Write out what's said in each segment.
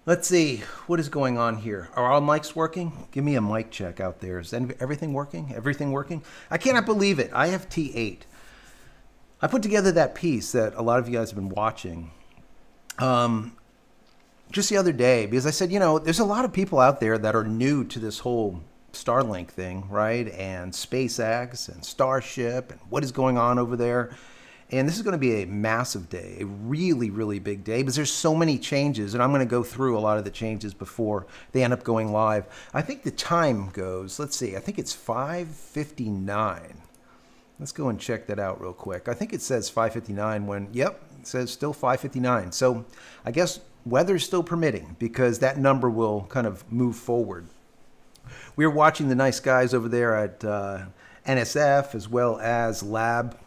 Let's see, what is going on here? Are all mics working? Give me a mic check out there. Is everything working? Everything working? I cannot believe it. IFT8. I put together that piece that a lot of you guys have been watching just the other day because I said, there's a lot of people out there that are new to this whole Starlink thing, right? And SpaceX and Starship and what is going on over there. And this is going to be a massive day, a really, really big day because there's so many changes. And I'm going to go through a lot of the changes before they end up going live. I think the time goes, let's see, I think it's 5:59. Let's go and check that out real quick. I think it says 5:59 when, yep, it says still 5:59. So I guess weather's still permitting because that number will kind of move forward. We're watching the nice guys over there at NSF as well as Lab.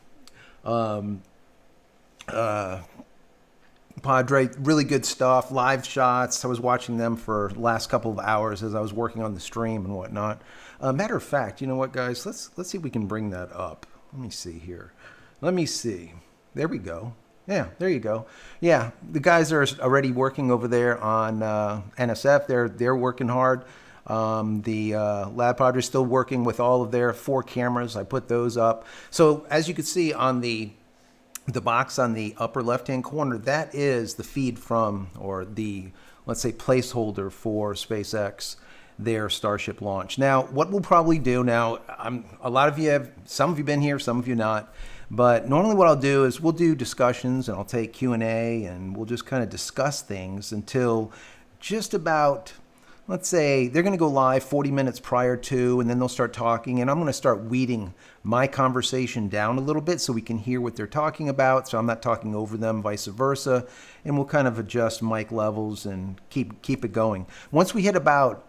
Padre, really good stuff, live shots. I was watching them for the last couple of hours as I was working on the stream and whatnot. Matter of fact, you know what, guys? Let's see if we can bring that up. Let me see here. Let me see. There we go. Yeah, there you go. Yeah, the guys are already working over there on NSF. They're working hard. The Lab Padre is still working with all of their 4 cameras. I put those up. So as you can see on the box on the upper left-hand corner, that is the feed from, or the, let's say, placeholder for SpaceX, their Starship launch. Now, what we'll probably do now, a lot of you have, some of you been here, some of you not, but normally what I'll do is we'll do discussions and I'll take Q&A and we'll just kind of discuss things until just about, let's say they're going to go live 40 minutes prior to, and then they'll start talking, and I'm going to start weeding my conversation down a little bit so we can hear what they're talking about, so I'm not talking over them, vice versa, and we'll kind of adjust mic levels and keep it going. Once we hit about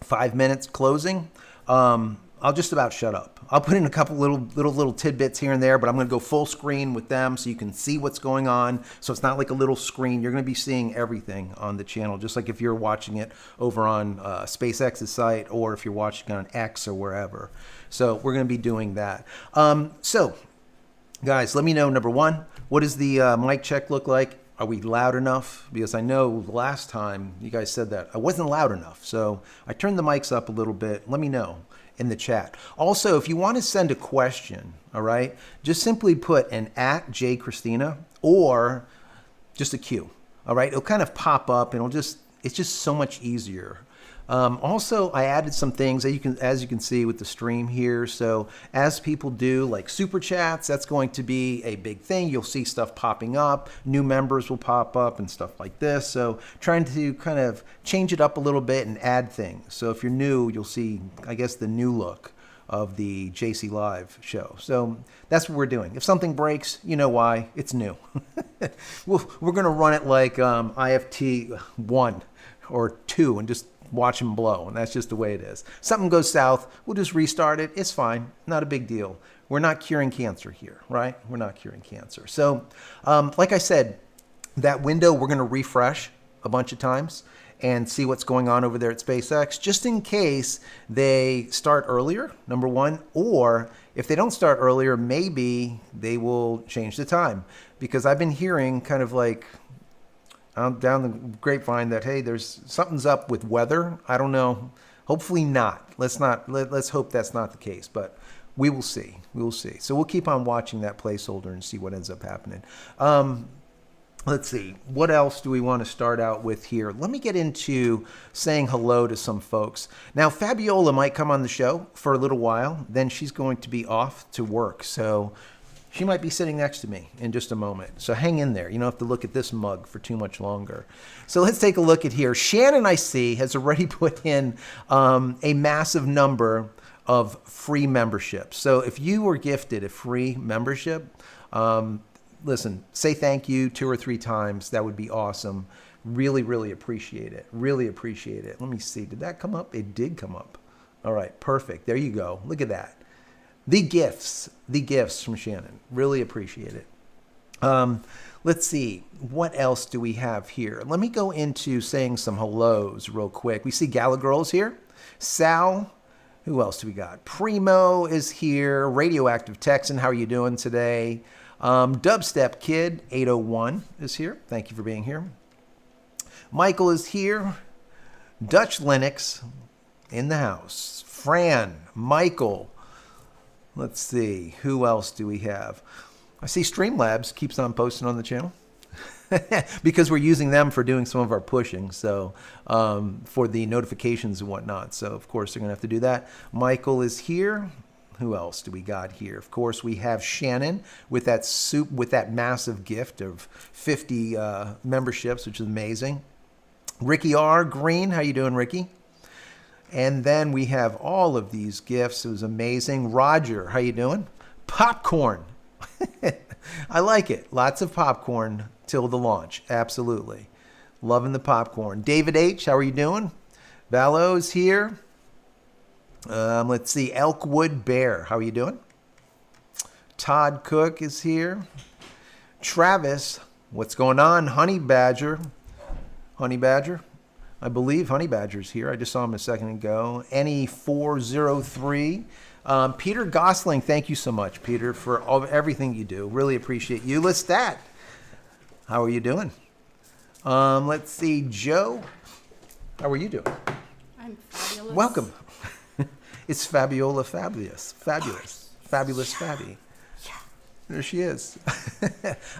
5 minutes closing, I'll just about shut up. I'll put in a couple little tidbits here and there, but I'm going to go full screen with them so you can see what's going on. So it's not like a little screen. You're going to be seeing everything on the channel, just like if you're watching it over on SpaceX's site or if you're watching on X or wherever. So we're going to be doing that. So, guys, let me know, number one, what does the mic check look like? Are we loud enough? Because I know last time you guys said that I wasn't loud enough. So I turned the mics up a little bit. Let me know in the chat. Also, if you want to send a question, all right, just simply put an @JCristina or just a Q, all right? It'll kind of pop up and it's just so much easier. Also, I added some things that as you can see with the stream here. So as people do like super chats, that's going to be a big thing. You'll see stuff popping up. New members will pop up and stuff like this. So trying to kind of change it up a little bit and add things. So if you're new, you'll see, I guess, the new look of the JC Live show. So that's what we're doing. If something breaks, you know why. It's new. We're going to run it like IFT 1 or 2 and just watch them blow, and that's just the way it is. Something goes south, we'll just restart it. It's fine, not a big deal. We're not curing cancer here, right? We're not curing cancer. So, like I said, that window we're going to refresh a bunch of times and see what's going on over there at SpaceX, just in case they start earlier, number one, or if they don't start earlier, maybe they will change the time. Because I've been hearing kind of like down the grapevine that, hey, there's something's up with weather. I don't know. Hopefully not. Let's hope that's not the case, but we will see. We will see. So we'll keep on watching that placeholder and see what ends up happening. Let's see. What else do we want to start out with here? Let me get into saying hello to some folks. Now, Fabiola might come on the show for a little while. Then she's going to be off to work. So she might be sitting next to me in just a moment. So hang in there. You don't have to look at this mug for too much longer. So let's take a look at here. Shannon, I see, has already put in a massive number of free memberships. So if you were gifted a free membership, listen, say thank you 2 or 3 times. That would be awesome. Really, really appreciate it. Really appreciate it. Let me see. Did that come up? It did come up. All right, perfect. There you go. Look at that. The gifts from Shannon. Really appreciate it. Let's see, what else do we have here? Let me go into saying some hellos real quick. We see Gala Girls here. Sal, who else do we got? Primo is here. Radioactive Texan, how are you doing today? Dubstep Kid 801 is here. Thank you for being here. Michael is here. Dutch Linux in the house. Fran, Michael. Let's see. Who else do we have? I see Streamlabs keeps on posting on the channel. Because we're using them for doing some of our pushing, so for the notifications and whatnot. So, of course, they're going to have to do that. Michael is here. Who else do we got here? Of course, we have Shannon with that massive gift of 50 memberships, which is amazing. Ricky R. Green, how you doing, Ricky? And then we have all of these gifts. It was amazing. Roger, how you doing? Popcorn. I like it. Lots of popcorn till the launch. Absolutely. Loving the popcorn. David H., how are you doing? Valo's here. Let's see. Elkwood Bear, how are you doing? Todd Cook is here. Travis, what's going on? Honey Badger. Honey Badger. I believe Honey Badger's here. I just saw him a second ago. NE403. Peter Gosling, thank you so much, Peter, for everything you do. Really appreciate you. Lestat, how are you doing? Let's see, Joe, how are you doing? I'm fabulous. Welcome. It's Fabiola Fabulous. Fabulous. Fabulous Fabi. Yeah. There she is.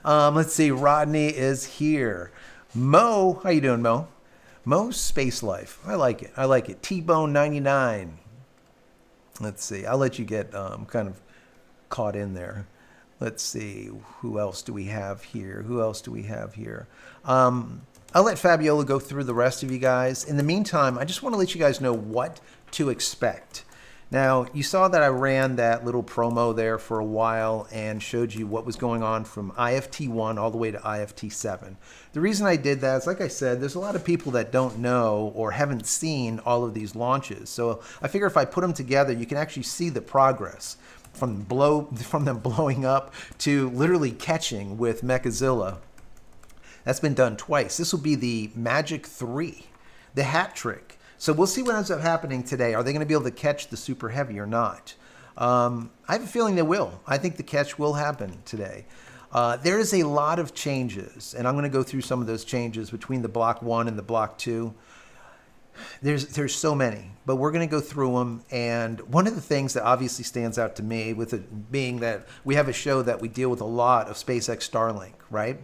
Let's see, Rodney is here. Mo, how you doing, Mo? Mo's Space Life. I like it. I like it. T-Bone 99. Let's see. I'll let you get kind of caught in there. Let's see. Who else do we have here? Who else do we have here? I'll let Fabiola go through the rest of you guys. In the meantime, I just want to let you guys know what to expect. Now, you saw that I ran that little promo there for a while and showed you what was going on from IFT1 all the way to IFT7. The reason I did that is, like I said, there's a lot of people that don't know or haven't seen all of these launches. So I figure if I put them together, you can actually see the progress from them blowing up to literally catching with Mechazilla. That's been done twice. This will be the Magic 3, the hat trick. So we'll see what ends up happening today. Are they going to be able to catch the Super Heavy or not? I have a feeling they will. I think the catch will happen today. There is a lot of changes, and I'm going to go through some of those changes between the Block 1 and the Block 2. There's so many, but we're going to go through them. And one of the things that obviously stands out to me, with it being that we have a show that we deal with a lot of SpaceX Starlink, right?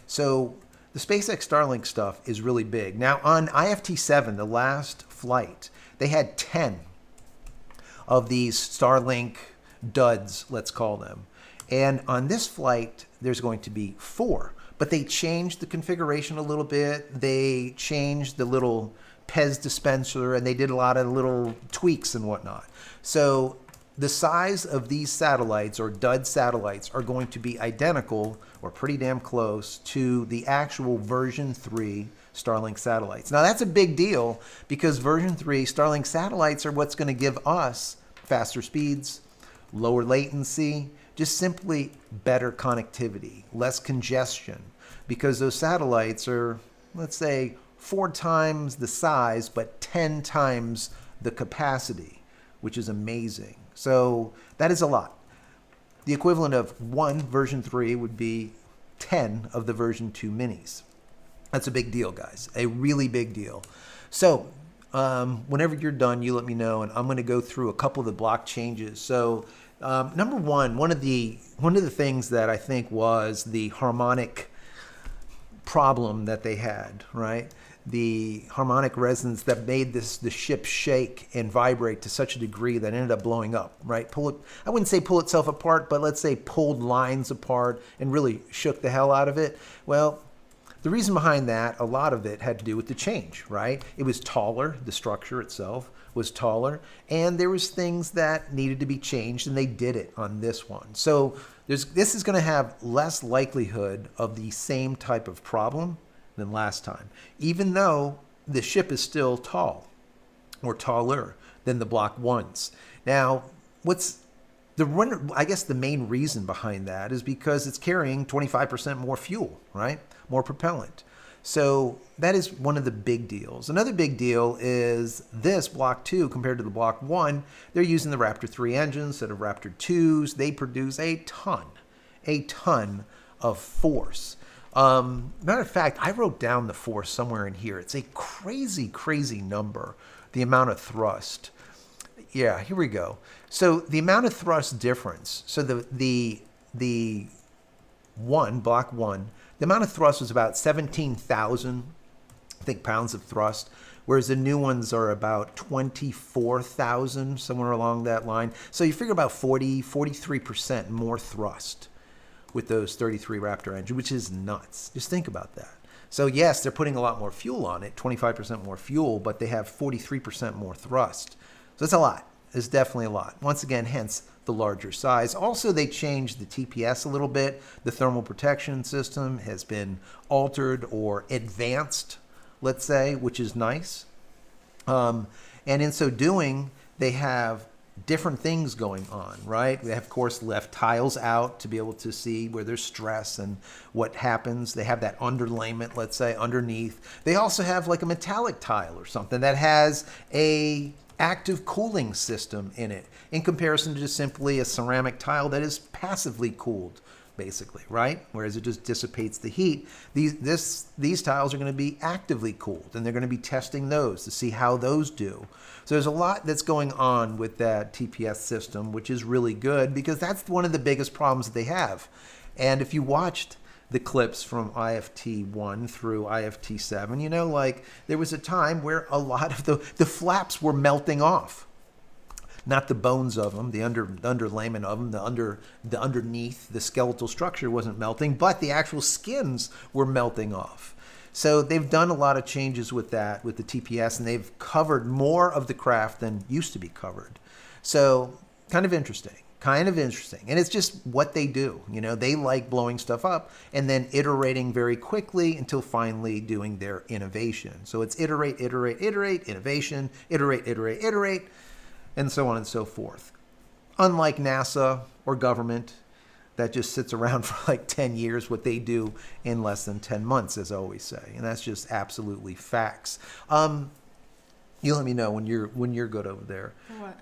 So the SpaceX Starlink stuff is really big. Now, on IFT7, the last flight, they had 10 of these Starlink duds, let's call them. And on this flight, there's going to be 4. But they changed the configuration a little bit. They changed the little Pez dispenser, and they did a lot of little tweaks and whatnot. So the size of these satellites, or dud satellites, are going to be identical or pretty damn close to the actual version 3 Starlink satellites. Now, that's a big deal because version 3 Starlink satellites are what's going to give us faster speeds, lower latency, just simply better connectivity, less congestion, because those satellites are, let's say, 4 times the size, but 10 times the capacity, which is amazing. So that is a lot. The equivalent of one version 3 would be 10 of the version 2 minis. That's a big deal, guys. A really big deal. So whenever you're done, you let me know, and I'm going to go through a couple of the block changes. So number one of the things that I think was the harmonic problem that they had, right? The harmonic resonance that made the ship shake and vibrate to such a degree that it ended up blowing up, right? I wouldn't say pull itself apart, but let's say pulled lines apart and really shook the hell out of it. Well, the reason behind that, a lot of it had to do with the change, right? It was taller, the structure itself was taller, and there was things that needed to be changed, and they did it on this one. So this is going to have less likelihood of the same type of problem than last time, even though the ship is still tall or taller than the Block 1s. Now, I guess the main reason behind that is because it's carrying 25% more fuel, right? More propellant. So that is one of the big deals. Another big deal is this Block 2 compared to the Block 1, they're using the Raptor 3 engines instead of Raptor 2s. They produce a ton of force. Matter of fact, I wrote down the force somewhere in here. It's a crazy, crazy number, the amount of thrust. Yeah, here we go. So the amount of thrust difference. So the block one, the amount of thrust was about 17,000, I think, pounds of thrust, whereas the new ones are about 24,000, somewhere along that line. So you figure about 43% more thrust with those 33 Raptor engines, which is nuts. Just think about that. So yes, they're putting a lot more fuel on it, 25% more fuel, but they have 43% more thrust. So it's a lot. It's definitely a lot. Once again, hence the larger size. Also, they changed the TPS a little bit. The thermal protection system has been altered or advanced, let's say, which is nice. And in so doing, they have different things going on, right? They have, of course, left tiles out to be able to see where there's stress and what happens. They have that underlayment, let's say, underneath. They also have like a metallic tile or something that has a active cooling system in it in comparison to just simply a ceramic tile that is passively cooled, basically, right? Whereas it just dissipates the heat. These tiles are going to be actively cooled, and they're going to be testing those to see how those do. So there's a lot that's going on with that TPS system, which is really good because that's one of the biggest problems that they have. And if you watched the clips from IFT1 through IFT7, you know, like there was a time where a lot of the flaps were melting off. Not the bones of them, the underlayment of them, the underneath, the skeletal structure wasn't melting, but the actual skins were melting off. So they've done a lot of changes with that, with the TPS, and they've covered more of the craft than used to be covered. So kind of interesting. And it's just what they do. You know, they like blowing stuff up and then iterating very quickly until finally doing their innovation. So it's iterate, innovation, iterate, and so on and so forth. Unlike NASA or government that just sits around for like 10 years, what they do in less than 10 months, as I always say. And that's just absolutely facts. You let me know when you're good over there. What?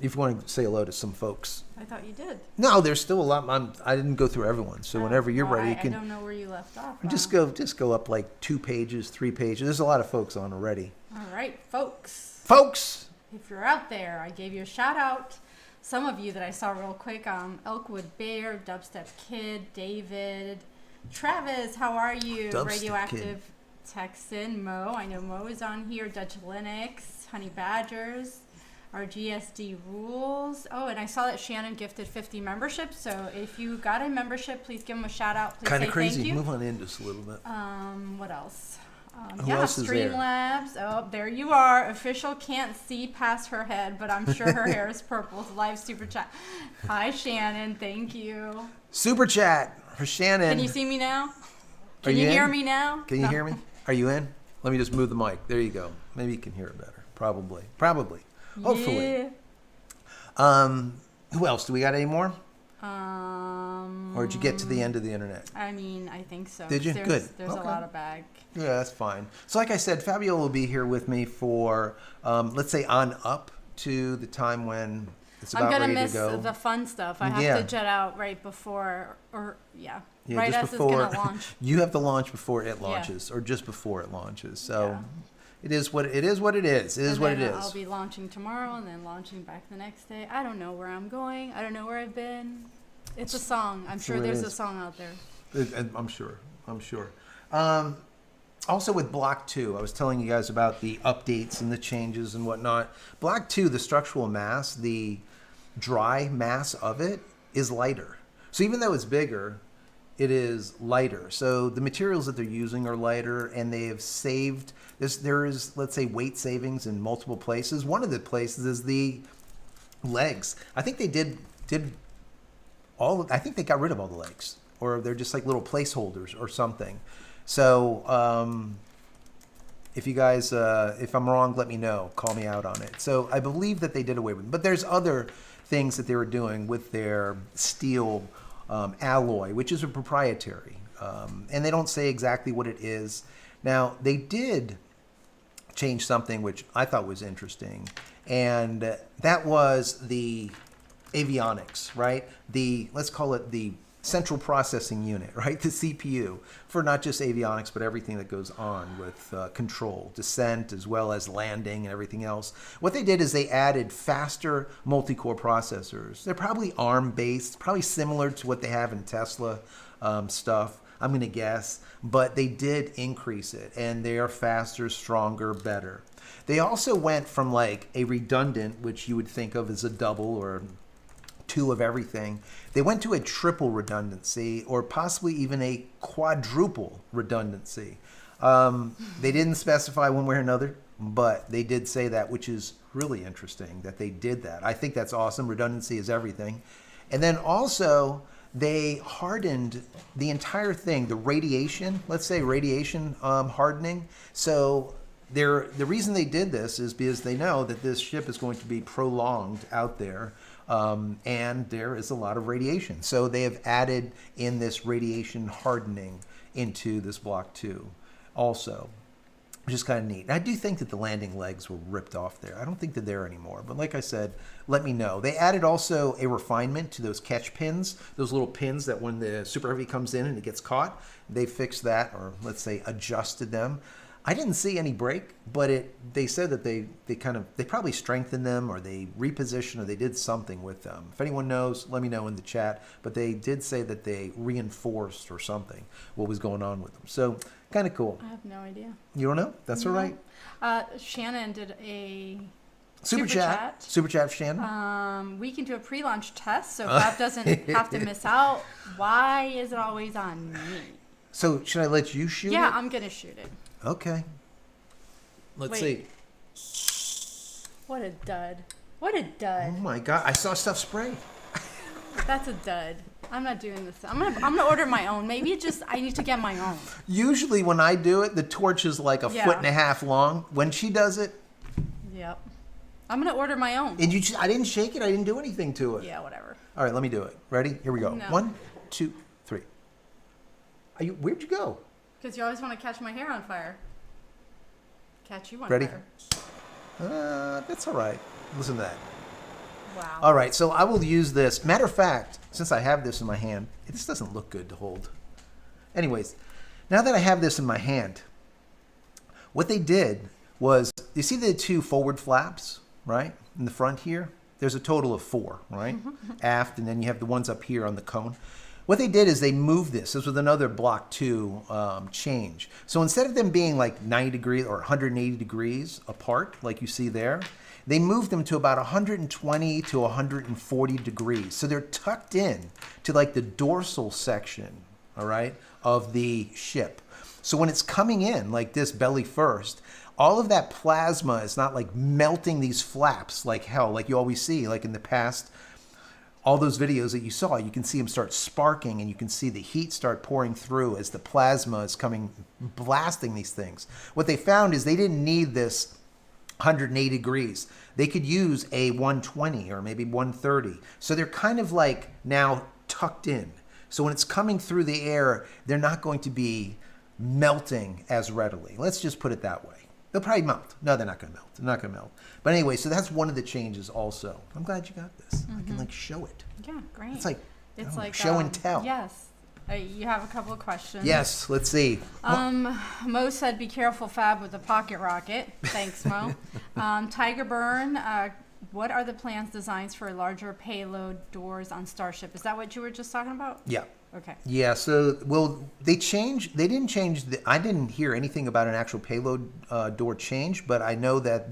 If you want to say hello to some folks. I thought you did. No, there's still a lot. I didn't go through everyone. So whenever you're ready, you can. I don't know where you left off. Just go up like 2 pages, 3 pages. There's a lot of folks on already. All right, folks. Folks! If you're out there, I gave you a shout out. Some of you that I saw real quick, Elkwood Bear, Dubstep Kid, David, Travis, how are you? Dubstep Radioactive Kid. Texan, Mo, I know Mo is on here, Dutch Linux, Honey Badgers, our GSD rules. Oh, and I saw that Shannon gifted 50 memberships, so if you got a membership, please give them a shout out. Please Kind of say crazy. thank you. Move on in just a little bit. What else? Who else is there? Streamlabs. Oh, there you are. Official can't see past her head, but I'm sure her hair is purple. It's live super chat. Hi, Shannon. Thank you. Super chat for Shannon. Can you see me now? Are Can you hear in? me now? Can you hear me? Are you in? Let me just move the mic. There you go. Maybe you can hear it better. Probably. Hopefully. Yeah. Who else? Do we got any more? Or did you get to the end of the internet? I mean, I think so. Did you? Good. There's Okay. a lot of bag. Yeah, that's fine. So like I said, Fabiola will be here with me for, let's say, on up to the time when it's about I'm ready gonna to go. miss the fun stuff. I have to jet out right before, Yeah, right just as before, it's gonna launch. You have to launch before it launches, or just before it launches. So Yeah. it is what it is. What it is. It is what it is. I'll be launching tomorrow and then launching back the next day. I don't know where I'm going. I don't know where I've been. It's a song. I'm sure there's a song out there. I'm sure. Also with Block 2, I was telling you guys about the updates and the changes and whatnot. Block 2, the structural mass, the dry mass of it is lighter. So even though it's bigger, it is lighter. So the materials that they're using are lighter, and they have saved this. There is, let's say, weight savings in multiple places. One of the places is the legs. I think they did I think they got rid of all the legs, or they're just like little placeholders or something. So if you guys, if I'm wrong, let me know. Call me out on it. So I believe that they did away with it. But there's other things that they were doing with their steel alloy, which is a proprietary. And they don't say exactly what it is. Now, they did change something which I thought was interesting. And that was the avionics, right? Let's call it the central processing unit, right? The CPU for not just avionics, but everything that goes on with control, descent, as well as landing and everything else. What they did is they added faster multi-core processors. They're probably ARM-based, probably similar to what they have in Tesla stuff, I'm going to guess. But they did increase it, and they are faster, stronger, better. They also went from like a redundant, which you would think of as a double or two of everything. They went to a triple redundancy or possibly even a quadruple redundancy. They didn't specify one way or another, but they did say that, which is really interesting that they did that. I think that's awesome. Redundancy is everything. And then also they hardened the entire thing, the radiation, let's say radiation hardening. So the reason they did this is because they know that this ship is going to be prolonged out there. And there is a lot of radiation. So they have added in this radiation hardening into this Block 2 also, which is kind of neat. And I do think that the landing legs were ripped off there. I don't think they're there anymore. But like I said, let me know. They added also a refinement to those catch pins, those little pins that when the Super Heavy comes in and it gets caught, they fixed that, or let's say adjusted them. I didn't see any break, but they said that they probably strengthened them, or they repositioned, or they did something with them. If anyone knows, let me know in the chat. But they did say that they reinforced or something what was going on with them. So kind of cool. I have no idea. You don't know? That's all right. Shannon did a Super chat. Super chat, Shannon. We can do a pre-launch test, so Bob doesn't have to miss out. Why is it always on me? So should I let you shoot it? Yeah, I'm gonna shoot it. Okay. Let's see. What a dud. What a dud. Oh my God, I saw stuff spray. That's a dud. I'm not doing this. I'm gonna order my own. Maybe I need to get my own. Usually when I do it, the torch is like a foot and a half long. When she does it. Yep. I'm gonna order my own. And I didn't shake it. I didn't do anything to it. Yeah, whatever. All right, let me do it. Ready? Here we go. No. 1, 2, 3. Where'd you go? Because you always want to catch my hair on fire. Catch you on Ready? fire. That's all right. Listen to that. Wow. All right, so I will use this. Matter of fact, since I have this in my hand, this doesn't look good to hold. Anyways, now that I have this in my hand, what they did was, you see the two forward flaps, right, in the front here? There's a total of 4, right? Aft, and then you have the ones up here on the cone. What they did is they moved this. This was another Block 2 change. So instead of them being like 90 degrees or 180 degrees apart, like you see there, they moved them to about 120 to 140 degrees. So they're tucked in to like the dorsal section, all right, of the ship. So when it's coming in like this belly first, all of that plasma is not like melting these flaps like hell, like you always see, like in the past. All those videos that you saw, you can see them start sparking, and you can see the heat start pouring through as the plasma is coming, blasting these things. What they found is they didn't need this 180 degrees. They could use a 120 or maybe 130. So they're kind of like now tucked in. So when it's coming through the air, they're not going to be melting as readily. Let's just put it that way. They'll probably melt. No, they're not going to melt. They're not going to melt. But anyway, so that's one of the changes also. I'm glad you got this. I can like show it. Yeah, great. It's like, It's like show and tell. Yes. You have a couple of questions. Yes, let's see. Mo said, "Be careful, Fab, with the pocket rocket." Thanks, Mo. Tiger Burn. What are the plans, designs for larger payload doors on Starship? Is that what you were just talking about? Yeah. Okay. Yeah, so, well, they didn't change, I didn't hear anything about an actual payload door change, but I know that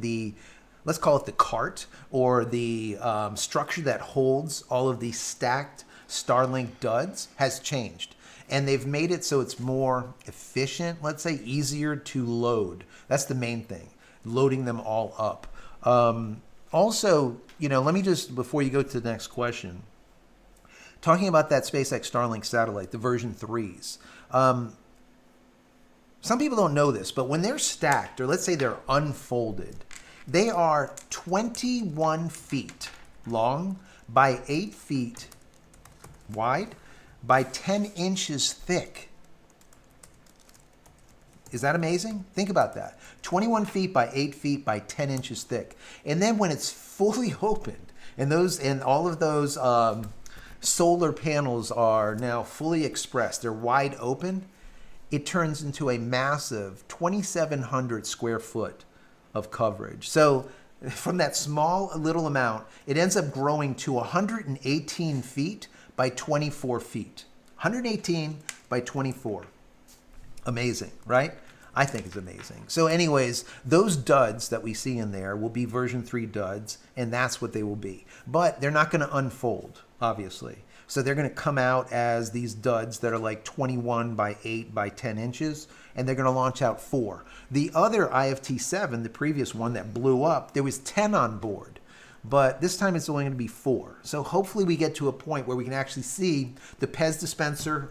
let's call it the cart, or the structure that holds all of these stacked Starlink duds has changed. And they've made it so it's more efficient, let's say, easier to load. That's the main thing, loading them all up. Also, let me just, before you go to the next question, talking about that SpaceX Starlink satellite, the version 3s. Some people don't know this, but when they're stacked, or let's say they're unfolded, they are 21 feet long by 8 feet wide by 10 inches thick. Is that amazing? Think about that. 21 feet by 8 feet by 10 inches thick. And then when it's fully opened, and all of those solar panels are now fully expressed. They're wide open. It turns into a massive 2,700 square foot of coverage. So from that small little amount, it ends up growing to 118 feet by 24 feet. 118 by 24. Amazing, right? I think it's amazing. So anyways, those duds that we see in there will be version 3 duds, and that's what they will be. But they're not going to unfold, obviously. So they're going to come out as these duds that are like 21 by 8 by 10 inches, and they're going to launch out 4. The other IFT-7, the previous one that blew up, there was 10 on board. But this time it's only going to be 4. So hopefully we get to a point where we can actually see the Pez dispenser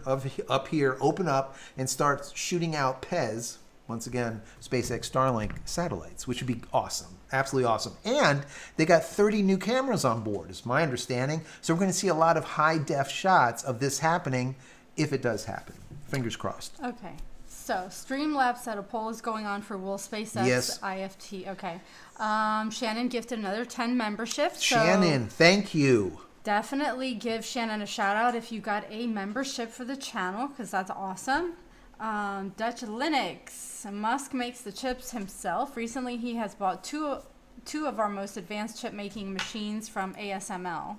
up here open up and start shooting out Pez, once again, SpaceX Starlink satellites, which would be awesome. Absolutely awesome. And they got 30 new cameras on board, is my understanding. So we're going to see a lot of high-def shots of this happening if it does happen. Fingers crossed. Okay. So, Streamlabs said a poll is going on for will SpaceX Yes. IFT. Okay. Shannon gifted another 10 memberships. So Shannon, thank you. definitely give Shannon a shout out if you got a membership for the channel, because that's awesome. Dutch Linux. Musk makes the chips himself. Recently, he has bought two of our most advanced chip making machines from ASML.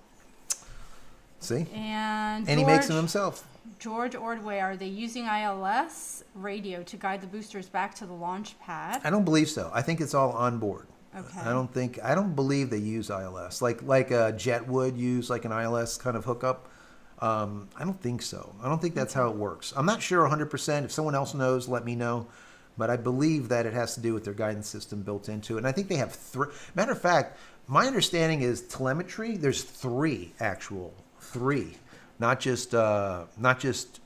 See? And he makes them himself. George Ordway, are they using ILS radio to guide the boosters back to the launch pad? I don't believe so. I think it's all on board. Okay. I don't believe they use ILS like a jet would use like an ILS kind of hookup. I don't think so. I don't think that's how it works. I'm not sure 100%. If someone else knows, let me know. But I believe that it has to do with their guidance system built into it. And I think they have 3. Matter of fact, my understanding is telemetry. There's 3 actual 3, not just 1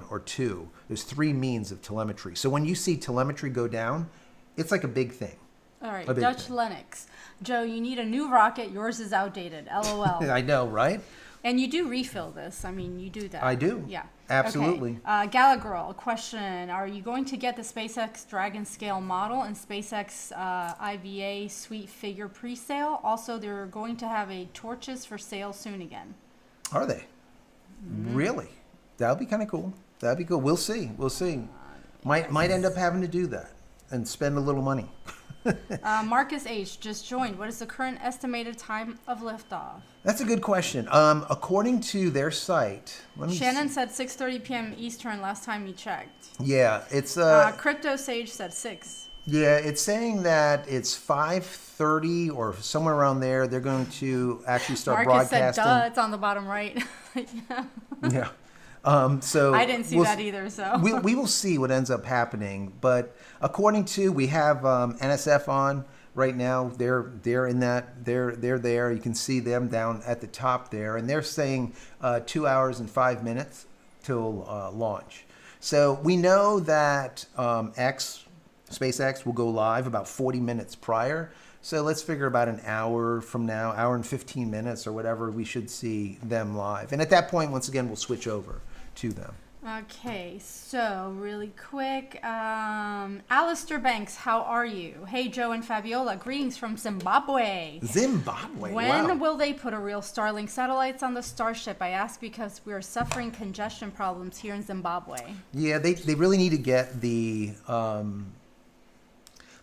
or 2. There's 3 means of telemetry. So when you see telemetry go down, it's like a big thing. All right, A big Dutch thing. Lennox. Joe, you need a new rocket. Yours is outdated. LOL. I know, right? And you do refill this. I mean, you do that. I do. Yeah. Absolutely. Okay. Galagirl, a question. Are you going to get the SpaceX Dragon Scale model and SpaceX IVA Suite figure pre-sale? Also, they're going to have a torches for sale soon again. Are they? Really? That would be kind of cool. That'd be cool. We'll see. We'll see. Might end up having to do that and spend a little money. Marcus H. just joined. What is the current estimated time of liftoff? That's a good question. According to their site, let me Shannon see. said 6:30 p.m. Eastern last time you checked. Yeah, it's Crypto Sage said 6. yeah, it's saying that it's 5:30 or somewhere around there. They're going to actually start Marcus said, broadcasting. duh, it's on the bottom right. Yeah. So I didn't see that either, so. we will see what ends up happening. But according to, we have NSF on right now. They're in that. They're there. You can see them down at the top there, and they're saying 2 hours and 5 minutes till launch. So we know that SpaceX will go live about 40 minutes prior. So let's figure about an hour from now, hour and 15 minutes or whatever, we should see them live. And at that point, once again, we'll switch over to them. Okay, so really quick. Alistair Banks, how are you? Hey, Joe and Fabiola, greetings from Zimbabwe. Zimbabwe, When wow. will they put a real Starlink satellites on the Starship? I ask because we are suffering congestion problems here in Zimbabwe. Yeah, they really need to get the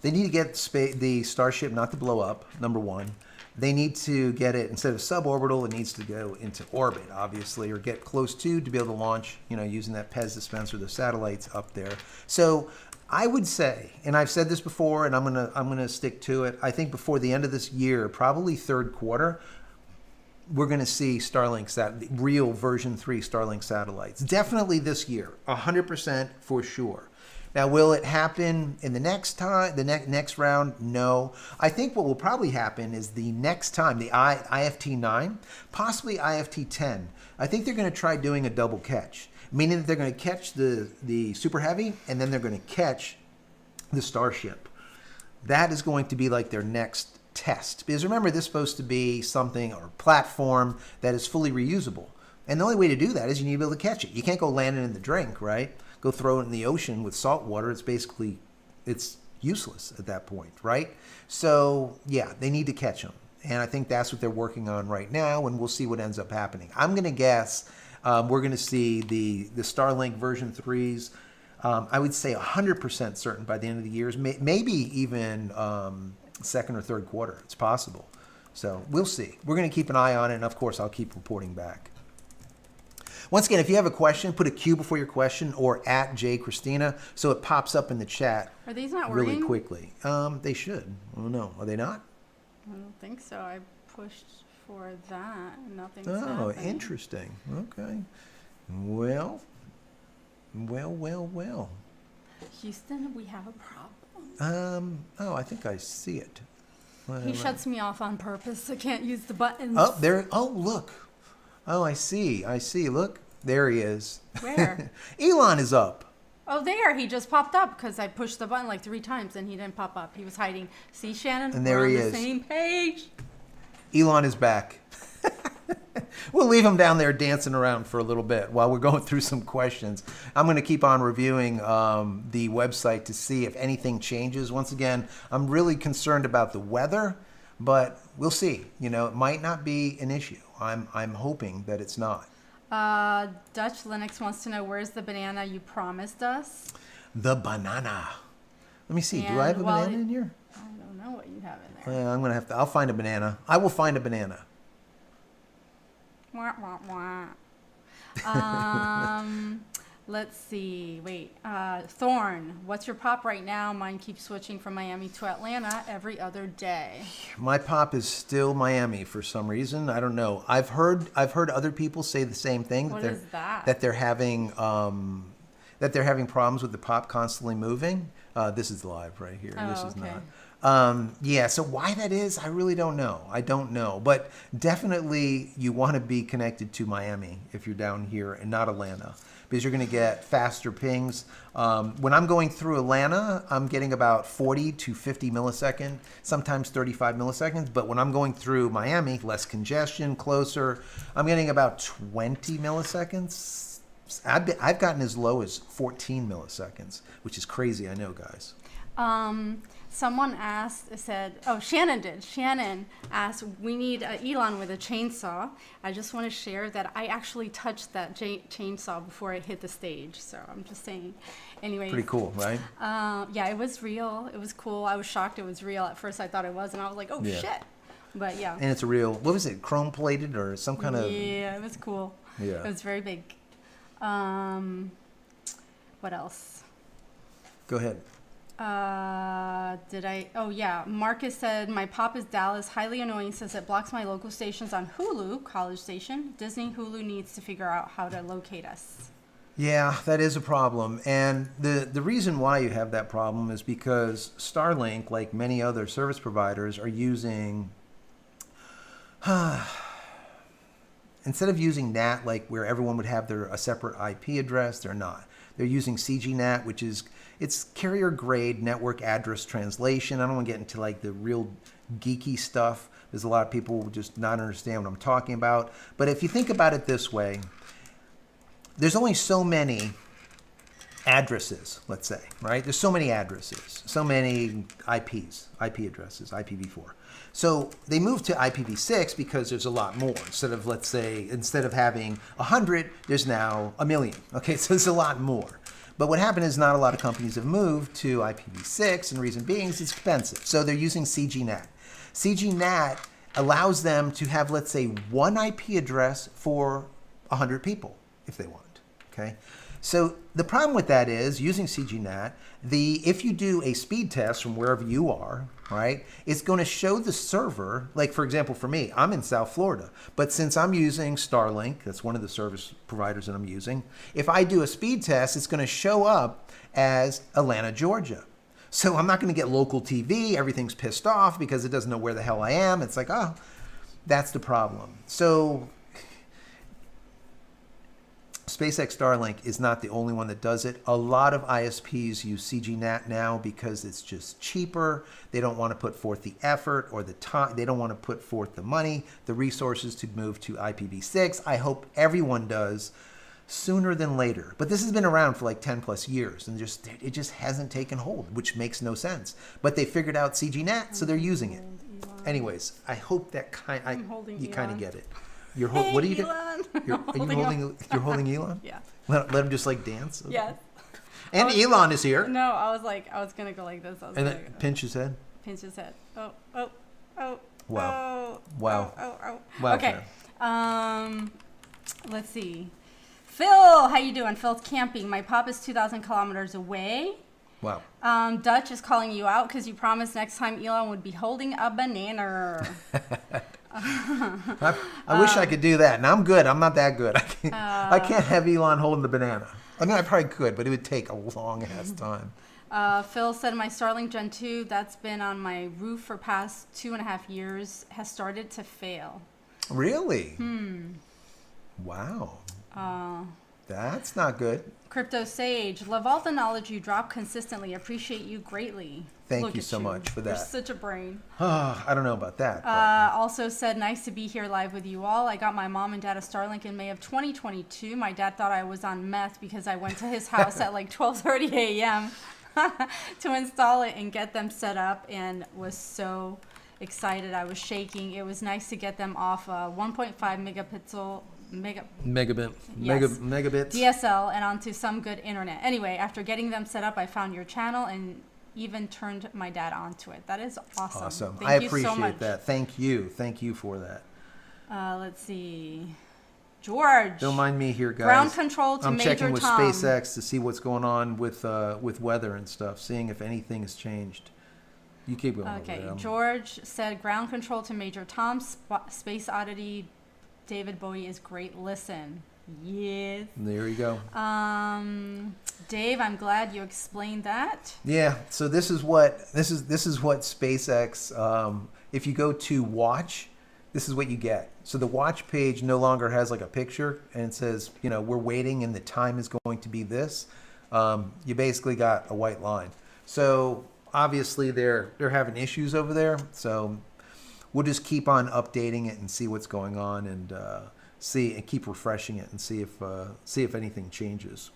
the Starship not to blow up, number one. They need to get it, instead of suborbital, it needs to go into orbit, obviously, or get close to be able to launch, using that Pez dispenser, the satellites up there. So I would say, and I've said this before, and I'm gonna stick to it. I think before the end of this year, probably third quarter, we're going to see Starlink real version 3 Starlink satellites. Definitely this year, 100% for sure. Now, will it happen in the next time, the next round? No. I think what will probably happen is the next time, the IFT-9, possibly IFT-10. I think they're going to try doing a double catch, meaning that they're going to catch the Super Heavy, and then they're going to catch the Starship. That is going to be like their next test. Because remember, this is supposed to be something or platform that is fully reusable. And the only way to do that is you need to be able to catch it. You can't go land it in the drink, right? Go throw it in the ocean with salt water. It's useless at that point, right? So yeah, they need to catch them. And I think that's what they're working on right now, and we'll see what ends up happening. I'm going to guess we're going to see the Starlink version 3s, I would say 100% certain by the end of the year, maybe even second or third quarter. It's possible. So we'll see. We're going to keep an eye on it, and of course, I'll keep reporting back. Once again, if you have a question, put a Q before your question or at JCristina so it pops up in the chat. Are these not really working? Quickly. They should. I don't know. Are they not? I don't think so. I pushed for that. Nothing's Oh, happening. interesting. Okay. Well. Houston, we have a problem. Oh, I think I see it. He shuts me off on purpose. I can't use the buttons. Oh, there. Oh, look. Oh, I see. Look. There he is. Where? Elon is up. Oh, there. He just popped up because I pushed the button like 3 times and he didn't pop up. He was hiding. See, Shannon? And there We're he on is. the same page. Elon is back. We'll leave him down there dancing around for a little bit while we're going through some questions. I'm going to keep on reviewing the website to see if anything changes. Once again, I'm really concerned about the weather, but we'll see. You know, it might not be an issue. I'm hoping that it's not. Dutch Linux wants to know, where's the banana you promised us? The banana. Let me see. Do And I have a while banana in here? I don't know what you have in there. I'm going to have to. I'll find a banana. I will find a banana. Wah, wah, wah. Let's see. Wait. Thorn, what's your pop right now? Mine keeps switching from Miami to Atlanta every other day. My pop is still Miami for some reason. I don't know. I've heard other people say the same thing. What is that? That they're having problems with the pop constantly moving. This is live right here. Oh, This is okay. not. Yeah, so why that is, I really don't know. But definitely you want to be connected to Miami if you're down here and not Atlanta, because you're going to get faster pings. When I'm going through Atlanta, I'm getting about 40 to 50 millisecond, sometimes 35 milliseconds. But when I'm going through Miami, less congestion, closer, I'm getting about 20 milliseconds. I've gotten as low as 14 milliseconds, which is crazy, I know, guys. Someone Shannon did. Shannon asked, we need Elon with a chainsaw. I just want to share that I actually touched that chainsaw before it hit the stage. So I'm just saying. Anyway. Pretty cool, right? Yeah, it was real. It was cool. I was shocked it was real. At first I thought it was, and I was like, oh, Yeah. shit. But yeah. And it's a real, what was it, chrome plated or some kind of... Yeah, it was cool. Yeah. It was very big. What else? Go ahead. Oh yeah, Marcus said, my pop is Dallas, highly annoying, says it blocks my local stations on Hulu, College Station. Disney Hulu needs to figure out how to locate us. Yeah, that is a problem. And the reason why you have that problem is because Starlink, like many other service providers, are using... Instead of using NAT, like where everyone would have a separate IP address, they're not. They're using CGNAT, which is... It's carrier grade network address translation. I don't want to get into like the real geeky stuff. There's a lot of people who just not understand what I'm talking about. But if you think about it this way, there's only so many addresses, let's say, right? There's so many addresses, so many IP addresses, IPv4. So they moved to IPv6 because there's a lot more. Instead of having 100, there's now 1 million. Okay, so there's a lot more. But what happened is not a lot of companies have moved to IPv6, and reason being is it's expensive. So they're using CGNAT. CGNAT allows them to have, let's say, one IP address for 100 people if they want. Okay. So the problem with that is using CGNAT, if you do a speed test from wherever you are, right, it's going to show the server, like for example, for me, I'm in South Florida, but since I'm using Starlink, that's one of the service providers that I'm using, if I do a speed test, it's going to show up as Atlanta, Georgia. So I'm not going to get local TV. Everything's pissed off because it doesn't know where the hell I am. It's like, oh, that's the problem. So SpaceX Starlink is not the only one that does it. A lot of ISPs use CGNAT now because it's just cheaper. They don't want to put forth the effort or the time. They don't want to put forth the money, the resources to move to IPv6. I hope everyone does sooner than later. But this has been around for like 10 plus years and it just hasn't taken hold, which makes no sense. But they figured out CGNAT, so they're using it. Elon Anyways, I hope that I'm holding you kind of Elon. get it. You're Hey, what are you Elon. doing? Are you holding? You're holding Elon? Yeah. Let him just like dance. Yes. And Elon is here. No, I was gonna go like this. I was And gonna then pinch his head. pinch his head. Oh. Wow. Oh. Wow. Oh. Wow. Okay. Let's see. Phil, how you doing? Phil's camping. My pop is 2,000 kilometers away. Wow. Dutch is calling you out because you promised next time Elon would be holding a banana. I wish I could do that, and I'm good. I'm not that good. I can't have Elon holding the banana. I mean, I probably could, but it would take a long ass time. Phil said my Starlink Gen 2 that's been on my roof for past 2.5 years has started to fail. Really? Wow. That's not good. Crypto Sage, love all the knowledge you drop consistently. Appreciate you greatly. Thank Look you at so much for You're that. such a brain. I don't know about that. But Also said, nice to be here live with you all. I got my mom and dad a Starlink in May of 2022. My dad thought I was on meth because I went to his house at like 12:30 a.m. to install it and get them set up, and was so excited. I was shaking. It was nice to get them off 1.5 megabit, Yes. megabits. DSL and onto some good internet. Anyway, after getting them set up, I found your channel and even turned my dad onto it. That is awesome. Awesome. Thank I you appreciate so much. that. Thank you. Thank you for that. Let's see. George. Don't mind me here, guys. Ground control to I'm Major checking with Tom. SpaceX to see what's going on with weather and stuff, seeing if anything has changed. You keep going. Okay. Over there. George said ground control to Major Tom. Space Oddity. David Bowie is great. Listen. Yes. There you go. Dave, I'm glad you explained that. Yeah. So this is what SpaceX. If you go to watch, this is what you get. So the watch page no longer has like a picture and it says, we're waiting and the time is going to be this. You basically got a white line. So obviously they're having issues over there. So we'll just keep on updating it and see what's going on and keep refreshing it and see if anything changes.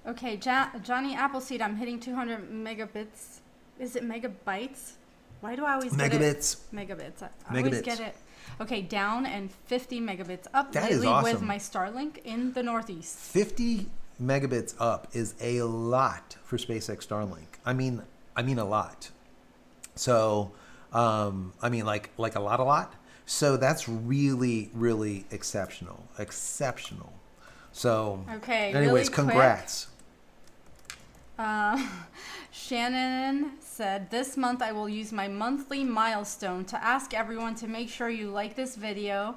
Okay, Johnny Appleseed, I'm hitting 200 megabits. Is it megabytes? Why do I always get it? Megabits. I always get it. Okay, down and 50 megabits up That is lately with awesome. my Starlink in the Northeast. 50 megabits up is a lot for SpaceX Starlink. I mean a lot. So, like a lot. So that's really, really exceptional. So, Okay, anyways, really quick. congrats. Shannon said, this month I will use my monthly milestone to ask everyone to make sure you like this video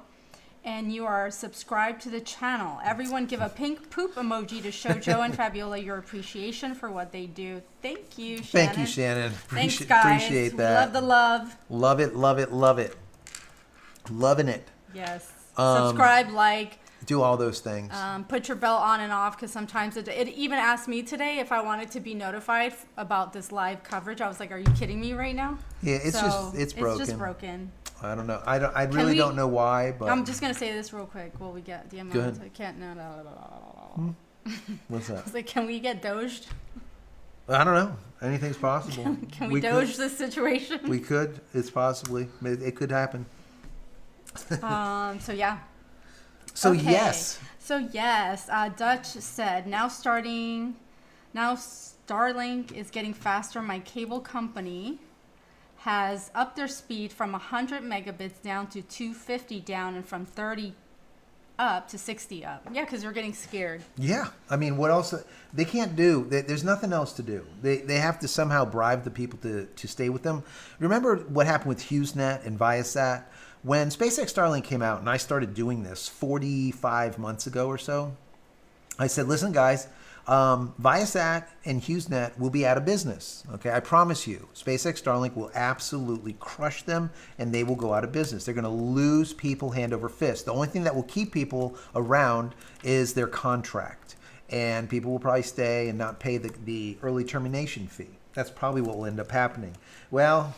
and you are subscribed to the channel. Everyone give a pink poop emoji to show Joe and Fabiola your appreciation for what they do. Thank you, Shannon. Thank you, Shannon. Thanks, guys. Appreciate We that. love the love. Love it, love it, love it. Loving it. Yes. Subscribe, like. Do all those things. Put your bell on and off because sometimes it even asked me today if I wanted to be notified about this live coverage. I was like, "Are you kidding me right now?" Yeah, it's broken. It's just broken. I don't know. I really don't know why, but I'm just gonna say this real quick. Will we get the amount? Go ahead. I can't. No. What's I that? was like, can we get doged? I don't know. Anything's possible. Can we doge this situation? We could. It's possibly. It could happen. So yeah. So Okay. yes. Dutch said now Starlink is getting faster. My cable company has upped their speed from 100 megabits down to 250 down and from 30 up to 60 up. Yeah, because they're getting scared. Yeah. I mean, what else? They can't do. There's nothing else to do. They have to somehow bribe the people to stay with them. Remember what happened with HughesNet and Viasat? When SpaceX Starlink came out and I started doing this 45 months ago or so, I said, listen, guys, Viasat and HughesNet will be out of business. Okay, I promise you, SpaceX Starlink will absolutely crush them and they will go out of business. They're going to lose people hand over fist. The only thing that will keep people around is their contract. And people will probably stay and not pay the early termination fee. That's probably what will end up happening. Well,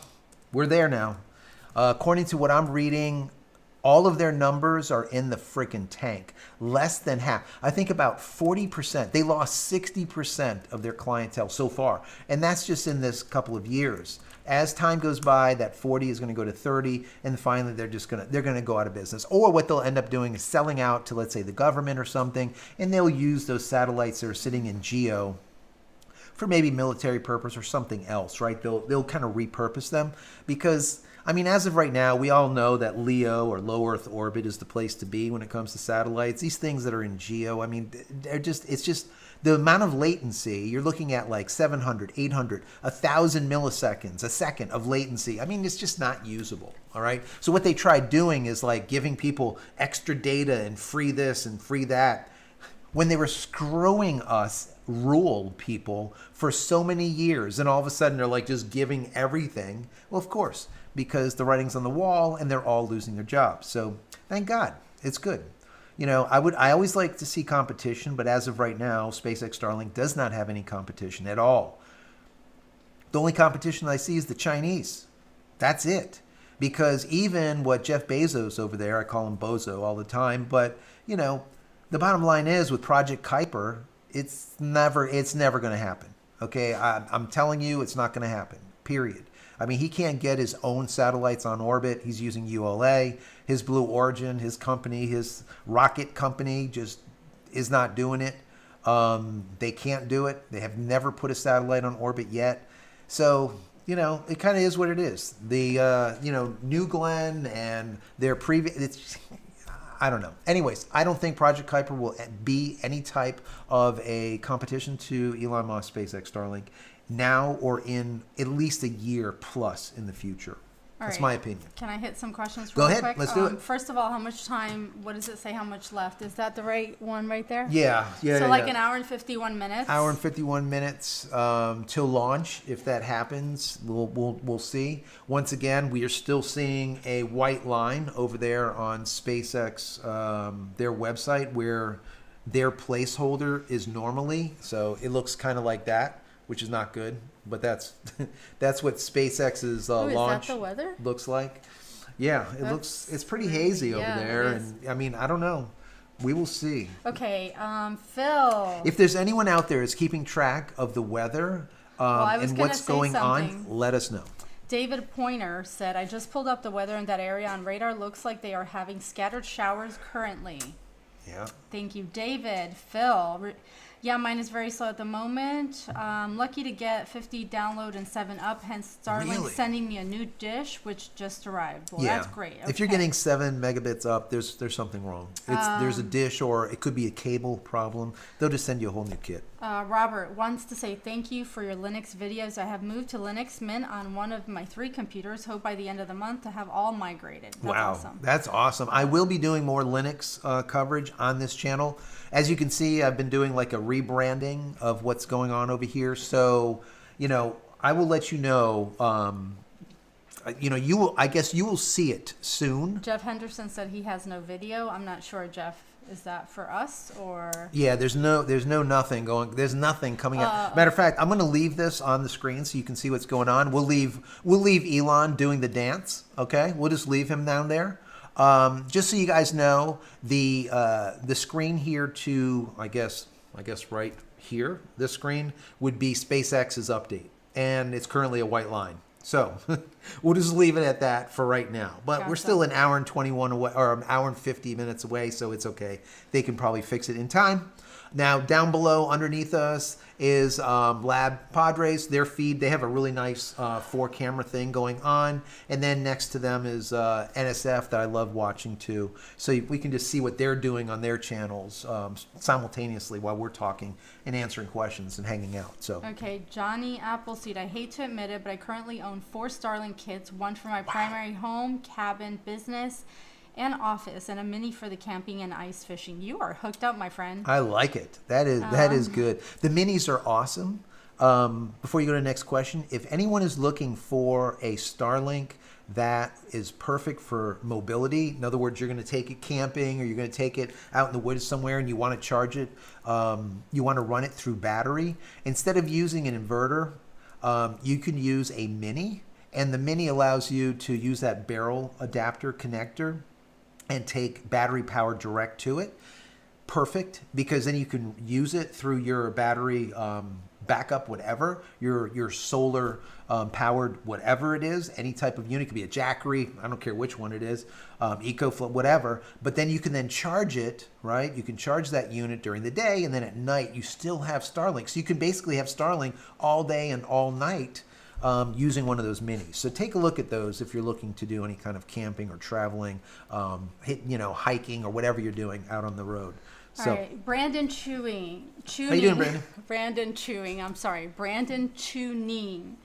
we're there now. According to what I'm reading, all of their numbers are in the freaking tank. Less than half. I think about 40%. They lost 60% of their clientele so far. And that's just in this couple of years. as time goes by, that 40 is going to go to 30, and finally they're going to go out of business. Or what they'll end up doing is selling out to, let's say, the government or something, and they'll use those satellites that are sitting in GEO for maybe military purpose or something else, right? They'll kind of repurpose them because, I mean, as of right now, we all know that LEO or low Earth orbit is the place to be when it comes to satellites. These things that are in GEO, I mean, it's just the amount of latency. You're looking at like 700, 800, 1,000 milliseconds, a second of latency. I mean, it's just not usable, all right? So what they tried doing is like giving people extra data and free this and free that when they were screwing us rural people for so many years, and all of a sudden they're like just giving everything. Well, of course, because the writing's on the wall and they're all losing their jobs. So thank God, it's good. You know, I always like to see competition, but as of right now, SpaceX Starlink does not have any competition at all. The only competition I see is the Chinese. That's it. Because even what Jeff Bezos over there, I call him Bozo all the time, but you know, the bottom line is with Project Kuiper, it's never going to happen. Okay, I'm telling you, it's not going to happen. Period. I mean, he can't get his own satellites on orbit. He's using ULA. His Blue Origin, his company, his rocket company, just is not doing it. They can't do it. They have never put a satellite on orbit yet. So, you know, it kind of is what it is. The New Glenn and their previous. I don't know. Anyways, I don't think Project Kuiper will be any type of a competition to Elon Musk, SpaceX, Starlink now or in at least a year plus in the future. That's my opinion. Can I hit some questions Go real ahead. quick? Let's do it. First of all, how much time, what does it say how much left? Is that the right one right there? Yeah. So like an hour and 51 minutes? Hour and 51 minutes till launch. If that happens, we'll see. Once again, we are still seeing a white line over there on SpaceX, their website, where their placeholder is normally. So it looks kind of like that, which is not good. But that's what SpaceX's launch is that the weather? looks like. Yeah, it's pretty hazy over there, and I mean, I don't know. We will see. Okay, Phil. If there's anyone out there is keeping track of the weather and what's going on, let us know. David Pointer said, I just pulled up the weather in that area on radar. Looks like they are having scattered showers currently. Yeah. Thank you, David. Phil. Yeah, mine is very slow at the moment. Lucky to get 50 download and 7 up, hence Starlink sending me a new dish, which just arrived. Well, that's great. Okay. If you're getting 7 megabits up, there's something wrong. There's a dish, or it could be a cable problem. They'll just send you a whole new kit. Robert wants to say thank you for your Linux videos. I have moved to Linux Mint on one of my 3 computers. Hope by the end of the month to have all migrated. That's awesome. That's awesome. I will be doing more Linux coverage on this channel. As you can see, I've been doing like a rebranding of what's going on over here. So, you know, I will let you know. I guess you will see it soon. Jeff Henderson said he has no video. I'm not sure, Jeff. Is that for us or? Yeah, there's nothing coming out. Matter of fact, I'm going to leave this on the screen so you can see what's going on. We'll leave Elon doing the dance. Okay, we'll just leave him down there. Just so you guys know, the screen here to I guess right here, this screen would be SpaceX's update, and it's currently a white line. So we'll just leave it at that for right now. But we're still an hour and 21 away, or an hour and 50 minutes away, so it's okay. They can probably fix it in time. Now, down below, underneath us, is Lab Padres. Their feed, they have a really nice 4-camera thing going on. And then next to them is NSF that I love watching too. So we can just see what they're doing on their channels simultaneously while we're talking and answering questions and hanging out. So okay, Johnny Appleseed. I hate to admit it, but I currently own 4 Starlink kits, one for my primary home, cabin, business, and office, and a mini for the camping and ice fishing. You are hooked up, my friend. I like it. That is good. The minis are awesome. Before you go to the next question, if anyone is looking for a Starlink that is perfect for mobility, in other words, you're going to take it camping or you're going to take it out in the woods somewhere and you want to charge it, you want to run it through battery, instead of using an inverter, you can use a mini, and the mini allows you to use that barrel adapter connector and take battery power direct to it. perfect, because then you can use it through your battery backup, whatever, your solar powered whatever it is, any type of unit. It could be a Jackery, I don't care which one it is, EcoFlow, whatever. But then you can then charge it, right? You can charge that unit during the day, and then at night you still have Starlink. So you can basically have Starlink all day and all night using one of those minis. So take a look at those if you're looking to do any kind of camping or traveling, hiking or whatever you're doing out on the road. So, all right, Brandon Chewing. How you doing, Brandon? Brandon Tuning.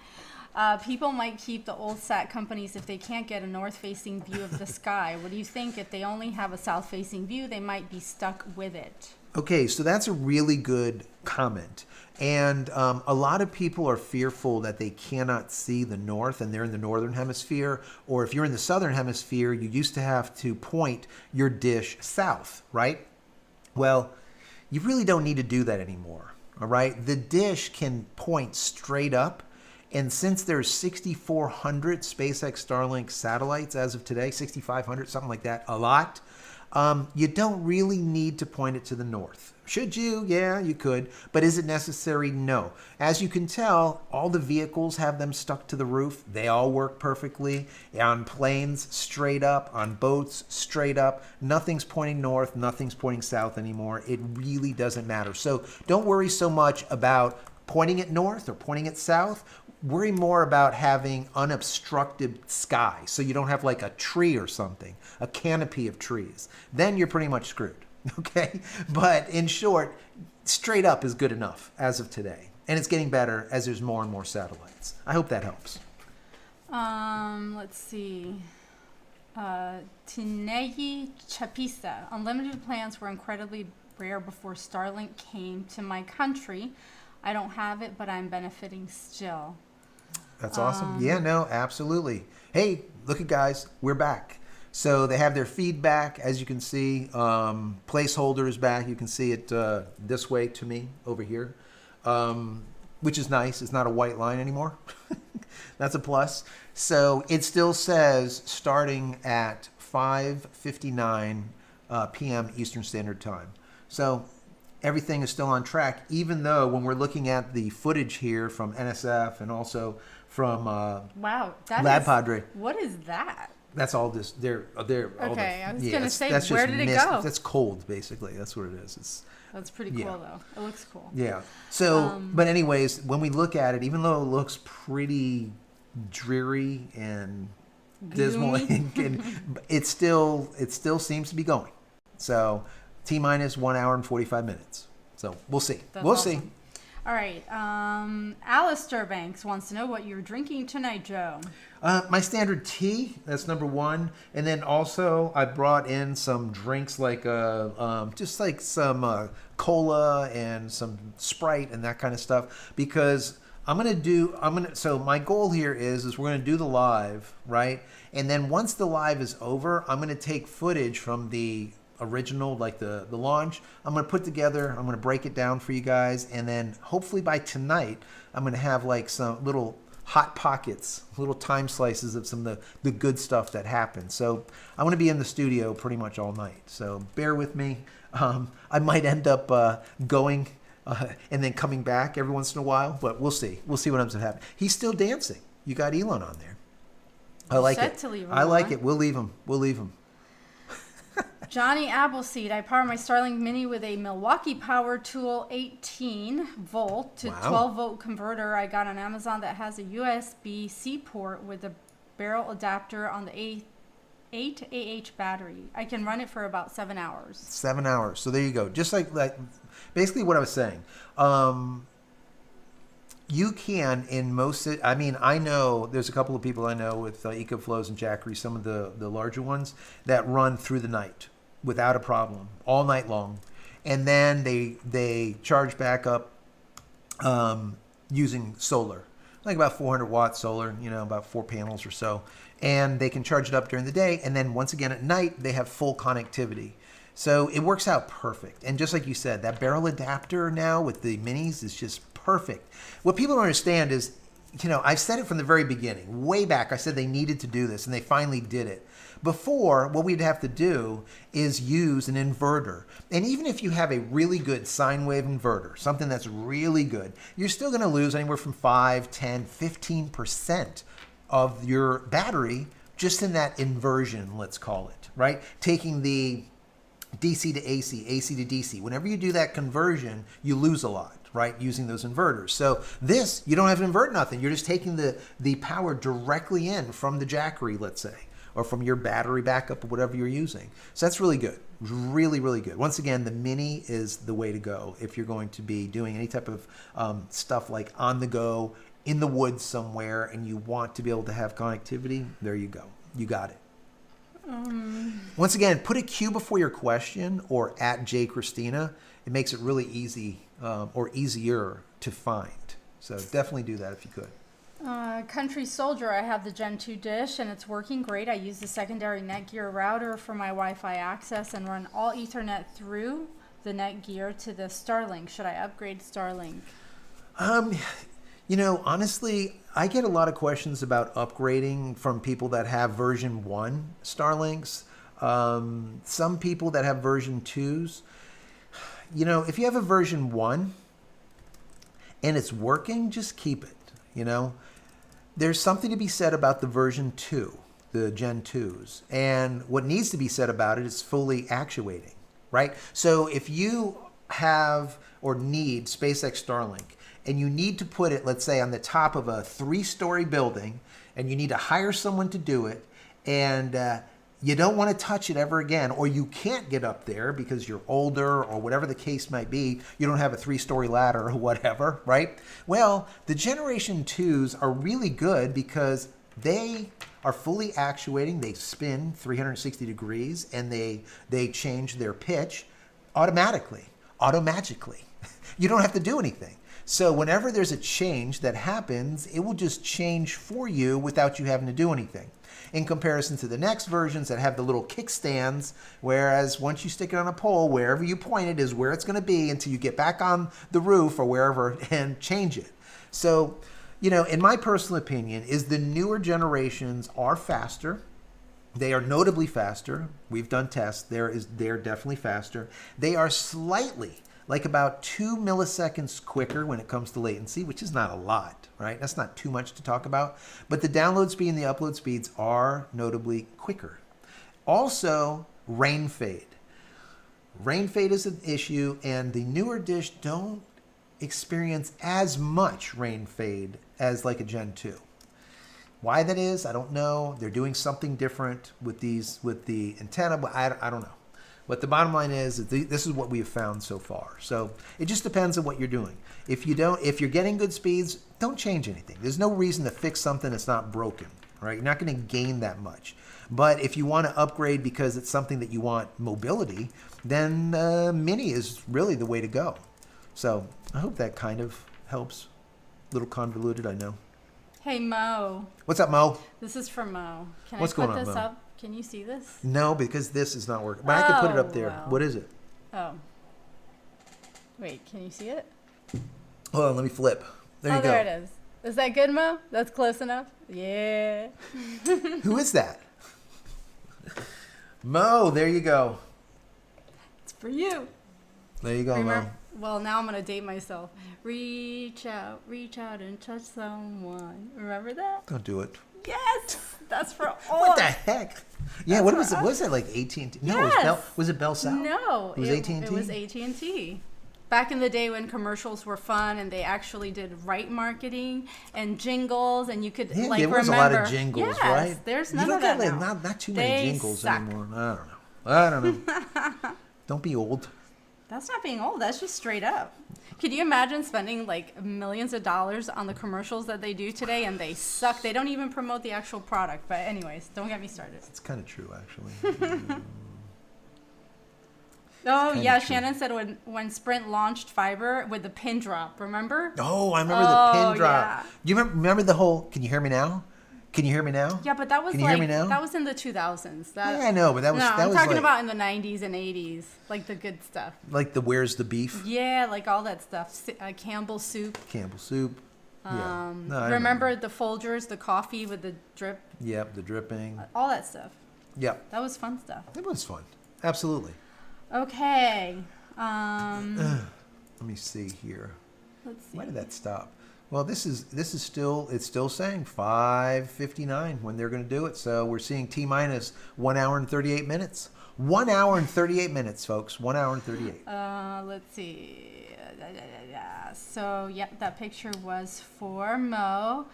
People might keep the old sat companies if they can't get a north-facing view of the sky. What do you think? If they only have a south-facing view, they might be stuck with it. Okay, so that's a really good comment. And a lot of people are fearful that they cannot see the north, and they're in the northern hemisphere. Or if you're in the southern hemisphere, you used to have to point your dish south, right? Well, you really don't need to do that anymore, all right? The dish can point straight up, and since there's 6,400 SpaceX Starlink satellites as of today, 6,500, something like that, a lot, you don't really need to point it to the north. Should you? Yeah, you could. But is it necessary? No. As you can tell, all the vehicles have them stuck to the roof. They all work perfectly. On planes, straight up. On boats, straight up. Nothing's pointing north. Nothing's pointing south anymore. It really doesn't matter. So don't worry so much about pointing it north or pointing it south. Worry more about having unobstructed sky, so you don't have like a tree or something, a canopy of trees. Then you're pretty much screwed, okay? But in short, straight up is good enough as of today. And it's getting better as there's more and more satellites. I hope that helps. Let's see. Tinegi Chapisa. Unlimited plans were incredibly rare before Starlink came to my country. I don't have it, but I'm benefiting still. That's awesome. Yeah, no, absolutely. Hey, look at guys, we're back. So they have their feedback, as you can see. Placeholder is back. You can see it this way to me over here, which is nice. It's not a white line anymore. That's a plus. So it still says starting at 5:59 p.m. Eastern Standard Time. So everything is still on track, even though when we're looking at the footage here from NSF and also from wow, Lab Padre. What is that? That's all this. They're okay. I was gonna say, that's where just did it mist. go? That's cold, basically. That's what it is. That's pretty cool, though. It looks cool. Yeah. So, but anyways, when we look at it, even though it looks pretty dreary and dismal, and it still seems to be going. So, T-minus 1 hour and 45 minutes. So we'll see. We'll see. All right. Alistair Banks wants to know what you're drinking tonight, Joe. My standard tea, that's number one. And then also I brought in some drinks like just like some cola and some Sprite and that kind of stuff, because so my goal here is we're going to do the live, right? And then once the live is over, I'm going to take footage from the original, like the launch. I'm going to put together, I'm going to break it down for you guys, and then hopefully by tonight I'm going to have like some little hot pockets, little time slices of some of the good stuff that happened. So I'm going to be in the studio pretty much all night, so bear with me. I might end up going and then coming back every once in a while, but we'll see what ends up happening. He's still dancing. You got Elon on there. I like it. I like it. We'll leave him. Johnny Appleseed, I power my Starlink Mini with a Milwaukee Power Tool 18 volt to 12 volt converter I got on Amazon that has a USB-C port with a barrel adapter on the 8AH battery. I can run it for about 7 hours. 7 hours. So there you go. Just like basically what I was saying. You can in most, I know there's a couple of people I know with EcoFlows and Jackery, some of the larger ones that run through the night without a problem, all night long. And then they charge back up using solar, like about 400 watt solar, about 4 panels or so. And they can charge it up during the day. And then once again at night, they have full connectivity. So it works out perfect. And just like you said, that barrel adapter now with the minis is just perfect. What people don't understand is I've said it from the very beginning, way back. I said they needed to do this, and they finally did it. Before, what we'd have to do is use an inverter. And even if you have a really good sine wave inverter, something that's really good, you're still going to lose anywhere from 5, 10, 15% of your battery just in that inversion, let's call it, right? Taking the DC to AC, AC to DC. Whenever you do that conversion, you lose a lot, right? Using those inverters. So this, you don't have to invert nothing. You're just taking the power directly in from the Jackery, let's say, or from your battery backup or whatever you're using. So that's really good. Really, really good. Once again, the Mini is the way to go if you're going to be doing any type of stuff like on the go, in the woods somewhere, and you want to be able to have connectivity. There you go. You got it. Once again, put a Q before your question or at JCristina. It makes it really easy or easier to find. So definitely do that if you could. Country Soldier, I have the Gen 2 dish and it's working great. I use the secondary Netgear router for my Wi-Fi access and run all Ethernet through the Netgear to the Starlink. Should I upgrade Starlink? Honestly, I get a lot of questions about upgrading from people that have version 1 Starlinks. Some people that have version 2s. If you have a version 1 and it's working, just keep it. There's something to be said about the version 2, the Gen 2s. And what needs to be said about it is fully actuating, right? So if you have or need SpaceX Starlink and you need to put it, let's say, on the top of a 3-story building and you need to hire someone to do it and you don't want to touch it ever again, or you can't get up there because you're older or whatever the case might be, you don't have a 3-story ladder or whatever, right? Well, the Generation 2s are really good because they are fully actuating. They spin 360 degrees and they change their pitch automatically, automagically. You don't have to do anything. So whenever there's a change that happens, it will just change for you without you having to do anything. In comparison to the next versions that have the little kickstands, whereas once you stick it on a pole, wherever you point it is where it's going to be until you get back on the roof or wherever and change it. So, in my personal opinion, is the newer generations are faster. They are notably faster. We've done tests. They're definitely faster. They are slightly, like about 2 milliseconds quicker when it comes to latency, which is not a lot, right? That's not too much to talk about. But the download speed and the upload speeds are notably quicker. Also, rain fade. Rain fade is an issue, and the newer dish don't experience as much rain fade as like a Gen 2. Why that is, I don't know. They're doing something different with the antenna, but I don't know. But the bottom line is this is what we have found so far. So it just depends on what you're doing. If you're getting good speeds, don't change anything. There's no reason to fix something that's not broken, right? You're not going to gain that much. But if you want to upgrade because it's something that you want mobility, then Mini is really the way to go. So I hope that kind of helps. A little convoluted, I know. Hey, Mo. What's up, Mo? This is from Mo. Can What's I put going on, this Mo? up? Can you see this? No, because this is not working. But I can put it up there. Well. What is it? Oh. Wait, can you see it? Hold on, let me flip. There you go. There it is. Is that good, Mo? That's close enough? Yeah. Who is that? Mo, there you go. It's for you. There you go, Remember, well, now I'm going to date myself. Reach out and touch someone. Remember that? Mo. Don't do it. Yes! That's for all. What the heck? Yeah, That's what for was it? us. Was it like AT&T? No, Yes. was it Bell South? No. It was AT&T? It was AT&T. Back in the day when commercials were fun and they actually did right marketing and jingles and you could Yeah, like there was remember. a lot of jingles, yes, right? There's You none don't of that get, now. Not too many They jingles suck. anymore. I don't know. Don't be old. That's not being old. That's just straight up. Could you imagine spending like millions of dollars on the commercials that they do today and they suck? They don't even promote the actual product. But anyways, don't get me started. It's kind of true, actually. Oh, kinda yeah. true. Shannon said when Sprint launched fiber with the pin drop, remember? Oh, I remember the pin drop. Yeah. You remember the whole, can you hear me now? Can you hear me now? Yeah, but that was Can you hear me now? that was in the 2000s. That, Yeah, I know, but that was no, that I'm was talking like, about in the 90s and 80s, like the good stuff. like the where's the beef? Yeah, like all that stuff. Campbell soup. Campbell soup. Yeah. No, I Remember the Folgers, the coffee with the drip, Yep, the dripping. all that stuff. Yep, That was fun stuff. it was fun. Absolutely. Okay. Let me see here. Let's see. Why did that stop? Well, this is still, it's still saying 5:59 when they're going to do it. So we're seeing T minus 1 hour and 38 minutes. 1 hour and 38 minutes, folks. 1 hour and 38. Let's see. So, yep, that picture was for Mo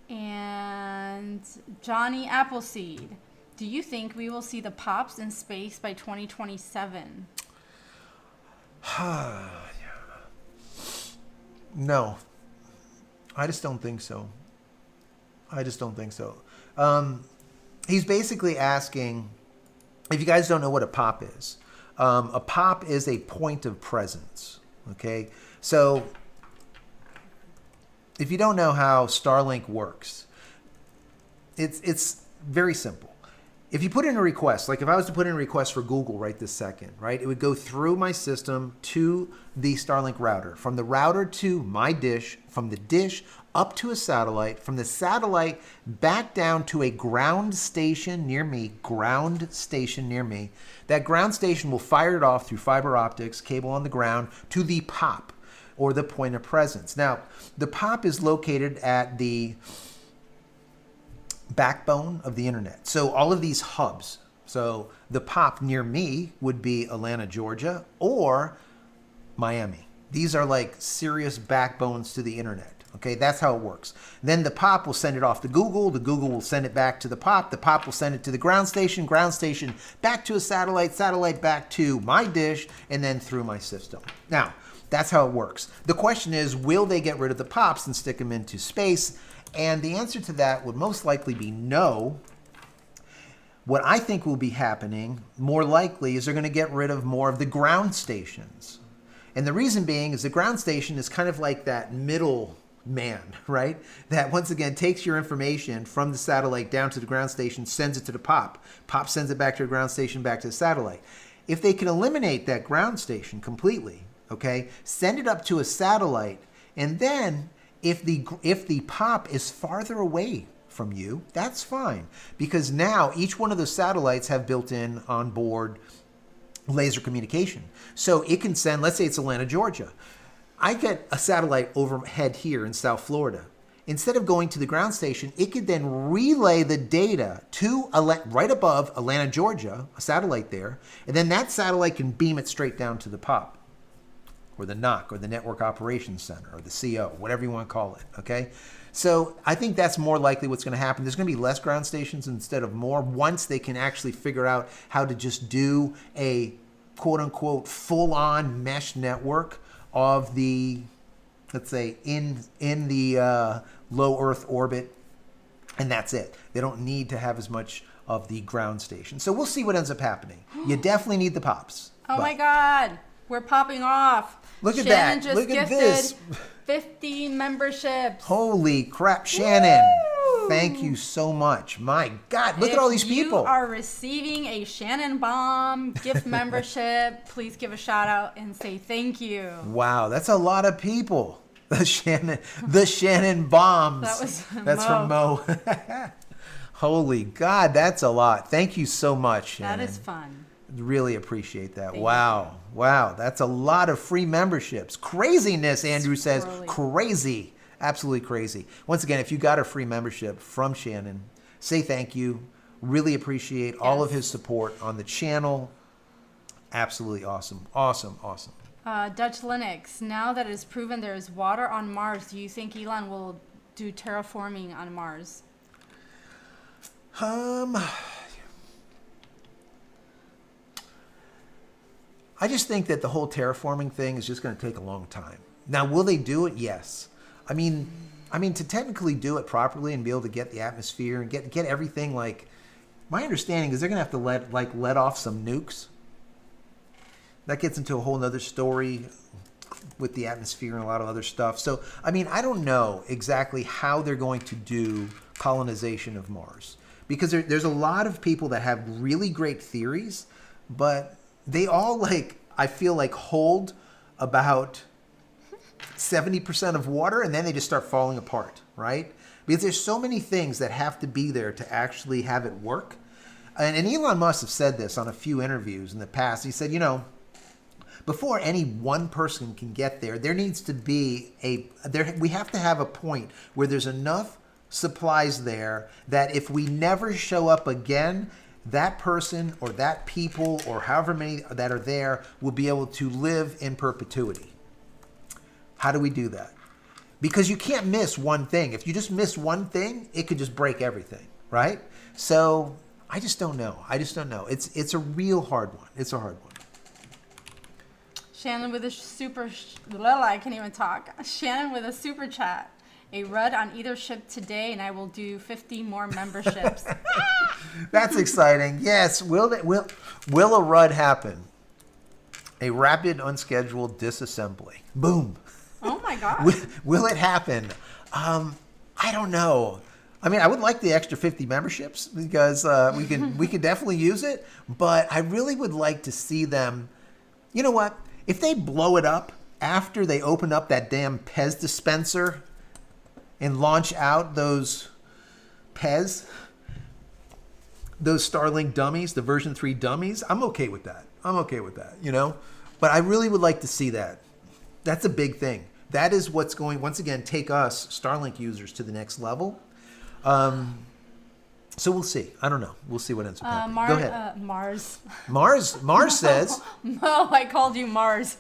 and Johnny Appleseed. Do you think we will see the Pops in space by 2027? No, I just don't think so. He's basically asking, if you guys don't know what a pop is, a pop is a point of presence. Okay, so if you don't know how Starlink works, it's very simple. If you put in a request, like if I was to put in a request for Google right this second, right, it would go through my system to the Starlink router, from the router to my dish, from the dish up to a satellite, from the satellite back down to a ground station near me, That ground station will fire it off through fiber optics, cable on the ground, to the POP, or the point of presence. Now, the POP is located at the backbone of the internet. So all of these hubs. So the POP near me would be Atlanta, Georgia, or Miami. These are like serious backbones to the internet. Okay, that's how it works. Then the POP will send it off to Google. The Google will send it back to the POP. The POP will send it to the ground station back to a satellite back to my dish, and then through my system. Now, that's how it works. The question is, will they get rid of the POPs and stick them into space? And the answer to that would most likely be no. What I think will be happening, more likely, is they're going to get rid of more of the ground stations. And the reason being is the ground station is kind of like that middle man, right? That once again takes your information from the satellite down to the ground station, sends it to the POP. POP sends it back to the ground station, back to the satellite. If they can eliminate that ground station completely, okay, send it up to a satellite, and then if the POP is farther away from you, that's fine, because now each one of those satellites have built in on board laser communication. So it can send, let's say it's Atlanta, Georgia. I get a satellite overhead here in South Florida. Instead of going to the ground station, it could then relay the data to right above Atlanta, Georgia, a satellite there, and then that satellite can beam it straight down to the POP, or the NOC, or the Network Operations Center, or the CO, whatever you want to call it, okay? So I think that's more likely what's going to happen. There's going to be less ground stations instead of more, once they can actually figure out how to just do a quote-unquote full-on mesh network of the, let's say, in the low Earth orbit, and that's it. They don't need to have as much of the ground station. So we'll see what ends up happening. You definitely need the POPs. Oh my God, we're popping off. Look at Shannon that. just Look at gifted this. 50 memberships. Holy crap, Shannon. Woo! Thank you so much. My God, look at all these people. If you are receiving a Shannon Bomb gift membership, please give a shout out and say thank you. Wow, that's a lot of people. The Shannon bombs. That's from Mo. Holy God, that's a lot. Thank you so much, Shannon. That is fun. Really appreciate that. Thank Wow. Wow, that's a lot of free memberships. Craziness, Andrew says. Scrolling. Crazy. Absolutely crazy. Once again, if you got a free membership from Shannon, say thank you. Really appreciate all of his support on the channel. Absolutely awesome. Awesome. Awesome. Dutch Linux, now that it is proven there is water on Mars, do you think Elon will do terraforming on Mars? I just think that the whole terraforming thing is just going to take a long time. Now, will they do it? Yes. I mean, to technically do it properly and be able to get the atmosphere and get everything, like, my understanding is they're going to have to let off some nukes. That gets into a whole nother story with the atmosphere and a lot of other stuff. So, I mean, I don't know exactly how they're going to do colonization of Mars, because there's a lot of people that have really great theories, but they all, like, I feel like hold about 70% of water, and then they just start falling apart, right? Because there's so many things that have to be there to actually have it work. And Elon Musk have said this on a few interviews in the past. He said, before any one person can get there, there needs to be we have to have a point where there's enough supplies there that if we never show up again, that person or that people or however many that are there will be able to live in perpetuity. How do we do that? Because you can't miss one thing. If you just miss one thing, it could just break everything, right? So I just don't know. It's a real hard one. It's a hard one. Shannon with a I can't even talk. Shannon with a super chat. A RUD on either ship today, and I will do 50 more memberships. That's exciting. Yes. Will a RUD happen? A rapid unscheduled disassembly. Boom. Oh my God. Will it happen? I don't know. I mean, I would like the extra 50 memberships because we could definitely use it. But I really would like to see them. You know what? If they blow it up after they open up that damn Pez dispenser and launch out those Pez, those Starlink dummies, the version 3 dummies, I'm okay with that. But I really would like to see that. That's a big thing. That is what's going, once again, take us Starlink users to the next level. So we'll see. I don't know. We'll see what ends up happening. Go ahead. Mars. Mars says. Mo, I called you Mars.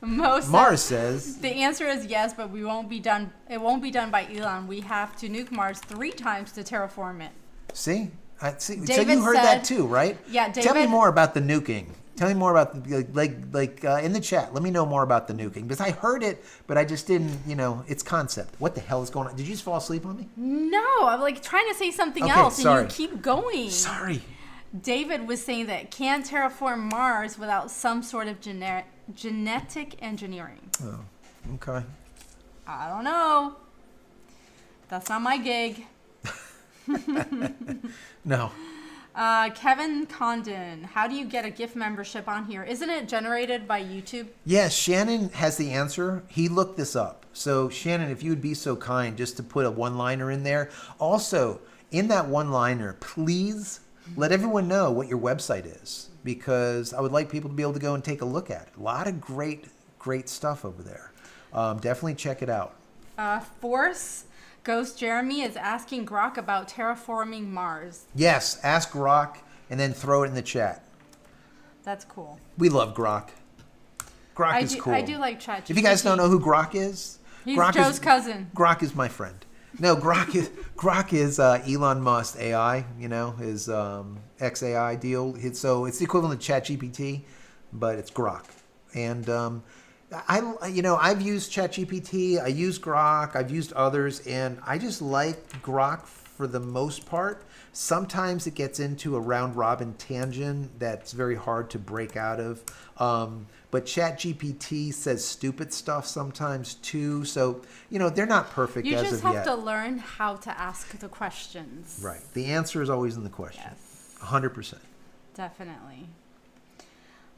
Mars says. The answer is yes, but we won't be done. It won't be done by Elon. We have to nuke Mars 3 times to terraform it. See? So David you heard said, that too, right? Yeah, David. Tell me more about the nuking. Tell me more about, in the chat, let me know more about the nuking. Because I heard it, but I just didn't, its concept. What the hell is going on? Did you just fall asleep on me? No, I'm trying to say something else, sorry. and you keep going. Sorry. David was saying that can't terraform Mars without some sort of genetic engineering. Oh, okay. I don't know. That's not my gig. No. Kevin Condon, how do you get a gift membership on here? Isn't it generated by YouTube? Yes, Shannon has the answer. He looked this up. So Shannon, if you would be so kind just to put a one-liner in there. Also, in that one-liner, please let everyone know what your website is, because I would like people to be able to go and take a look at it. A lot of great stuff over there. Definitely check it out. Force Ghost Jeremy is asking Grok about terraforming Mars. Yes, ask Grok and then throw it in the chat. That's cool. We love Grok. Grok is cool. I do like ChatGPT. If you guys don't know who Grok is, he's Joe's cousin. Grok is my friend. No, Grok is Elon Musk AI. His XAI deal. So it's the equivalent of ChatGPT, but it's Grok. And I've used ChatGPT, I use Grok, I've used others, and I just like Grok for the most part. Sometimes it gets into a round robin tangent that's very hard to break out of. But ChatGPT says stupid stuff sometimes too. So, they're not perfect as of yet. You just have to learn how to ask the questions. Right. The answer is always in the question. Yes. 100%. Definitely.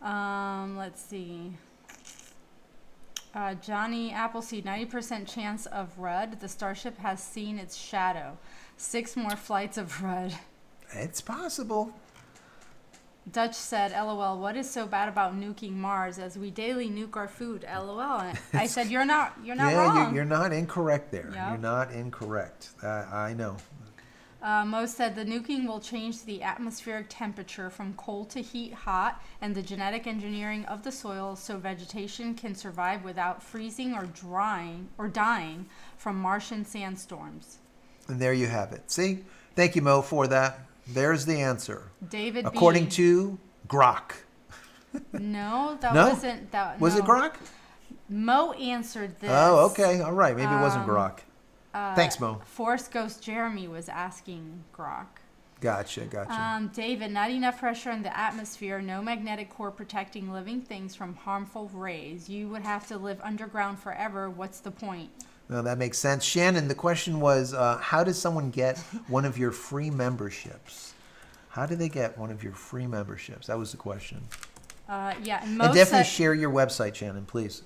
Let's see. Johnny Appleseed, 90% chance of RUD. The Starship has seen its shadow. 6 more flights of RUD. It's possible. Dutch said, LOL, what is so bad about nuking Mars as we daily nuke our food? LOL. I said, you're not wrong. You're not incorrect there. Yep. You're not incorrect. I know. Mo said the nuking will change the atmospheric temperature from cold to heat hot and the genetic engineering of the soil so vegetation can survive without freezing or dying from Martian sandstorms. And there you have it. See? Thank you, Mo, for that. There's the answer. David According B. to Grok. No, that no? wasn't that. Was no. it Grok? Mo answered this. Oh, okay. All right. Maybe it wasn't Grok. Thanks, Mo. Force Ghost Jeremy was asking Grok. Gotcha. David, not enough pressure in the atmosphere, no magnetic core protecting living things from harmful rays. You would have to live underground forever. What's the point? No, that makes sense. Shannon, the question was, how does someone get one of your free memberships? How do they get one of your free memberships? That was the question. Yeah. And definitely share your website, Shannon, please.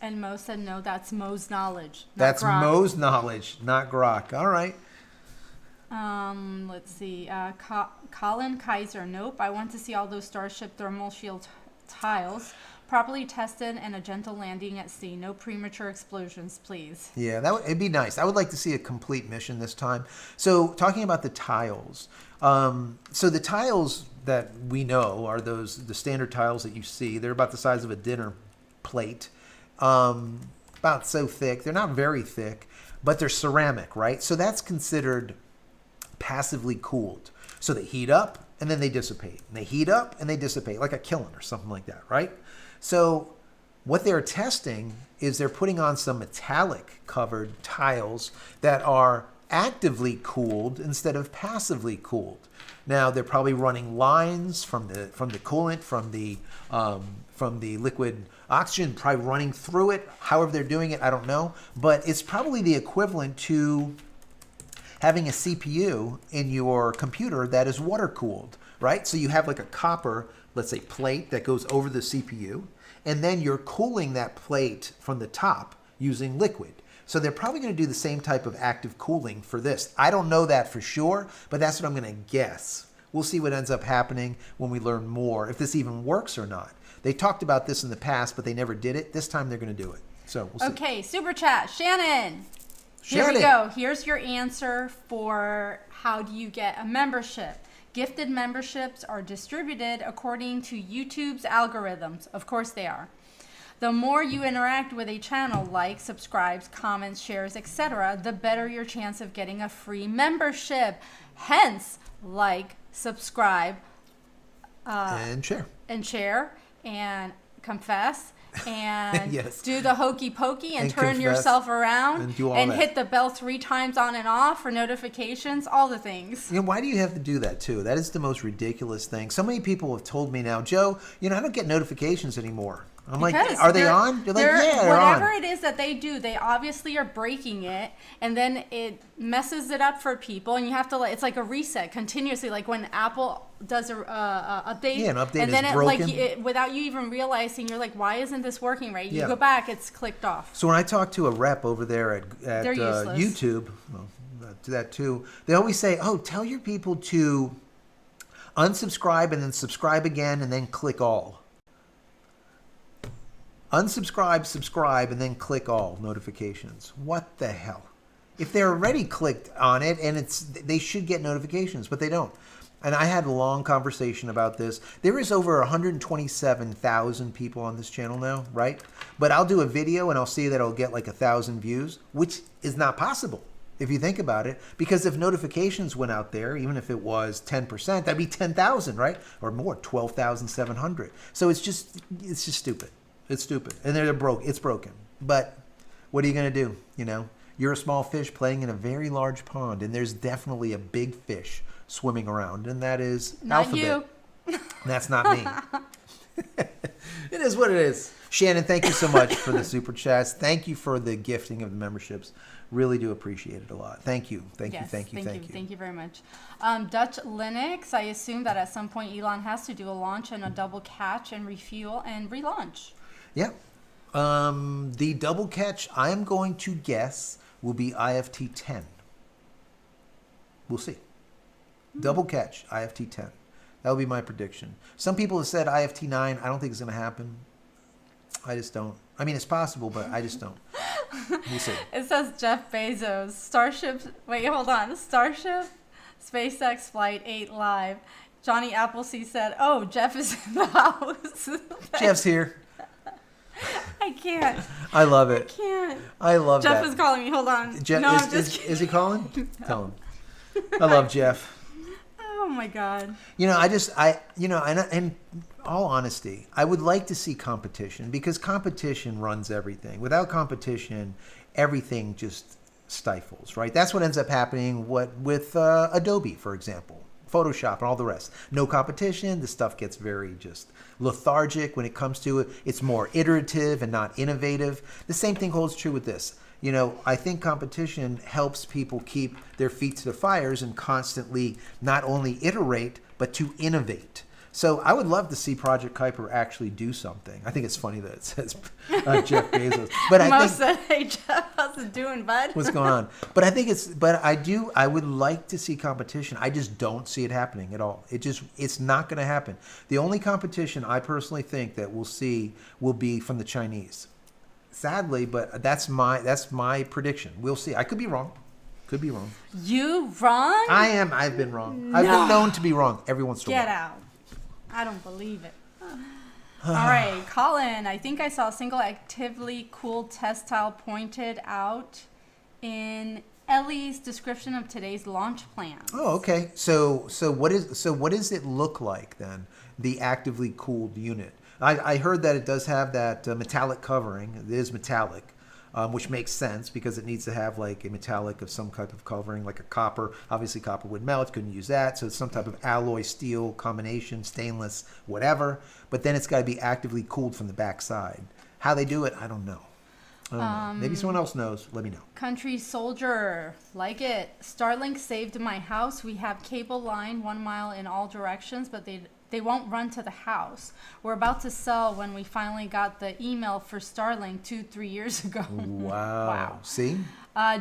And Mo said no, that's Mo's knowledge. Not That's grok. Mo's knowledge, not grok. All right. Let's see. Colin Kaiser, nope. I want to see all those Starship thermal shield tiles properly tested and a gentle landing at sea. No premature explosions, please. Yeah, it'd be nice. I would like to see a complete mission this time. So talking about the tiles. So the tiles that we know are the standard tiles that you see. They're about the size of a dinner plate. About so thick. They're not very thick, but they're ceramic, right? So that's considered passively cooled. So they heat up and then they dissipate. And they heat up and they dissipate, like a kiln or something like that, right? So what they're testing is they're putting on some metallic covered tiles that are actively cooled instead of passively cooled. Now they're probably running lines from the coolant, from the liquid oxygen, probably running through it. However they're doing it, I don't know. But it's probably the equivalent to having a CPU in your computer that is water cooled, right? So you have like a copper, let's say, plate that goes over the CPU, and then you're cooling that plate from the top using liquid. So they're probably going to do the same type of active cooling for this. I don't know that for sure, but that's what I'm going to guess. We'll see what ends up happening when we learn more, if this even works or not. They talked about this in the past, but they never did it. This time they're going to do it. So we'll see. Okay, super chat. Shannon. Here Shannon. we go. Here's your answer for how do you get a membership. Gifted memberships are distributed according to YouTube's algorithms. Of course they are. The more you interact with a channel, like, subscribes, comments, shares, etc., the better your chance of getting a free membership. Hence, like, subscribe, and share. And confess, and Yes. do the hokey pokey and turn confess, yourself around and do all and that. hit the bell 3 times on and off for notifications, all the things. You know, why do you have to do that too? That is the most ridiculous thing. So many people have told me now, Joe, I don't get notifications anymore. I'm like, Because are they on? They're like, yeah, they're on. whatever it is that they do, they obviously are breaking it, and then it messes it up for people, and you have to, it's like a reset continuously, like when Apple does a update, Yeah, an update and then is it, broken. like, without you even realizing, you're like, why isn't this working right? You Yeah. go back, it's clicked off. So when I talk to a rep over there at They're useless. YouTube, well, that too, they always say, oh, tell your people to unsubscribe and then subscribe again and then click all. Unsubscribe, subscribe, and then click all notifications. What the hell? If they're already clicked on it, and they should get notifications, but they don't. And I had a long conversation about this. There is over 127,000 people on this channel now, right? But I'll do a video and I'll see that it'll get like 1,000 views, which is not possible if you think about it. Because if notifications went out there, even if it was 10%, that'd be 10,000, right? Or more, 12,700. So it's just stupid. It's stupid. And they're broke. It's broken. But what are you going to do? You're a small fish playing in a very large pond, and there's definitely a big fish swimming around, and that is Not Alphabet. you. That's not me. It is what it is. Shannon, thank you so much for the super chats. Thank you for the gifting of the memberships. Really do appreciate it a lot. Thank you. Thank you. Thank you. Thank you very much. Dutch Linux, I assume that at some point Elon has to do a launch and a double catch and refuel and relaunch. Yep. The double catch, I am going to guess, will be IFT 10. We'll see. Double catch, IFT 10. That will be my prediction. Some people have said IFT 9. I don't think it's going to happen. I just don't. I mean, it's possible, but I just don't. We'll see. It says Jeff Bezos. Starship, SpaceX Flight 8 live. Johnny Appleseed said, oh, Jeff is in the house. Jeff's here. I can't. I love I it. can't. I love Jeff that. is calling me. Hold on. Jeff, No, I'm just kidding. is he calling? Tell him. I love Jeff. Oh my God. In all honesty, I would like to see competition because competition runs everything. Without competition, everything just stifles, right? That's what ends up happening with Adobe, for example, Photoshop and all the rest. No competition, the stuff gets very just lethargic when it comes to it. It's more iterative and not innovative. The same thing holds true with this. I think competition helps people keep their feet to the fires and constantly not only iterate, but to innovate. So I would love to see Project Kuiper actually do something. I think it's funny that it says Jeff Bezos, but I think Hey Jeff, how's it doing, bud? what's going on. But I think I would like to see competition. I just don't see it happening at all. It's not going to happen. The only competition I personally think that we'll see will be from the Chinese. Sadly, but that's my prediction. We'll see. I could be wrong. Could be wrong. You wrong? I am. I've been wrong. No. I've been known to be wrong every once in a while. Get out. I don't believe it. All right, Colin, I think I saw a single actively cool test tile pointed out in Ellie's description of today's launch plans. Oh, okay. So what does it look like then? The actively cooled unit. I heard that it does have that metallic covering. It is metallic. Which makes sense because it needs to have like a metallic of some type of covering, like a copper. Obviously, copper would melt. Couldn't use that. So it's some type of alloy steel combination, stainless, whatever. But then it's got to be actively cooled from the backside. How they do it, I don't know. Maybe someone else knows. Let me know. Country Soldier, like it. Starlink saved my house. We have cable line 1 mile in all directions, but they won't run to the house. We're about to sell when we finally got the email for Starlink 2-3 years ago. Wow. See?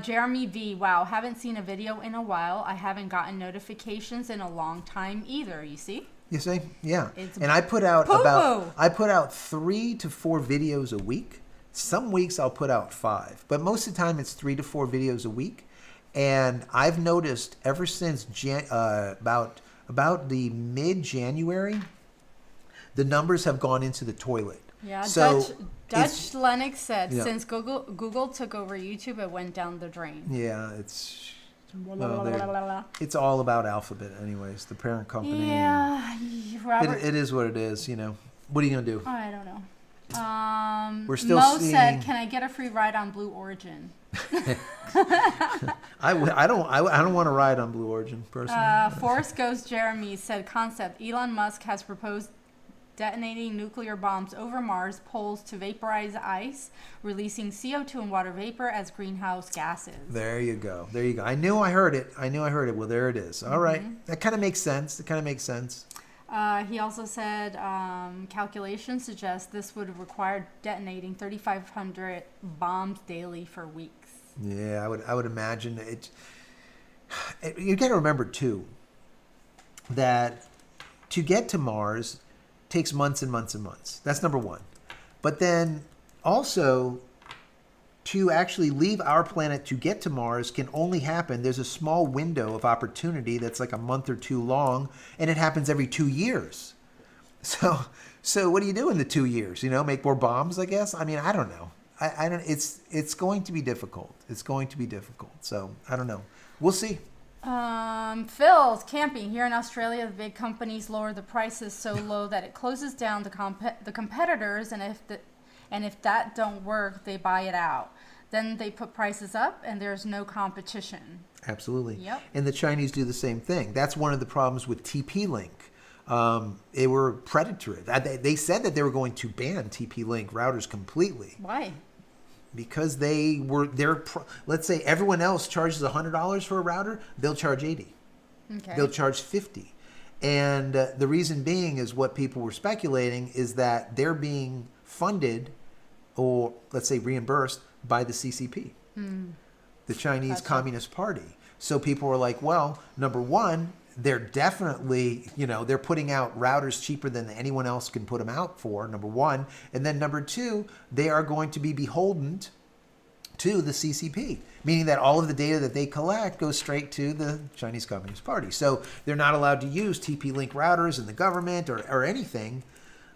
Jeremy V. Wow, haven't seen a video in a while. I haven't gotten notifications in a long time either. You see? You see? Yeah. It's And I put out poo-poo. 3 to 4 videos a week. Some weeks I'll put out 5, but most of the time it's 3 to 4 videos a week. And I've noticed ever since about the mid-January, the numbers have gone into the toilet. Yeah, So Dutch Lennox said Yeah. since Google took over YouTube, it went down the drain. yeah, it's all about Alphabet, anyways. The parent company. Yeah, Robert. It is what it is. What are you gonna do? I don't know. We're still Mo seeing. said, "Can I get a free ride on Blue Origin?" I don't want to ride on Blue Origin personally. Forrest Ghost Jeremy said, "Concept: Elon Musk has proposed detonating nuclear bombs over Mars poles to vaporize ice, releasing CO2 and water vapor as greenhouse gases." There you go. I knew I heard it. Well, there it is. All right. That kind of makes sense. He also said calculations suggest this would require detonating 3,500 bombs daily for weeks. Yeah, I would imagine it. You got to remember too that to get to Mars takes months and months and months. That's number one. But then also to actually leave our planet to get to Mars can only happen. There's a small window of opportunity that's like a month or 2 long, and it happens every 2 years. So what do you do in the 2 years? Make more bombs, I guess. I mean, I don't know. I don't. It's going to be difficult. So I don't know. We'll see. Phil's camping here in Australia. The big companies lower the prices so low that it closes down the competitors, and if that don't work, they buy it out. Then they put prices up, and there's no competition. Absolutely. Yep. And the Chinese do the same thing. That's one of the problems with TP-Link. They were predatory. They said that they were going to ban TP-Link routers completely. Why? Because let's say everyone else charges $100 for a router, they'll charge $80. Okay. They'll charge $50. And the reason being is what people were speculating is that they're being funded or let's say reimbursed by the CCP, the Chinese Communist Party. So people were like, well, number one, they're definitely, they're putting out routers cheaper than anyone else can put them out for, number one. And then number two, they are going to be beholden to the CCP, meaning that all of the data that they collect goes straight to the Chinese Communist Party. So they're not allowed to use TP-Link routers in the government or anything.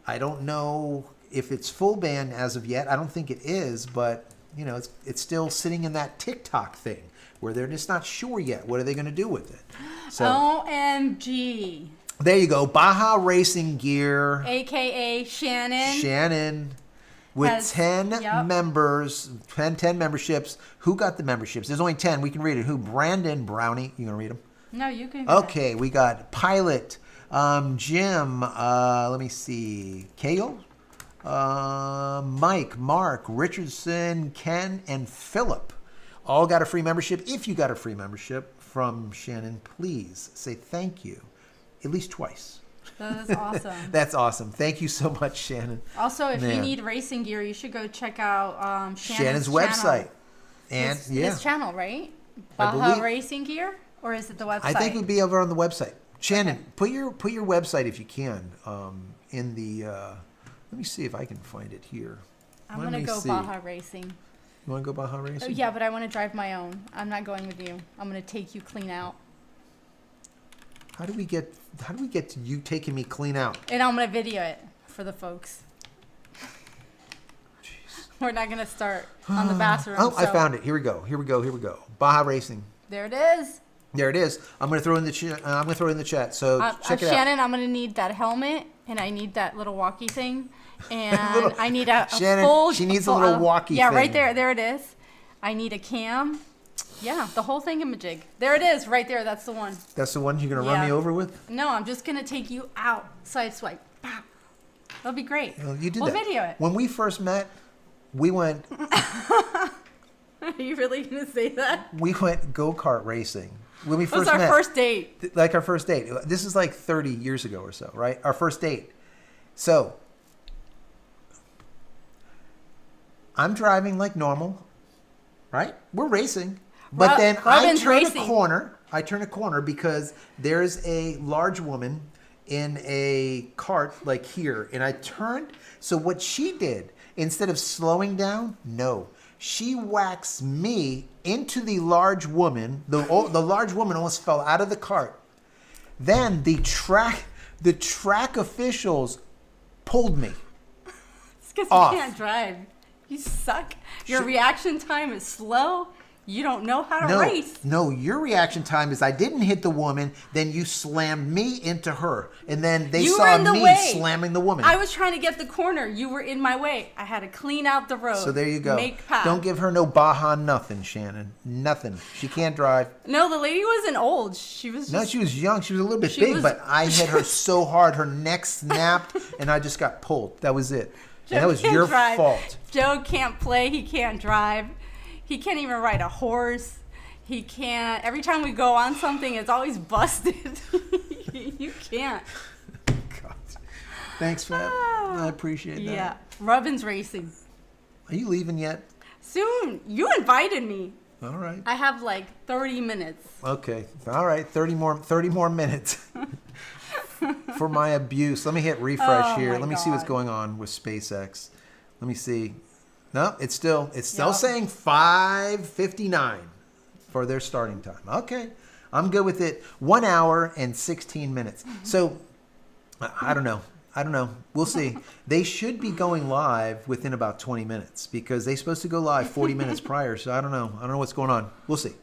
I don't know if it's full ban as of yet. I don't think it is, but it's still sitting in that TikTok thing where they're just not sure yet. What are they going to do with it? So OMG. there you go. Baja Racing Gear, AKA Shannon. Shannon, with 10 members, 10 memberships. Who got the memberships? There's only 10. We can read it. Who? Brandon Brownie. You going to read them? No, you can. Okay, we got Pilot, Jim, let me see, Kale, Mike, Mark, Richardson, Ken, and Philip. All got a free membership. If you got a free membership from Shannon, please say thank you at least twice. That is awesome. That's awesome. Thank you so much, Shannon. Also, if you Man. need racing gear, you should go check out Shannon's channel. website. And His channel, right? I Baja believe- Racing Gear, or is it the website? I think it would be over on the website. Shannon, put your website if you can in the. Let me see if I can find it here. I'm Let gonna me go see. Baja Racing. You want to go Baja Racing? Oh, yeah, but I want to drive my own. I'm not going with you. I'm gonna take you clean out, How do we get to you taking me clean out? and I'm gonna video it for the folks. Jeez. We're not gonna start on the bathroom. Oh, I so- found it. Here we go. Here we go. Here we go. Baja Racing. There it is. There it is. I'm gonna throw it in the chat. I'm gonna throw it in the chat. So check it out. Shannon, I'm gonna need that helmet, and I need that little walkie thing, and Little- I need a Shannon, full. she needs a full, little walkie Yeah, thing. right there. There it is. I need a cam. Yeah, the whole thingamajig. There it is, right there. That's the one. That's the one you're gonna run Yeah. me over with. No, I'm just gonna take you out. Side swipe. Pow. That'll be great. Well, you did We'll that. video it. When we first met, we went Are you really gonna say that? go-kart racing. When we That was first our met, first date. like our first date. This is like 30 years ago or so, right? Our first date. So I'm driving like normal, right? We're racing. But then I Robin's turn racing. a corner. I turn a corner because there's a large woman in a cart like here. And I turned. So what she did, instead of slowing down, no. She whacks me into the large woman. The large woman almost fell out of the cart. Then the track officials pulled me. It's because Off. you can't drive. You suck. Your reaction time is slow. You don't know how to race. No, your reaction time is I didn't hit the woman, then you slammed me into her. And then they You were saw in the me way. slamming the woman. I was trying to get the corner. You were in my way. I had to clean out the road. So there you go. Make path. Don't give her no Baja nothing, Shannon. Nothing. She can't drive. No, the lady wasn't old. She was just... No, she was young. She was a little bit She big, was- but I hit her so hard, her neck snapped, and I just got pulled. That was it. And that was can't your drive. fault. Joe can't play. He can't drive. He can't even ride a horse. He can't. Every time we go on something, it's always busted. You can't. God. Thanks, Fab. I appreciate that. Yeah. Robin's racing. Are you leaving yet? Soon. You invited me. All right. I have like 30 minutes. Okay. All right. 30 more minutes for my abuse. Let me hit refresh Oh, here. my Let me see what's God. going on with SpaceX. Let me see. No, it's still Yeah. saying 5:59 for their starting time. Okay. I'm good with it. 1 hour and 16 minutes. So I don't know. We'll see. They should be going live within about 20 minutes because they're supposed to go live 40 minutes prior. So I don't know what's going on. We'll see.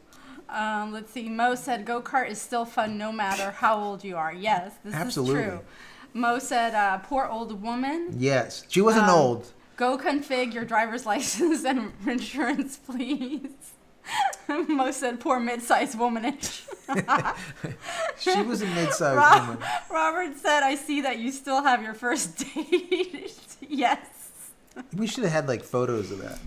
Let's see. Mo said go-kart is still fun no matter how old you are. Yes, this Absolutely. is true. Mo said poor old woman. Yes. She wasn't old. Go config your driver's license and insurance, please. Mo said poor mid-sized womanish. She was a mid-sized woman. Robert said, I see that you still have your first date. Yes. We should have had like photos of that.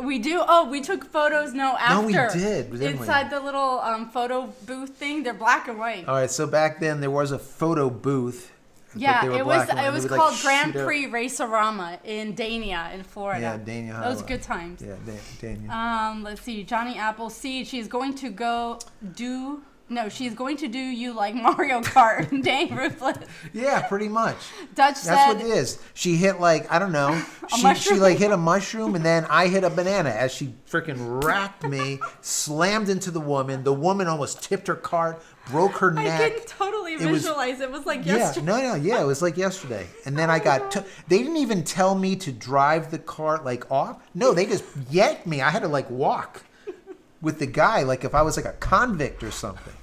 We do. Oh, we took photos. No, after. No, we didn't we? Inside the little photo booth thing. They're black and white. All right, so back then there was a photo booth. but Yeah, they were it was. black and white. It They was would, like, called Grand shoot out- Prix Racerama in Dania, in Florida. Yeah, Dania. Those good times. Yeah, Dania. Let's see. Johnny Appleseed. She's going to go do. No, she's going to do you like Mario Kart. Dang, ruthless. Yeah, pretty much. Dutch That's said. what it is. She hit like, I don't know. She mushroom? like hit a mushroom and then I hit a banana as she freaking racked me, slammed into the woman. The woman almost tipped her cart, broke her neck. I can totally It was- visualize. It was like Yeah, yesterday. yeah, it was like yesterday. And then I got, they didn't even tell me to drive the cart like off. No, they just yanked me. I had to like walk with the guy like if I was like a convict or something.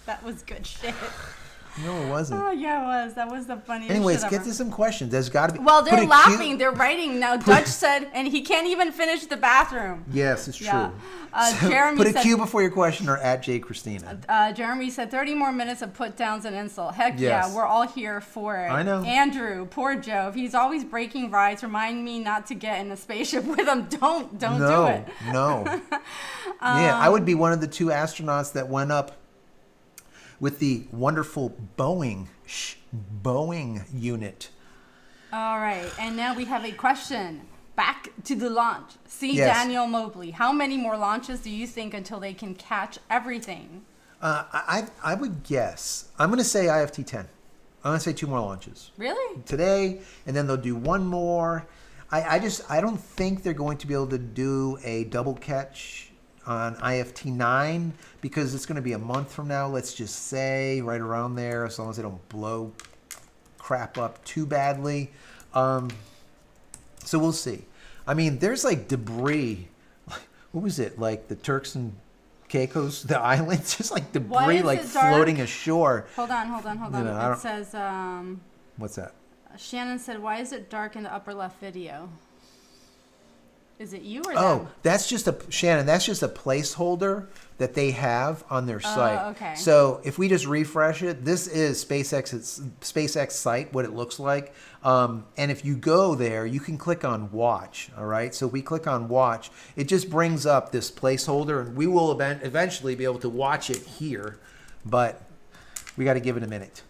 That was good shit. No, it wasn't. Oh yeah, it was. That was the funniest. Anyways, shit get ever. to some questions. There's got to be. Well, put they're a laughing. cute- They're writing now. Dutch said, and he can't even finish the bathroom. Yes, it's true. Yeah. So Jeremy put a said- Q before your question or at JCristina. Jeremy said 30 more minutes of put downs and insult. Heck Yes. yeah, we're all here for it. I know. Andrew, poor Joe. If he's always breaking rides, remind me not to get in a spaceship with him. Don't do it. No. Yeah, I would be one of the two astronauts that went up with the wonderful Boeing unit. All right, and now we have a question. Back to the launch. See, Yes. Daniel Mobley. How many more launches do you think until they can catch everything? I would guess. I'm going to say IFT 10. I'm going to say 2 more launches Really? today, and then they'll do 1 more. I don't think they're going to be able to do a double catch on IFT 9 because it's going to be a month from now. Let's just say right around there, as long as they don't blow crap up too badly. So we'll see. I mean, there's like debris. What was it? Like the Turks and Caicos, the islands, just like debris, like floating ashore. Hold on. You know, It says, what's that? Shannon said, why is it dark in the upper left video? Is it you or Oh, them? that's just Shannon, that's just a placeholder that they have on their site. Okay. So if we just refresh it, this is SpaceX site, what it looks like. And if you go there, you can click on watch. All right. So if we click on watch, it just brings up this placeholder, and we will eventually be able to watch it here, but we got to give it a minute.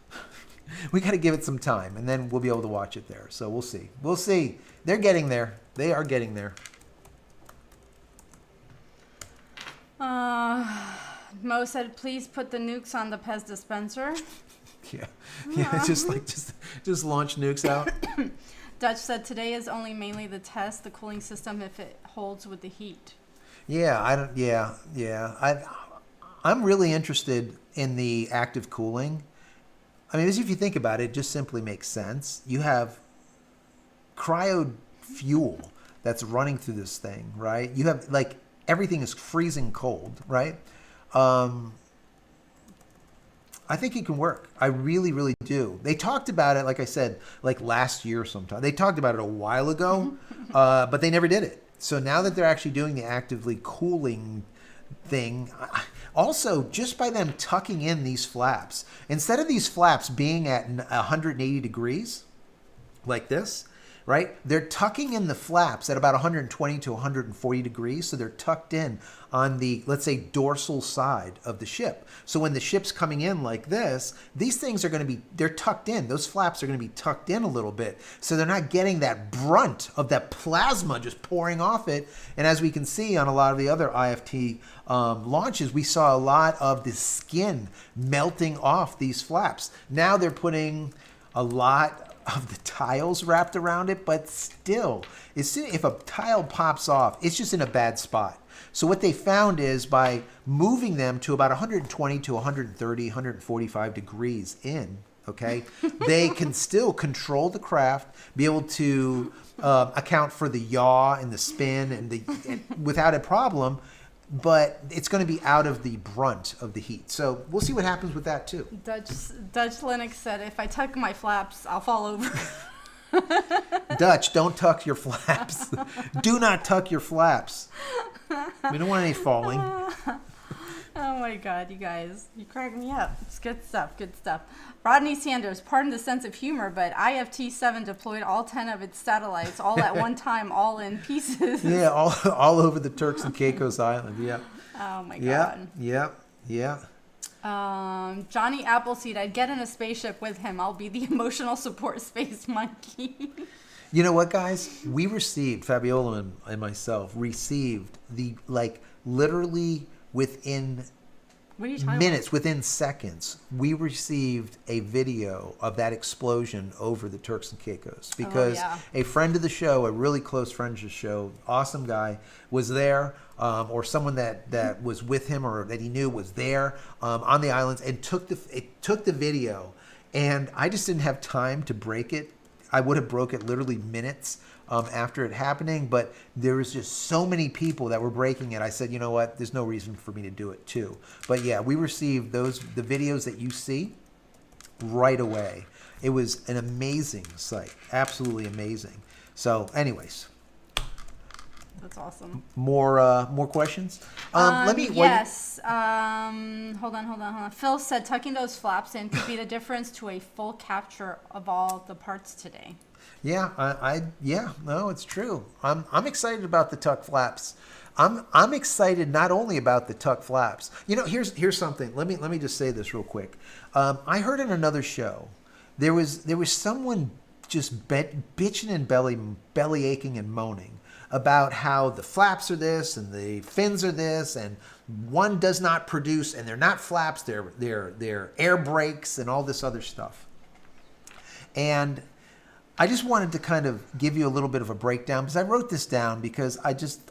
We got to give it some time, and then we'll be able to watch it there. So we'll see. We'll see. They're getting there. They are getting there. Mo said, please put the nukes on the Pez dispenser. Yeah. Just launch nukes out. Dutch said, today is only mainly the test, the cooling system, if it holds with the heat. Yeah. I'm really interested in the active cooling. I mean, as if you think about it, it just simply makes sense. You have cryo fuel that's running through this thing, right? You have like everything is freezing cold, right? I think it can work. I really, really do. They talked about it, like I said, like last year sometime. They talked about it a while ago, but they never did it. So now that they're actually doing the actively cooling thing, also just by them tucking in these flaps, instead of these flaps being at 180 degrees like this, right? They're tucking in the flaps at about 120 to 140 degrees. So they're tucked in on the, let's say, dorsal side of the ship. So when the ship's coming in like this, these things are going to be, they're tucked in. Those flaps are going to be tucked in a little bit. So they're not getting that brunt of that plasma just pouring off it. And as we can see on a lot of the other IFT launches, we saw a lot of the skin melting off these flaps. Now they're putting a lot of the tiles wrapped around it, but still, if a tile pops off, it's just in a bad spot. So what they found is by moving them to about 120 to 130, 145 degrees in, okay, they can still control the craft, be able to account for the yaw and the spin and without a problem. But it's going to be out of the brunt of the heat. So we'll see what happens with that too. Dutch Linux said, if I tuck my flaps, I'll fall over. Dutch, don't tuck your flaps. Do not tuck your flaps. We don't want any falling. Oh my God, you guys. You crack me up. It's good stuff, good stuff. Rodney Sanders, pardon the sense of humor, but IFT-7 deployed all 10 of its satellites all at one time, all in pieces. Yeah, all over the Turks and Caicos Island. Yeah. Oh my God. Yeah. Johnny Appleseed, I'd get in a spaceship with him. I'll be the emotional support space monkey. You know what, guys? We received, Fabiola and myself, received the, like, literally within What are you talking minutes, within seconds, we received a video of that explosion over the Turks and Caicos because a friend of the show, a really close friend of the show, awesome guy, was there, or someone that was with him or that he knew was there on the islands and took the video. And I just didn't have time to break it. I would have broke it literally minutes after it happening, but there was just so many people that were breaking it. I said, you know what? There's no reason for me to do it too. But yeah, we received the videos that you see right away. It was an amazing sight, absolutely amazing. So, anyways, That's awesome. more questions. Let me. Yes. Hold on. Phil said tucking those flaps in could be the difference to a full capture of all the parts today. Yeah, yeah, no, it's true. I'm excited about the tuck flaps. I'm excited not only about the tuck flaps. You know, here's something. Let me just say this real quick. I heard in another show there was someone just bitching and belly aching and moaning about how the flaps are this and the fins are this and one does not produce and they're not flaps, they're air brakes and all this other stuff. And I just wanted to kind of give you a little bit of a breakdown because I wrote this down because I just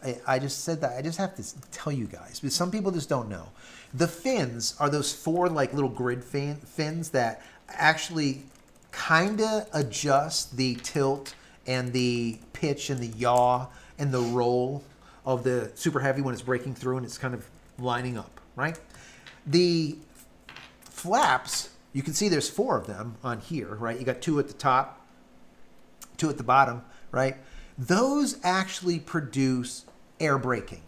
said that I just have to tell you guys because some people just don't know. The fins are those four like little grid fins that actually kind of adjust the tilt and the pitch and the yaw and the roll of the Super Heavy when it's breaking through and it's kind of lining up, right? The flaps, you can see there's four of them on here, right? You got two at the top, two at the bottom, right? Those actually produce air braking.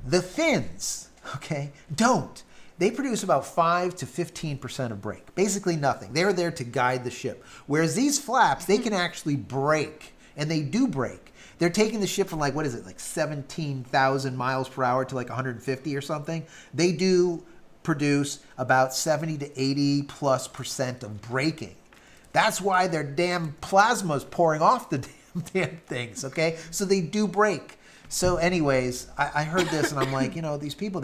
The fins, okay, don't. They produce about 5 to 15% of brake. Basically nothing. They're there to guide the ship. Whereas these flaps, they can actually brake, and they do brake. They're taking the ship from like, what is it, like 17,000 miles per hour to like 150 or something. They do produce about 70 to 80+% of braking. That's why their damn plasma is pouring off the damn things, okay? So they do break. So anyways, I heard this and I'm like, you know, these people,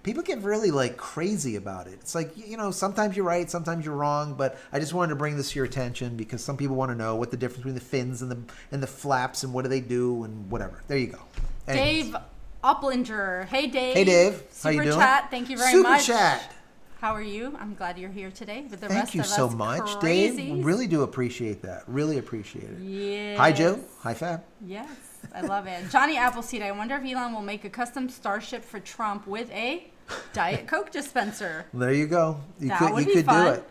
people get really like crazy about it. It's like, you know, sometimes you're right, sometimes you're wrong, but I just wanted to bring this to your attention because some people want to know what the difference between the fins and the flaps and what do they do and whatever. There you go. Anyways. Dave Opplinger. Hey, Dave. Hey, Dave. Super How you doing? Chat. Thank you very much. Super Chat. How are you? I'm glad you're here today with the Thank rest you of so us much, crazies. Dave. Really do appreciate that. Really appreciate it. Yes. Hi, Joe. Hi, Fab. Yes, I love it. Johnny Appleseed, I wonder if Elon will make a custom Starship for Trump with a Diet Coke dispenser. There you go. You That could would be do fun. it.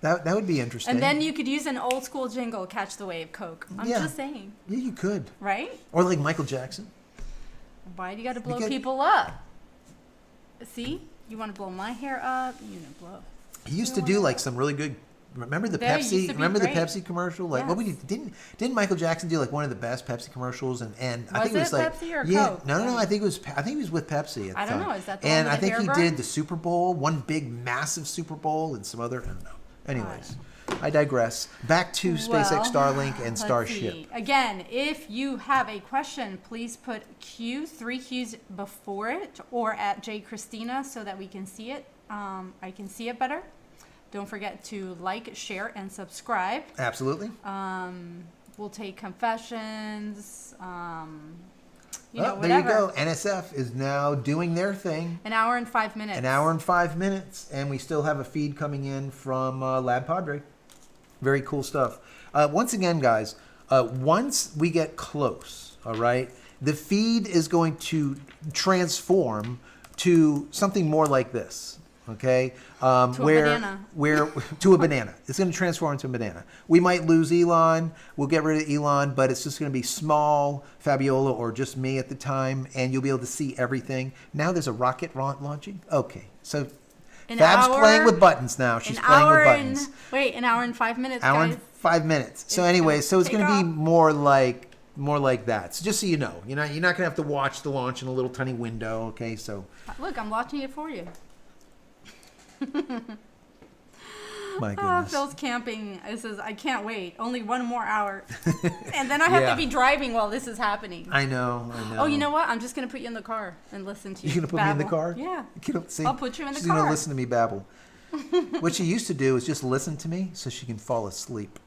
That would be interesting. And then you could use an old school jingle, Catch the Wave Coke. I'm Yeah. just saying. Yeah, you could. Right? Or like Michael Jackson. Why do you got to blow could- people up? See? You want to blow my hair up? You want to blow. He used to do like some really good. Remember the There used to Pepsi? be Remember the great. Pepsi commercial? Like what we Yes. didn't Michael Jackson do like one of the best Pepsi commercials? And I think Was it was it like Pepsi or yeah, Coke? no. I think he was with Pepsi at the I don't time. know. Is that the and one I with the think hair he burn? did the Super Bowl, one big massive Super Bowl, and some other. I don't know. Anyways, I digress. Back to SpaceX Starlink and let's Starship. see. Again, if you have a question, please put three Q's before it or at JCristina so that we can see it. I can see it better. Don't forget to like, share, and subscribe. Absolutely. We'll take confessions, There whatever. you go. NSF is now doing their thing. An hour and 5 minutes. An hour and 5 minutes, and we still have a feed coming in from Lab Padre. Very cool stuff. Once again, guys, once we get close, all right, the feed is going to transform to something more like this. Okay, a banana. To a banana. It's going to transform into a banana. We might lose Elon. We'll get rid of Elon, but it's just going to be small, Fabiola, or just me at the time, and you'll be able to see everything. Now there's a rocket launching. Okay, so Fab's playing with buttons now. She's playing with buttons. An hour and 5 minutes, Hour guys. and 5 minutes. So It's anyway, gonna so it's going to take be off. more like that. So just so you know, you're not going to have to watch the launch in a little tiny window. Okay, so Look, I'm watching it for you. my goodness. Phil's camping. It says, I can't wait. Only one more hour. And then I have to be driving while this is happening. I know. Oh, you know what? I'm just going to put you in the car and listen to you. You're going to put me in the babble. car? Yeah. See, I'll put you in the she's going car. to listen to me babble. What she used to do is just listen to me so she can fall asleep.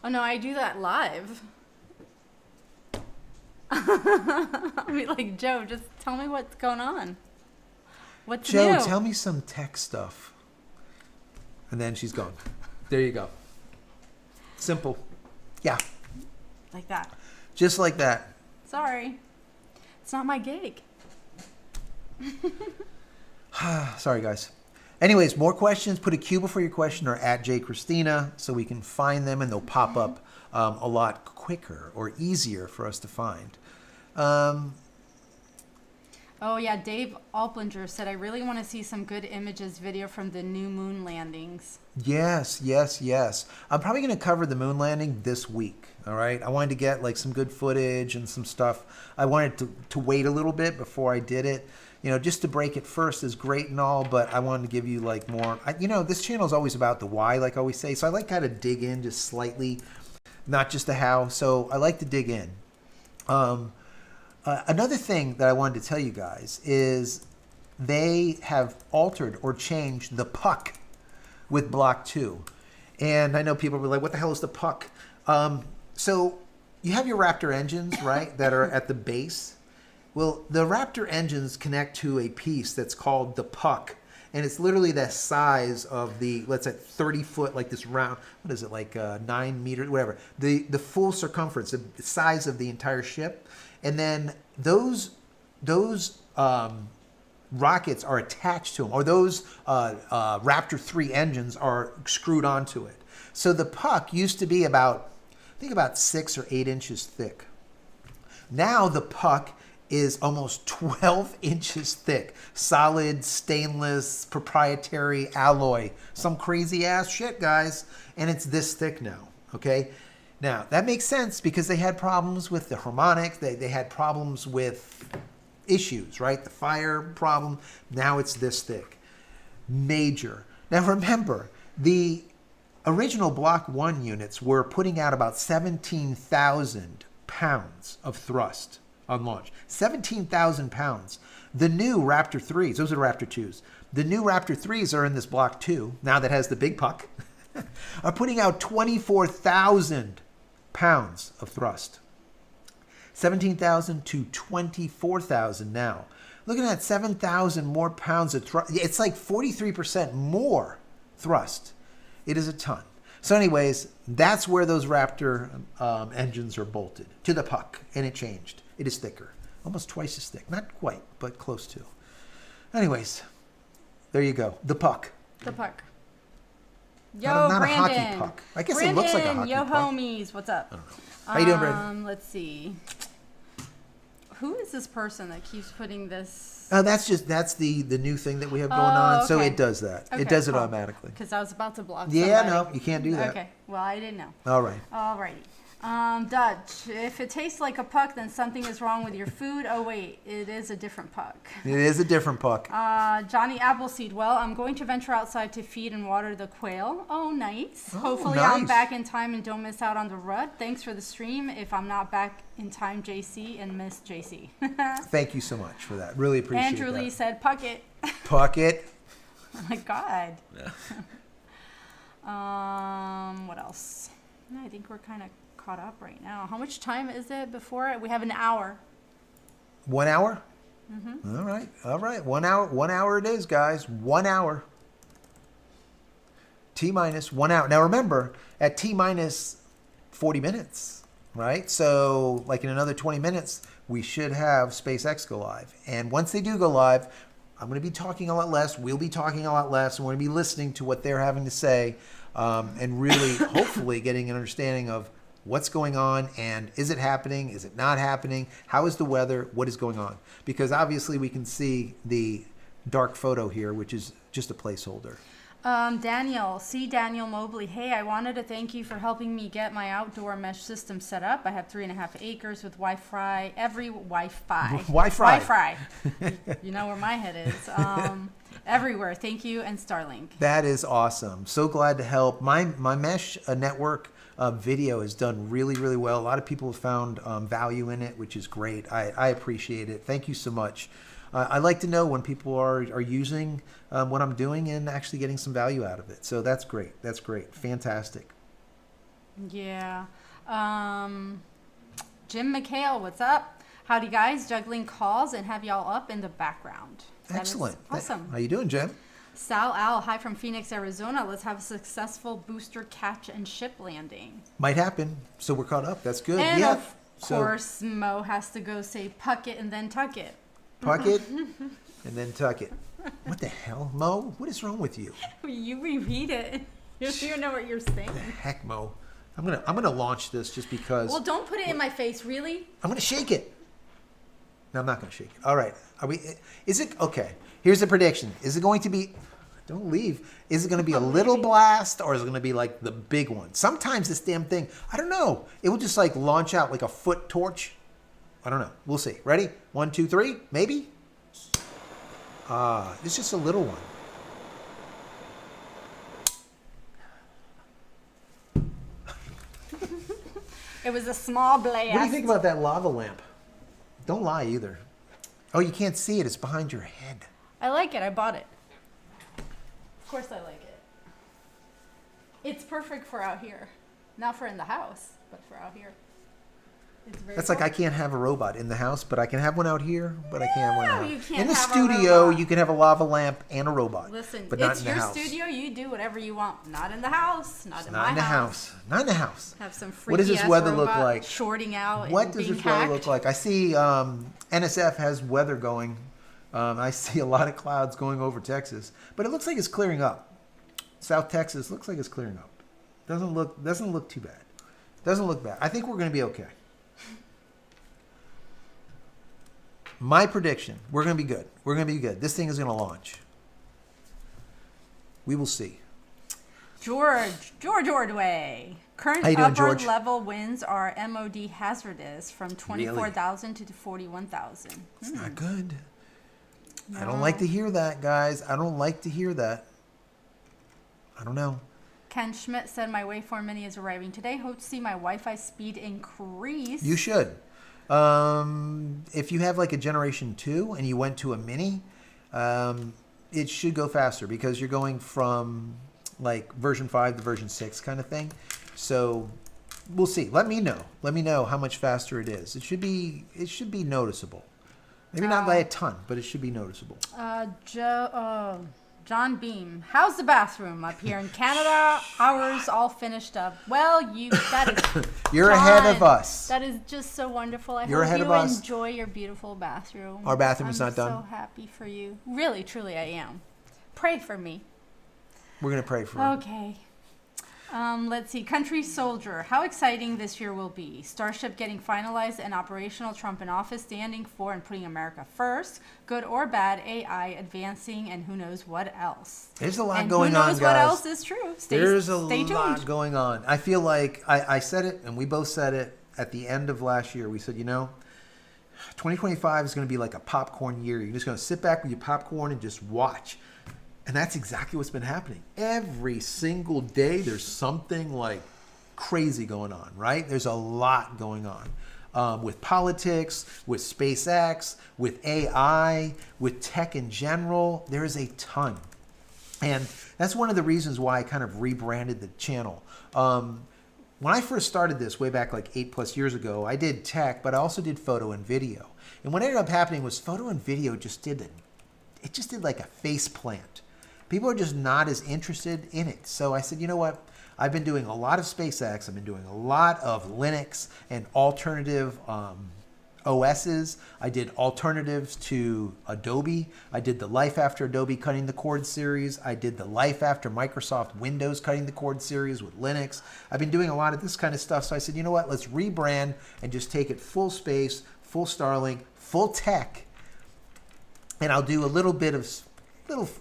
Oh, no, I do that live. I'll be like, Joe, just tell me what's going on. What's Joe, new? tell me some tech stuff. And then she's gone. There you go. Simple. Yeah. Like that. Just like that. Sorry. It's not my gig. Sorry, guys. Anyways, more questions. Put a Q before your question or at JCristina so we can find them and they'll pop up a lot quicker or easier for us to find. Oh yeah, Dave Alplinger said, I really want to see some good images video from the new moon landings. Yes, yes, yes. I'm probably going to cover the moon landing this week. All right. I wanted to get like some good footage and some stuff. I wanted to wait a little bit before I did it. You know, just to break it first is great and all, but I wanted to give you like more. This channel is always about the why, like I always say. So I like kind of dig in just slightly, not just the how. So I like to dig in. Another thing that I wanted to tell you guys is they have altered or changed the puck with Block 2. And I know people will be like, what the hell is the puck? So you have your Raptor engines, right, that are at the base. Well, the Raptor engines connect to a piece that's called the puck. And it's literally the size of the, let's say 30 foot, like this round, what is it, like 9 meters, whatever. The full circumference, the size of the entire ship. And then those rockets are attached to them, or those Raptor 3 engines are screwed onto it. So the puck used to be about 6 or 8 inches thick. Now the puck is almost 12 inches thick. Solid, stainless, proprietary alloy. Some crazy ass shit, guys. And it's this thick now, okay? Now, that makes sense because they had problems with the harmonic. They had problems with issues, right? The fire problem. Now it's this thick. Major. Now remember, the original Block 1 units were putting out about 17,000 pounds of thrust on launch. 17,000 pounds. The new Raptor 3s, those are Raptor 2s. The new Raptor 3s are in this Block 2, now that has the big puck, are putting out 24,000 pounds of thrust. 17,000 to 24,000 now. Looking at 7,000 more pounds of thrust. It's like 43% more thrust. It is a ton. So anyways, that's where those Raptor engines are bolted, to the puck, and it changed. It is thicker, almost twice as thick. Not quite, but close to. Anyways, there you go. The puck. The puck. Yo, not Brandon. a hockey puck. I guess it looks like a hockey yo, puck. homies. What's up? I don't know. How you doing, Brandon? Let's see. Who is this person that keeps putting this? That's the new thing that we have going on. okay. So it does that. Okay, It does it cool. automatically. Because I was about to block Yeah, somebody. no, you can't do that. Okay, well, I didn't know. All right. Alrighty. Dutch, if it tastes like a puck, then something is wrong with your food. Oh, wait, it is a different puck. It is a different puck. Johnny Appleseed, well, I'm going to venture outside to feed and water the quail. Oh, nice. Oh, Hopefully I'm nice. back in time and don't miss out on the rut. Thanks for the stream. If I'm not back in time, JC, and miss JC. Thank you so much for that. Really appreciate Andrew that. Lee said, puck it. Puck it. Oh, my God. What else? I think we're kind of caught up right now. How much time is it before it? We have an hour. 1 hour? Mm-hmm. All right. All right. 1 hour. 1 hour it is, guys. 1 hour. T minus 1 hour. Now remember, at T minus 40 minutes, right? So like in another 20 minutes, we should have SpaceX go live. And once they do go live, I'm going to be talking a lot less. We'll be talking a lot less. And we're going to be listening to what they're having to say and really, hopefully, getting an understanding of what's going on and is it happening? Is it not happening? How is the weather? What is going on? Because obviously we can see the dark photo here, which is just a placeholder. Daniel Mobley. Hey, I wanted to thank you for helping me get my outdoor mesh system set up. I have 3.5 acres with Wi-Fi, Wi-Fi. You know where my head is. Everywhere. Thank you, and Starlink. That is awesome. So glad to help. My mesh network video has done really, really well. A lot of people have found value in it, which is great. I appreciate it. Thank you so much. I like to know when people are using what I'm doing and actually getting some value out of it. So that's great. That's great. Fantastic. Yeah. Jim McHale, what's up? Howdy, guys. Juggling calls and have y'all up in the background. That Excellent. Awesome. How you doing, Jim? Sal Al, hi from Phoenix, Arizona. Let's have a successful booster catch and ship landing. Might happen. So we're caught up. That's good. And yeah. of course, Mo has to go say puck it and then tuck it. Puck it and then tuck it. What the hell, Mo? What is wrong with you? You repeat it. You don't even know what you're saying. The heck, Mo? I'm gonna launch this just because. Well, don't put it in my face, really. I'm gonna shake it. No, I'm not going to shake it. All right. Are we? Is it okay? Here's the prediction. Is it going to be? Don't leave. Is it going to be a little blast, or is it going to be like the big one? Sometimes this damn thing, I don't know. It will just like launch out like a foot torch. I don't know. We'll see. Ready? 1, 2, 3. Maybe. It's just a little one. It was a small blast. What do you think about that lava lamp? Don't lie either. Oh, you can't see it. It's behind your head. I like it. I bought it. Of course I like it. It's perfect for out here. Not for in the house, but for out here. It's very That's like I can't have a robot in the house, but I can have one out here, but I can't have one out. You can't In the have a studio, robot. you can have a lava lamp and a robot. Listen, but not it's in the your house. studio. You do whatever you want. Not in the house. Not in Not my in the house. Not in the house. Have some freaky What does this ass weather robot look like? Shorting out. What and does being this weather hacked. look like? I see NSF has weather going. I see a lot of clouds going over Texas, but it looks like it's clearing up. South Texas looks like it's clearing up. Doesn't look too bad. Doesn't look bad. I think we're going to be okay. My prediction, we're going to be good. We're going to be good. This thing is going to launch. We will see. George Ordway. Current How you doing, upper George? level winds are MOD hazardous from 24,000 to 41,000. It's not good. No. I don't like to hear that, guys. I don't like to hear that. I don't know. Ken Schmidt said my Waveform Mini is arriving today. Hope to see my Wi-Fi speed increase. You should. If you have like a Generation 2 and you went to a Mini, it should go faster because you're going from like version 5 to version 6 kind of thing. So we'll see. Let me know. Let me know how much faster it is. It should be noticeable. Maybe not by a ton, but it should be noticeable. John Beam. How's the bathroom up here in Canada? Ours all finished up. Well, that is You're John, ahead of us. That is just so wonderful. You're hope ahead you of us. enjoy your beautiful bathroom. Our bathroom is not I'm done. so happy for you. Really, truly, I am. Pray for me. We're going to pray for it. Okay. Let's see. Country Soldier. How exciting this year will be. Starship getting finalized and operational. Trump in office standing for and putting America first. Good or bad, AI advancing and who knows what else. There's a lot And going who on, knows guys. what else is true. Stay lot tuned. going on. I feel like I said it, and we both said it at the end of last year. We said, 2025 is going to be like a popcorn year. You're just going to sit back with your popcorn and just watch. And that's exactly what's been happening. Every single day, there's something like crazy going on, right? There's a lot going on with politics, with SpaceX, with AI, with tech in general. There is a ton. And that's one of the reasons why I kind of rebranded the channel. When I first started this way back like 8+ years ago, I did tech, but I also did photo and video. And what ended up happening was photo and video just did like a face plant. People are just not as interested in it. So I said, you know what? I've been doing a lot of SpaceX. I've been doing a lot of Linux and alternative OSs. I did alternatives to Adobe. I did the Life After Adobe Cutting the Cord series. I did the Life After Microsoft Windows Cutting the Cord series with Linux. I've been doing a lot of this kind of stuff. So I said, you know what? Let's rebrand and just take it full space, full Starlink, full tech. And I'll do a little bit of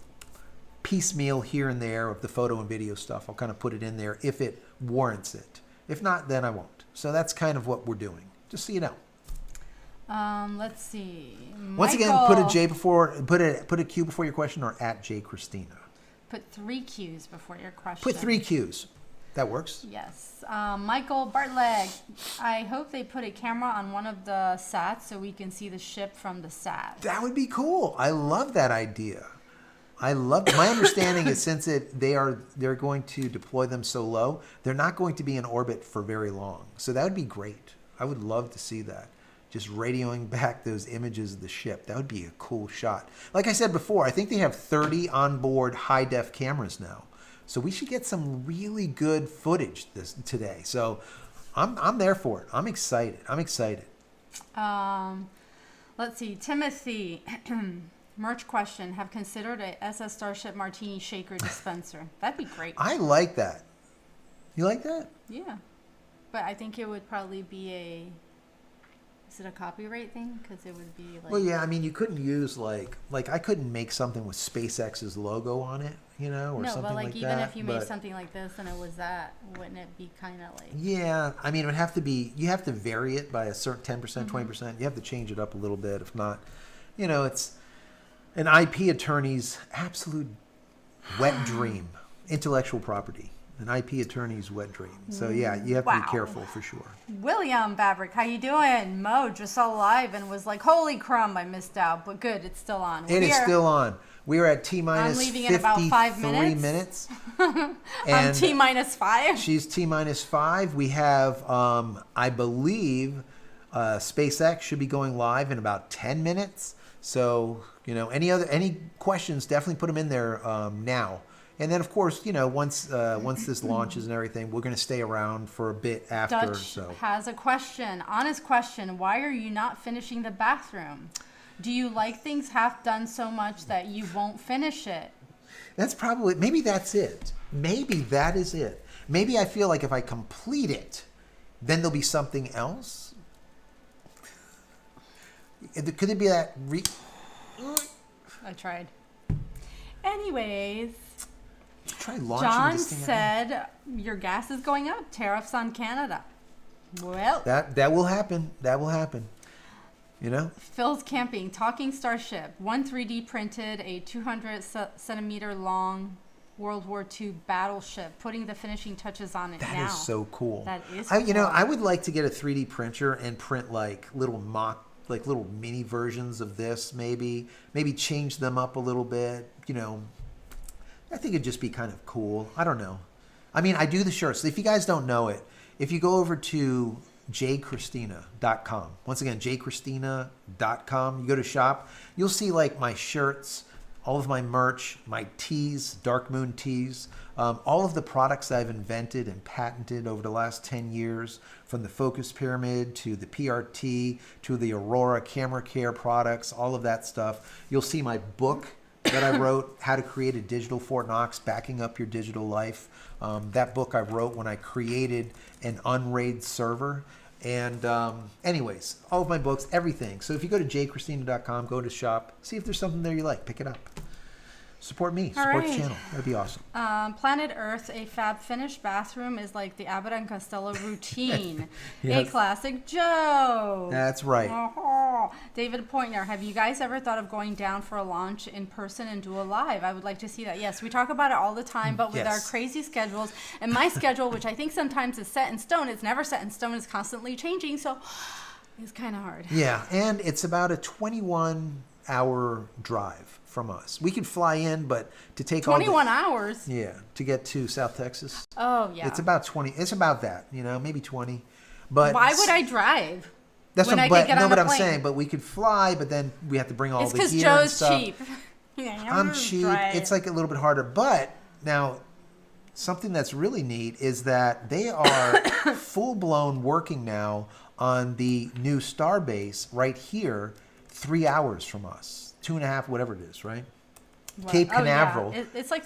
piecemeal here and there of the photo and video stuff. I'll kind of put it in there if it warrants it. If not, then I won't. So that's kind of what we're doing, just so you know. Let's see. Once again, put a Q before your question, or at JCristina. Put 3 Qs before your question. Put 3 Qs. That works. Yes. Michael Bartleg. I hope they put a camera on one of the sats so we can see the ship from the sat. That would be cool. I love that idea. My understanding is since they're going to deploy them so low, they're not going to be in orbit for very long. So that would be great. I would love to see that. Just radioing back those images of the ship. That would be a cool shot. Like I said before, I think they have 30 onboard high-def cameras now. So we should get some really good footage today. So I'm there for it. I'm excited. Let's see. Timothy. Merch question. Have considered a SS Starship Martini shaker dispenser. That'd be great. I like that. You like that? Yeah. But I think it would probably be a Is it a copyright thing? Because it would be like. Well, yeah, I mean, you couldn't use like I couldn't make something with SpaceX's logo on it, or No, something but like even that. if you made something like this and it was that, wouldn't it be kind of like? Yeah, I mean, it would have to be. You have to vary it by a certain 10%, Mm-hmm. 20%. You have to change it up a little bit. If not, it's an IP attorney's absolute wet dream, intellectual property. An IP attorney's wet dream. So yeah, you have to Wow. be careful for sure. William Babrick, how you doing? Mo just saw live and was like, "Holy crumb, I missed out." But good, it's still on. It is still on. We are at T-minus leaving in about 5 53 minutes. minutes. I'm T-5. She's T-5. We have, I believe, SpaceX should be going live in about 10 minutes. So, any questions, definitely put them in there now. And then, of course, once this launches and everything, we're going to stay around for a bit after. Dutch has a question, honest question. Why are you not finishing the bathroom? Do you like things half done so much that you won't finish it? Maybe that's it. Maybe that is it. Maybe I feel like if I complete it, then there'll be something else. Could it be that? I tried. Anyways, Try launching John this thing out. said your gas is going up. Tariffs on Canada. Well, That will happen. That will happen. Phil's camping. Talking Starship. 3D printed a 200 centimeter long World War II battleship. Putting the finishing touches on it now. That is so cool. That is cool. cool. I would like to get a 3D printer and print like little little mini versions of this. Maybe change them up a little bit. I think it'd just be kind of cool. I don't know. I mean, I do the shirts. If you guys don't know it, if you go over to JCristina.com, once again, JCristina.com, you go to shop, you'll see like my shirts, all of my merch, my tees, Dark Moon tees, all of the products I've invented and patented over the last 10 years, from the Focus Pyramid to the PRT to the Aurora Camera Care products, all of that stuff. You'll see my book that I wrote, How to Create a Digital Fort Knox, Backing Up Your Digital Life. That book I wrote when I created an Unraid server. And anyways, all of my books, everything. So if you go to jcristina.com, go to shop, see if there's something there you like, pick it up. Support me, support the channel. That'd be awesome. Planet Earth, a fab finished bathroom is like the Abbott and Costello routine. Yes. A classic joke. That's right. Oh, David Pointner, have you guys ever thought of going down for a launch in person and do a live? I would like to see that. Yes, we talk about it all the time, but with our crazy schedules and my schedule, which I think sometimes is set in stone, it's never set in stone, it's constantly changing, so it's kind of hard. Yeah, and it's about a 21-hour drive from us. We could fly in, but to take 21 hours? Yeah, to get to South Texas. Oh, yeah. It's about 20. It's about that, maybe 20. But why would I drive? That's when what, I but could get no, on but a I'm plane? saying, but we could fly, but then we have to bring all It's the because gear and Joe's stuff. cheap. I'm cheap. It's like a little bit harder. But now, something that's really neat is that they are full-blown working now on the new Starbase right here, 3 hours from us. 2.5, whatever it is, right? What? Cape Canaveral. Yeah. It's like,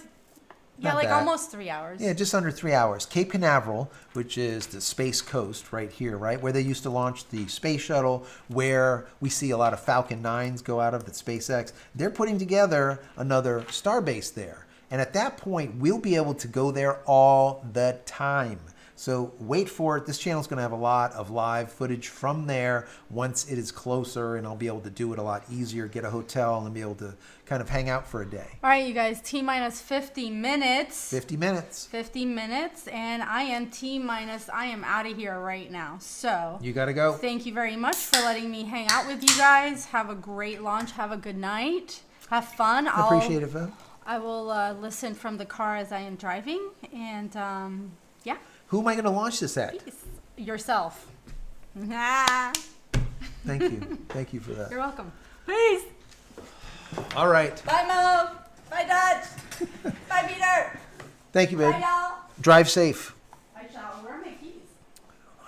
Not like bad. almost 3 hours. Yeah, just under 3 hours. Cape Canaveral, which is the Space Coast right here, right? Where they used to launch the space shuttle, where we see a lot of Falcon 9s go out of at SpaceX. They're putting together another Starbase there. And at that point, we'll be able to go there all the time. So wait for it. This channel is going to have a lot of live footage from there once it is closer, and I'll be able to do it a lot easier, get a hotel, and be able to kind of hang out for a day. All right, you guys, T-minus 50 minutes. 50 minutes. 50 minutes, and I am I am out of here right now. So You got to go. thank you very much for letting me hang out with you guys. Have a great launch. Have a good night. Have fun. I appreciate it, Phil. I will listen from the car as I am driving, and yeah. Who am I going to launch this at? Peace. Yourself. Thank you. Thank you for that. You're welcome. Peace. All right. Bye, Mo. Bye, Dutch. Bye, Peter. Thank you, babe. Bye, y'all. Drive safe. I shall. Where are my keys?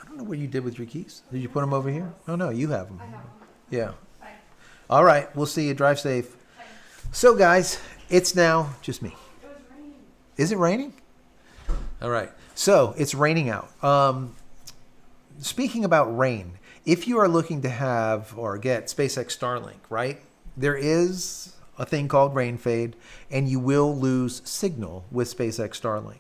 I don't know what you did with your keys. Did you put them over here? Oh, no, you have them. I have them. Yeah. Bye. All right. We'll see you. Drive safe. Bye. So, guys, it's now just me. It was raining. Is it raining? All right. So, it's raining out. Speaking about rain, if you are looking to have or get SpaceX Starlink, right, there is a thing called rain fade, and you will lose signal with SpaceX Starlink.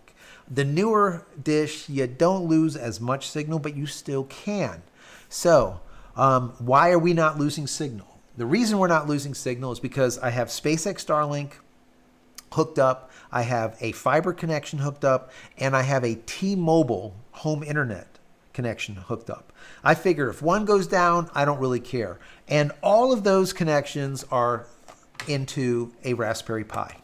The newer dish, you don't lose as much signal, but you still can. So why are we not losing signal? The reason we're not losing signal is because I have SpaceX Starlink hooked up, I have a fiber connection hooked up, and I have a T-Mobile home internet connection hooked up. I figure if one goes down, I don't really care. And all of those connections are into a Raspberry Pi.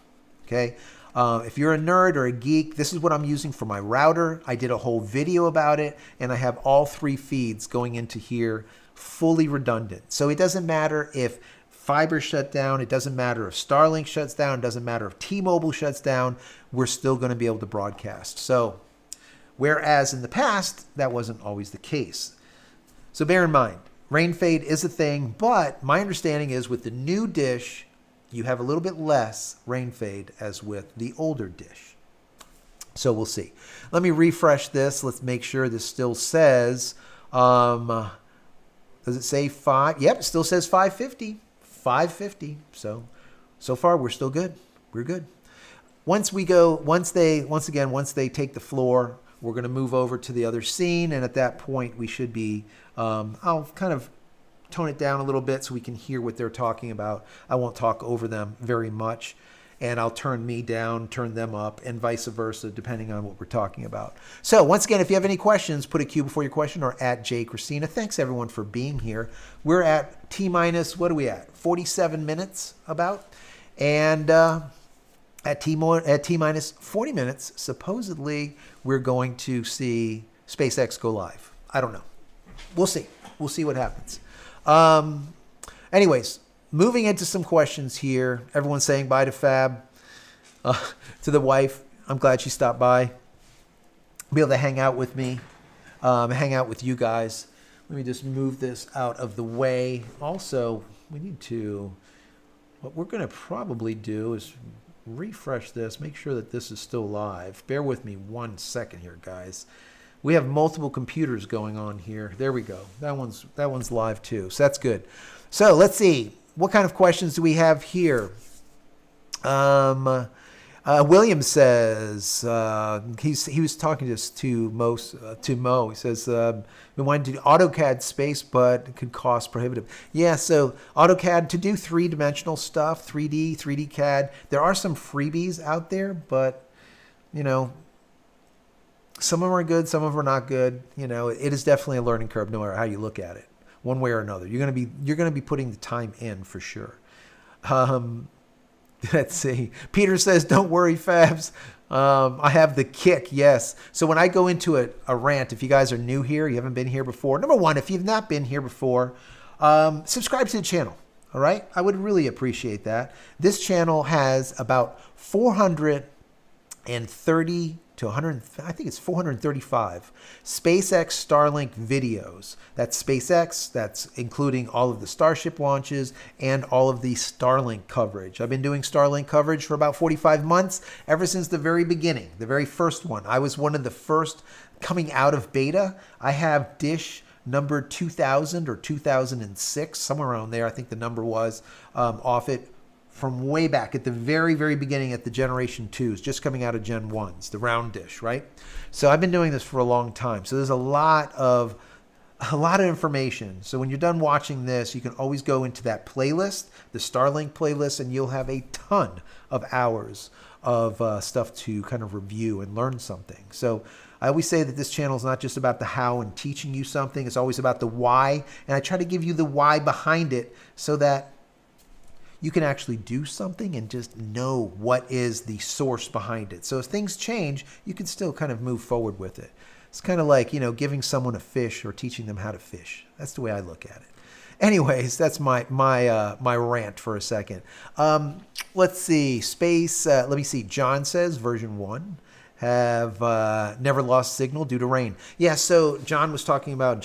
Okay. If you're a nerd or a geek, this is what I'm using for my router. I did a whole video about it, and I have all 3 feeds going into here, fully redundant. So it doesn't matter if fiber shut down, it doesn't matter if Starlink shuts down, it doesn't matter if T-Mobile shuts down, we're still going to be able to broadcast. So whereas in the past, that wasn't always the case. So bear in mind, rain fade is a thing, but my understanding is with the new dish, you have a little bit less rain fade as with the older dish. So we'll see. Let me refresh this. Let's make sure this still says, does it say 5? Yep, it still says 550. 550. So far we're still good. We're good. Once they take the floor, we're going to move over to the other scene. And at that point we should be, I'll kind of tone it down a little bit so we can hear what they're talking about. I won't talk over them very much, and I'll turn me down, turn them up, and vice versa, depending on what we're talking about. So once again, if you have any questions, put a Q before your question or at JCristina. Thanks everyone for being here. We're at T-minus, what are we at? 47 minutes about. And at T-minus 40 minutes, supposedly we're going to see SpaceX go live. I don't know. We'll see. We'll see what happens. Anyways, moving into some questions here. Everyone's saying bye to Fab, to the wife. I'm glad she stopped by. Be able to hang out with me, hang out with you guys. Let me just move this out of the way. Also, what we're going to probably do is refresh this, make sure that this is still live. Bear with me 1 second here, guys. We have multiple computers going on here. There we go. That one's live too. So that's good. So let's see. What kind of questions do we have here? William says he was talking to Mo. He says we wanted to do AutoCAD space, but it could cost prohibitive. Yeah. So AutoCAD to do 3-dimensional stuff, 3D CAD. There are some freebies out there, but some of them are good, some of them are not good. It is definitely a learning curve, no matter how you look at it, one way or another. You're gonna be putting the time in for sure. Let's see. Peter says, "Don't worry, Fabs. I have the kick." Yes. So when I go into a rant, if you guys are new here, you haven't been here before. Number one, if you've not been here before, subscribe to the channel. All right, I would really appreciate that. This channel has about 430 to 100, I think it's 435 SpaceX Starlink videos. That's SpaceX, that's including all of the Starship launches and all of the Starlink coverage. I've been doing Starlink coverage for about 45 months, ever since the very beginning, the very first one. I was one of the first coming out of beta. I have dish number 2000 or 2006, somewhere around there, I think the number was, off it. From way back at the very, very beginning at the Generation 2s, just coming out of Gen 1s, the round dish, right? So I've been doing this for a long time. So there's a lot of information. So when you're done watching this, you can always go into that playlist, the Starlink playlist, and you'll have a ton of hours of stuff to kind of review and learn something. So I always say that this channel is not just about the how and teaching you something. It's always about the why. And I try to give you the why behind it so that you can actually do something and just know what is the source behind it. So if things change, you can still kind of move forward with it. It's kind of like, giving someone a fish or teaching them how to fish. That's the way I look at it. Anyways, that's my rant for a second. Let's see. Let me see. John says version 1 have never lost signal due to rain. Yeah, so John Beam was talking about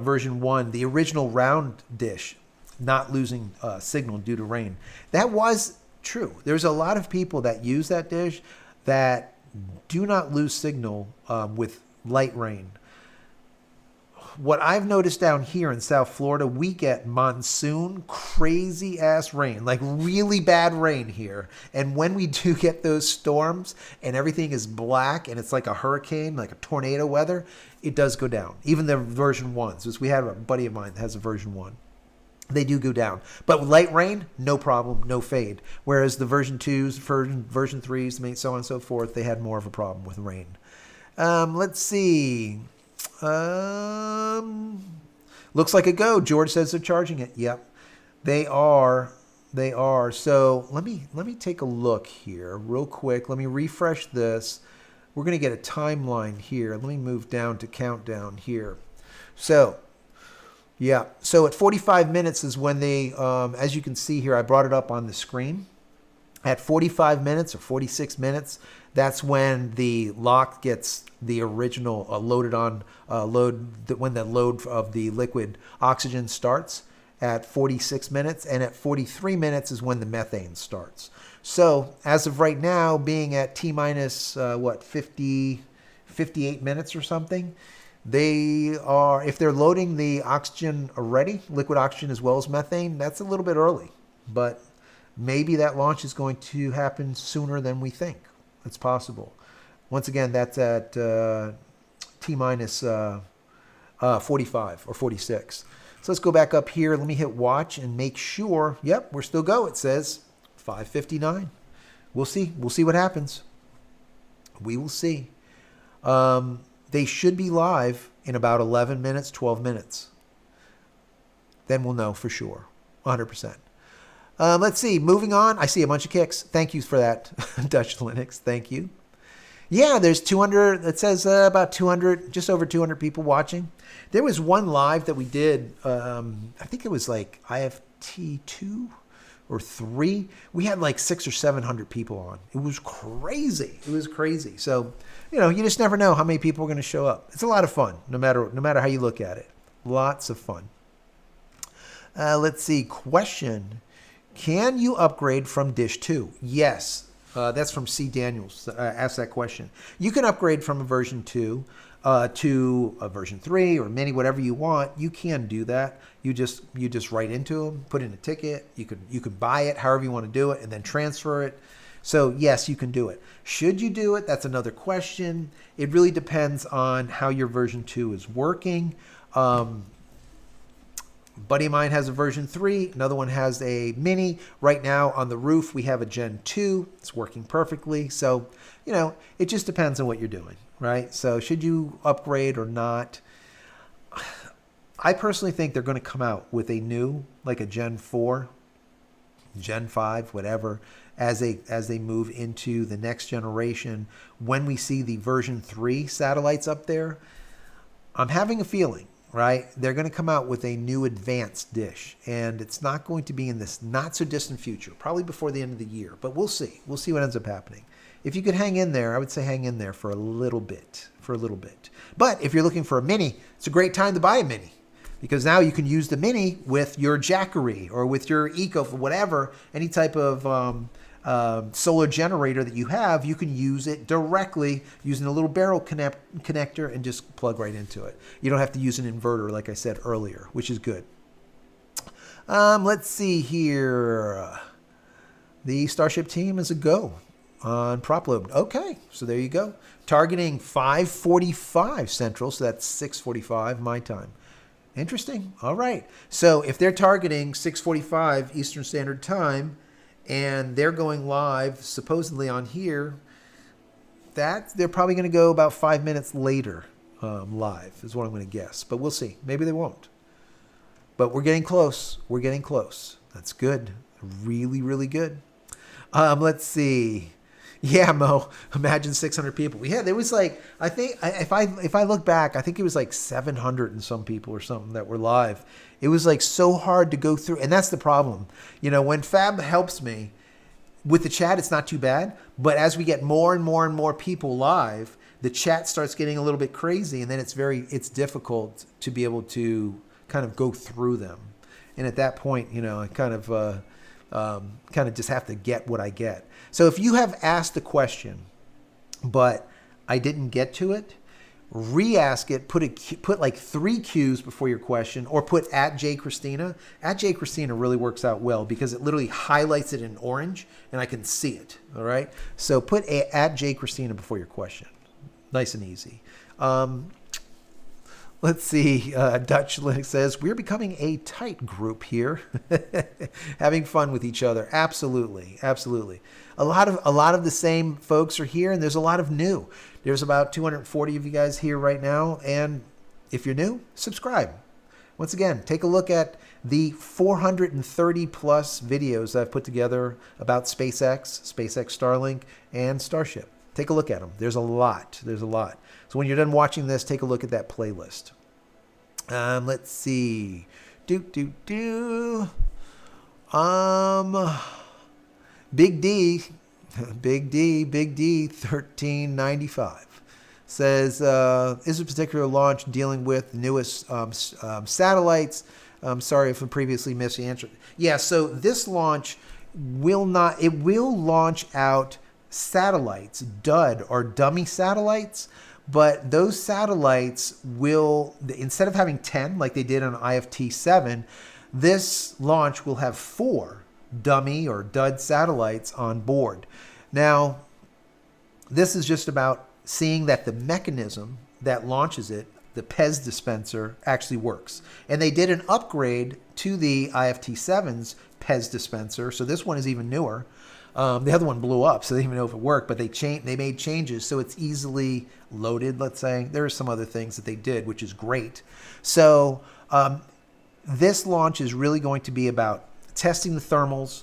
version 1, the original round dish, not losing signal due to rain. That was true. There's a lot of people that use that dish that do not lose signal with light rain. what I've noticed down here in South Florida, we get monsoon crazy ass rain, like really bad rain here. And when we do get those storms and everything is black and it's like a hurricane, like a tornado weather, it does go down. Even the version 1s, because we have a buddy of mine that has a version 1. They do go down. But with light rain, no problem, no fade. Whereas the version 2s, version 3s, so on and so forth, they had more of a problem with rain. Let's see. Looks like a go. George says they're charging it. Yep, they are. They are. So let me take a look here real quick. Let me refresh this. We're going to get a timeline here. Let me move down to countdown here. So, yeah. So at 45 minutes is when they, as you can see here, I brought it up on the screen. At 45 minutes or 46 minutes, that's when the lock gets the original loaded on when the load of the liquid oxygen starts at 46 minutes. And at 43 minutes is when the methane starts. So as of right now, being at T minus, 58 minutes or something, they are, if they're loading the oxygen already, liquid oxygen as well as methane, that's a little bit early. But maybe that launch is going to happen sooner than we think. It's possible. Once again, that's at T minus 45 or 46. So let's go back up here. Let me hit watch and make sure. Yep, we're still go. It says 5:59. We'll see. We'll see what happens. We will see. They should be live in about 11 minutes, 12 minutes. Then we'll know for sure, 100%. Let's see. Moving on. I see a bunch of kicks. Thank you for that, Dutch Linux. Thank you. Yeah, there's 200. It says about 200, just over 200 people watching. There was one live that we did. I think it was like IFT 2 or 3. We had like 600 or 700 people on. It was crazy. It was crazy. So, you just never know how many people are going to show up. It's a lot of fun, no matter how you look at it. Lots of fun. Let's see. Question. Can you upgrade from Dish 2? Yes. That's from C. Daniels. Asked that question. You can upgrade from a version 2 to a version 3 or mini, whatever you want. You can do that. You just write into them, put in a ticket. You could buy it however you want to do it and then transfer it. So yes, you can do it. Should you do it? That's another question. It really depends on how your version 2 is working. Buddy of mine has a version 3. Another one has a mini. Right now on the roof, we have a Gen 2. It's working perfectly. So, it just depends on what you're doing, right? So should you upgrade or not? I personally think they're going to come out with a new, like a Gen 4, Gen 5, whatever, as they move into the next generation. When we see the version 3 satellites up there, I'm having a feeling, right? They're going to come out with a new advanced dish, and it's not going to be in this not so distant future, probably before the end of the year, but we'll see. We'll see what ends up happening. If you could hang in there, I would say hang in there for a little bit, But if you're looking for a mini, it's a great time to buy a mini, because now you can use the mini with your Jackery or with your Eco, whatever, any type of solar generator that you have. You can use it directly using a little barrel connector and just plug right into it. You don't have to use an inverter, like I said earlier, which is good. Let's see here. The Starship team is a go on prop load. Okay, so there you go. Targeting 5:45 Central, so that's 6:45 my time. Interesting. All right. So if they're targeting 6:45 Eastern Standard Time, and they're going live supposedly on here, that they're probably going to go about 5 minutes later live is what I'm going to guess. But we'll see. Maybe they won't. But we're getting close. We're getting close. That's good. Really, really good. Let's see. Yeah, Mo. Imagine 600 people. Yeah, there was like, I think if I look back, I think it was like 700 and some people or something that were live. It was like so hard to go through, and that's the problem. When Fab helps me with the chat, it's not too bad. But as we get more and more and more people live, the chat starts getting a little bit crazy, and then it's difficult to be able to kind of go through them. And at that point, I kind of just have to get what I get. So if you have asked a question, but I didn't get to it, re-ask it, put like 3 Qs before your question, or put @JCristina. @JCristina really works out well because it literally highlights it in orange and I can see it. All right. So put @JCristina before your question. Nice and easy. Let's see. Dutch Linux says, we're becoming a tight group here. Having fun with each other. Absolutely. Absolutely. A lot of the same folks are here, and there's a lot of new. There's about 240 of you guys here right now. And if you're new, subscribe. Once again, take a look at the 430 plus videos I've put together about SpaceX, SpaceX Starlink, and Starship. Take a look at them. There's a lot. There's a lot. So when you're done watching this, take a look at that playlist. Let's see. Big D, 1395 says, is a particular launch dealing with the newest satellites? I'm sorry if I previously missed the answer. Yeah, so this launch will launch out satellites, dud or dummy satellites, but those satellites will, instead of having 10 like they did on IFT-7, this launch will have 4 dummy or dud satellites on board. Now, this is just about seeing that the mechanism that launches it, the PEZ dispenser, actually works. And they did an upgrade to the IFT-7's PEZ dispenser, so this one is even newer. The other one blew up, so they didn't even know if it worked, but they made changes so it's easily loaded, let's say. There are some other things that they did, which is great. So this launch is really going to be about testing the thermals,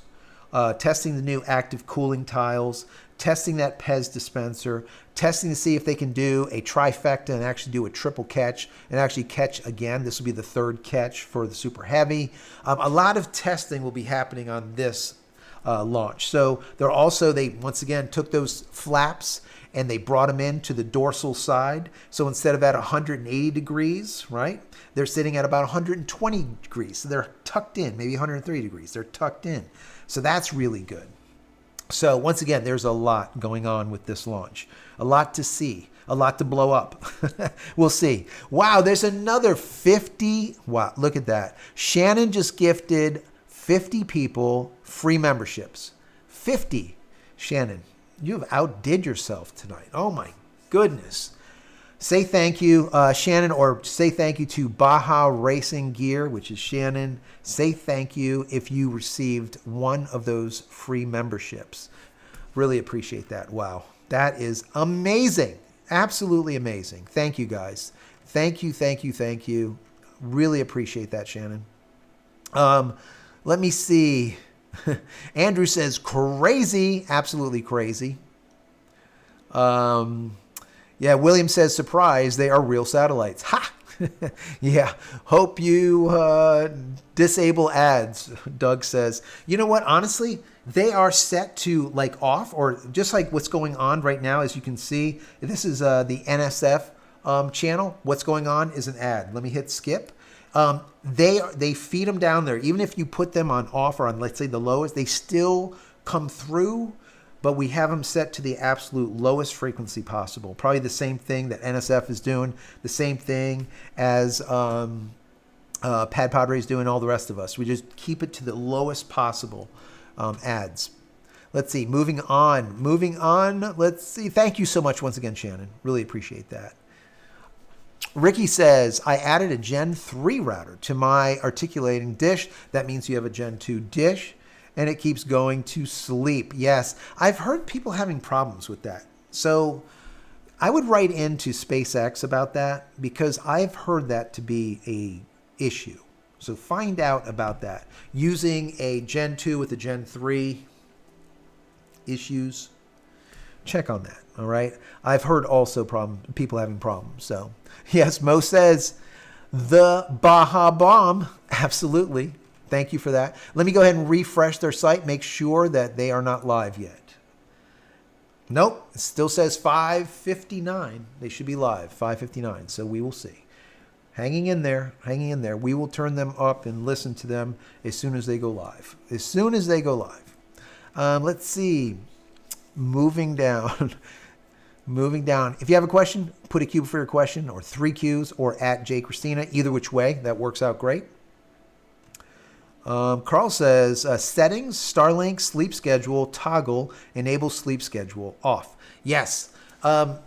testing the new active cooling tiles, testing that PEZ dispenser, testing to see if they can do a trifecta and actually do a triple catch and actually catch again. This will be the 3rd catch for the Super Heavy. A lot of testing will be happening on this launch. So they once again took those flaps and they brought them into the dorsal side. So instead of at 180 degrees, right, they're sitting at about 120 degrees. So they're tucked in, maybe 130 degrees. They're tucked in. So that's really good. So once again, there's a lot going on with this launch. A lot to see. A lot to blow up. We'll see. Wow, there's another 50. Wow, look at that. Shannon just gifted 50 people free memberships. 50. Shannon, you have outdid yourself tonight. Oh my goodness. Say thank you, Shannon, or say thank you to Baja Racing Gear, which is Shannon. Say thank you if you received one of those free memberships. Really appreciate that. Wow. That is amazing. Absolutely amazing. Thank you, guys. Thank you, thank you, thank you. Really appreciate that, Shannon. Let me see. Andrew says, crazy. Absolutely crazy. Yeah, William says, surprise, they are real satellites. Ha! Yeah, hope you disable ads, Doug says. You know what? Honestly, they are set to like off, or just like what's going on right now, as you can see. This is the NSF channel. What's going on is an ad. Let me hit skip. They feed them down there. Even if you put them on off or on, let's say, the lowest, they still come through, but we have them set to the absolute lowest frequency possible. Probably the same thing that NSF is doing, the same thing as Pad Padre is doing, all the rest of us. We just keep it to the lowest possible ads. Let's see, moving on. Let's see. Thank you so much once again, Shannon. Really appreciate that. Ricky says, I added a Gen 3 router to my articulating dish. That means you have a Gen 2 dish, and it keeps going to sleep. Yes, I've heard people having problems with that. So I would write into SpaceX about that because I've heard that to be a issue. So find out about that. Using a Gen 2 with a Gen 3 issues, check on that, all right? I've heard also people having problems. So yes, Mo says, the Baja Bomb, absolutely. Thank you for that. Let me go ahead and refresh their site, make sure that they are not live yet. Nope, it still says 5:59. They should be live, 5:59, so we will see. Hanging in there. We will turn them up and listen to them as soon as they go live. Let's see. Moving down. Moving down. If you have a question, put a Q for your question, or 3 Qs, or at JCristina. Either which way, that works out great. Carl says, settings, Starlink, sleep schedule, toggle, enable sleep schedule, off. Yes, that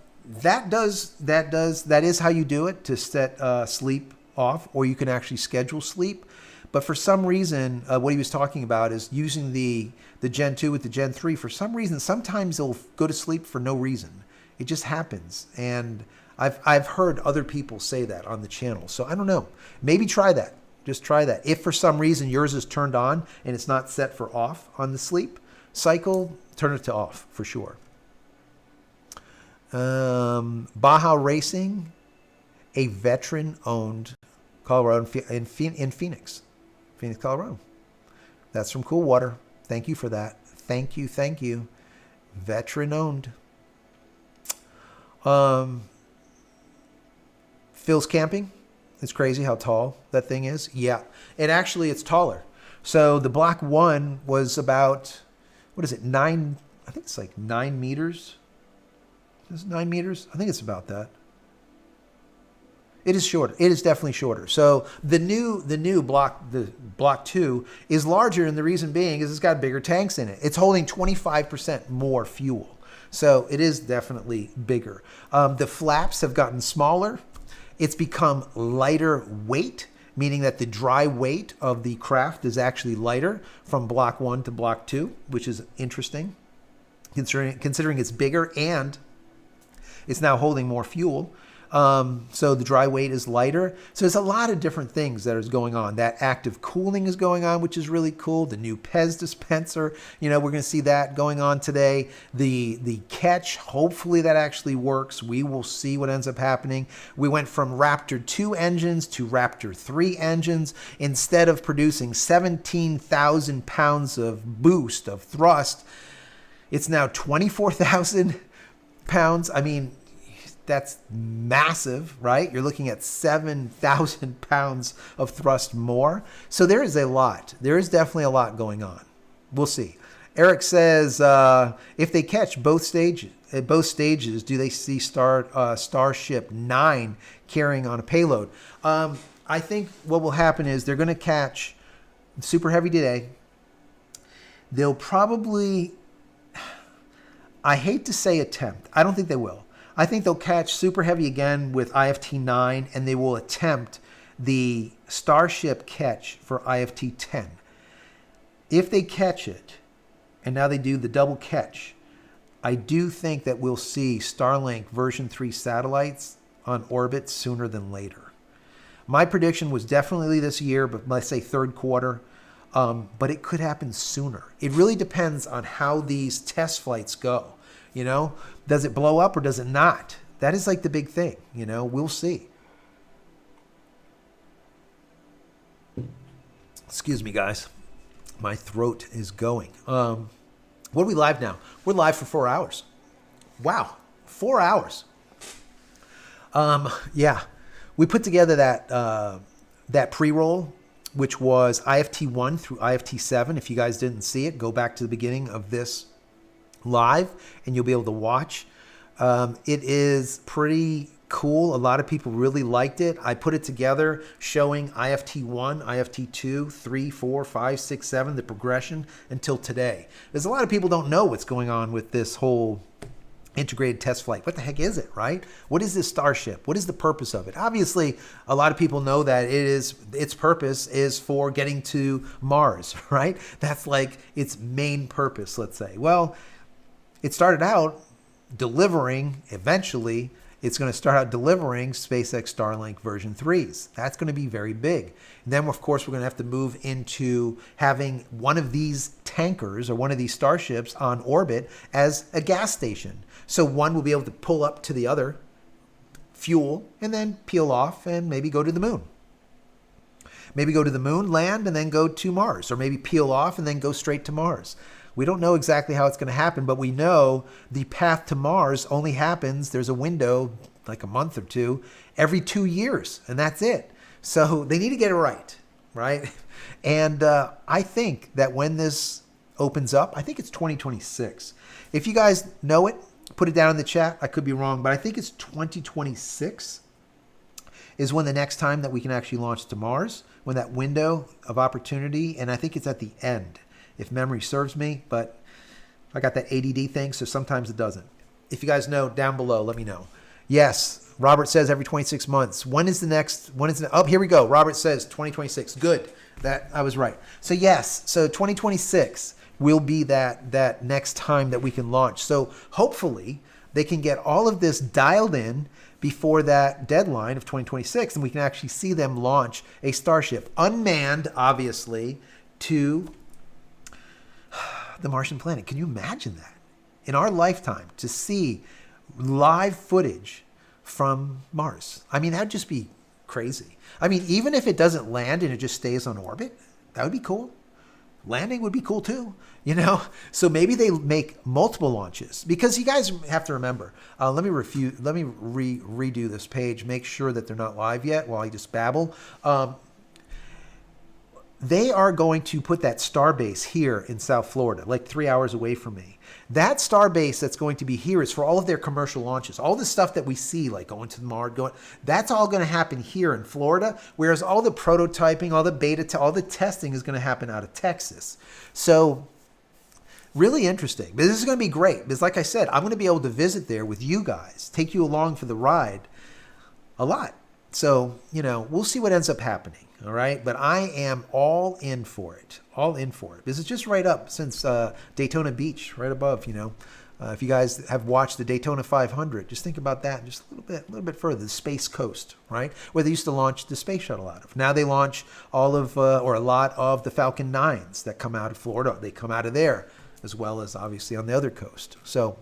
is how you do it, to set sleep off, or you can actually schedule sleep. But for some reason, what he was talking about is using the Gen 2 with the Gen 3. For some reason, sometimes it'll go to sleep for no reason. It just happens. And I've heard other people say that on the channel. So I don't know. Maybe try that. Just try that. If for some reason yours is turned on and it's not set for off on the sleep cycle, turn it to off for sure. Baja Racing, a veteran-owned Colorado in Phoenix, Colorado. That's from Coolwater. Thank you for that. Thank you. Veteran-owned. Phil's Camping. It's crazy how tall that thing is. Yeah. And actually, it's taller. So the Block 1 was about, what is it, 9, I think it's like 9 meters. Is it 9 meters? I think it's about that. It is shorter. It is definitely shorter. So the new block, the Block 2, is larger, and the reason being is it's got bigger tanks in it. It's holding 25% more fuel. So it is definitely bigger. The flaps have gotten smaller. It's become lighter weight, meaning that the dry weight of the craft is actually lighter from Block 1 to Block 2, which is interesting, considering it's bigger and it's now holding more fuel. So the dry weight is lighter. So there's a lot of different things that is going on. That active cooling is going on, which is really cool. The new Pez dispenser, we're going to see that going on today. The catch, hopefully that actually works. We will see what ends up happening. We went from Raptor 2 engines to Raptor 3 engines. Instead of producing 17,000 pounds of boost of thrust, it's now 24,000 pounds. I mean, that's massive, right? You're looking at 7,000 pounds of thrust more. So there is a lot. There is definitely a lot going on. We'll see. Eric says, if they catch both stages, at both stages, do they see Starship 9 carrying on a payload? I think what will happen is they're going to catch Super Heavy today. They'll probably, I hate to say attempt. I don't think they will. I think they'll catch Super Heavy again with IFT 9, and they will attempt the Starship catch for IFT 10. If they catch it, and now they do the double catch, I do think that we'll see Starlink version 3 satellites on orbit sooner than later. My prediction was definitely this year, but let's say third quarter. But it could happen sooner. It really depends on how these test flights go. Does it blow up or does it not? That is like the big thing. We'll see. Excuse me, guys. My throat is going. What are we live now? We're live for 4 hours. Wow, 4 hours. Yeah, we put together that pre-roll, which was IFT 1 through IFT 7. If you guys didn't see it, go back to the beginning of this live and you'll be able to watch. It is pretty cool. A lot of people really liked it. I put it together showing IFT 1, IFT 2, 3, 4, 5, 6, 7, the progression until today. There's a lot of people don't know what's going on with this whole integrated test flight. What the heck is it, right? What is this Starship? What is the purpose of it? Obviously, a lot of people know that its purpose is for getting to Mars, right? That's like its main purpose, let's say. Well, it started out delivering, eventually, it's going to start out delivering SpaceX Starlink version 3s. That's going to be very big. And then, of course, we're going to have to move into having one of these tankers or one of these starships on orbit as a gas station. So one will be able to pull up to the other, fuel, and then peel off and maybe go to the moon. Maybe go to the moon, land, and then go to Mars. Or maybe peel off and then go straight to Mars. We don't know exactly how it's going to happen, but we know the path to Mars only happens, there's a window, like a month or two, every 2 years, and that's it. So they need to get it right? And I think that when this opens up, I think it's 2026. If you guys know it, Put it down in the chat. I could be wrong, but I think it's 2026 is when the next time that we can actually launch to Mars, when that window of opportunity, and I think it's at the end, if memory serves me, but I got that ADD thing, so sometimes it doesn't. If you guys know, down below, let me know. Yes, Robert says every 26 months. Oh, here we go. Robert says 2026. Good. That I was right. So yes, so 2026 will be that next time that we can launch. So hopefully they can get all of this dialed in before that deadline of 2026, and we can actually see them launch a Starship, unmanned, obviously, to the Martian planet. Can you imagine that? In our lifetime, to see live footage from Mars. I mean, that'd just be crazy. I mean, even if it doesn't land and it just stays on orbit, that would be cool. Landing would be cool too, So maybe they make multiple launches, because you guys have to remember. Let me redo this page. Make sure that they're not live yet while I just babble. They are going to put that starbase here in South Florida, like 3 hours away from me. That starbase that's going to be here is for all of their commercial launches. All the stuff that we see, like going to Mars, that's all going to happen here in Florida, whereas all the prototyping, all the beta, all the testing is going to happen out of Texas. So really interesting. But this is going to be great, because like I said, I'm going to be able to visit there with you guys, take you along for the ride a lot. So, we'll see what ends up happening. All right. But I am all in for it. All in for it. This is just right up since Daytona Beach, right above, if you guys have watched the Daytona 500, just think about that just a little bit further, the Space Coast, right? Where they used to launch the space shuttle out of. Now they launch all of, or a lot of the Falcon 9s that come out of Florida. They come out of there, as well as obviously on the other coast. So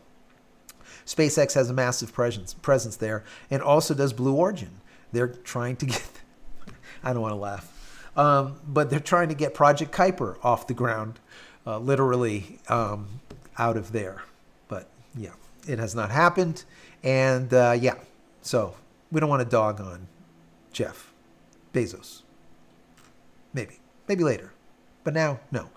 SpaceX has a massive presence there, and also does Blue Origin. They're trying to get, I don't want to laugh, but they're trying to get Project Kuiper off the ground, literally out of there. But yeah, it has not happened. And so we don't want to dog on Jeff Bezos. Maybe later. But now, no.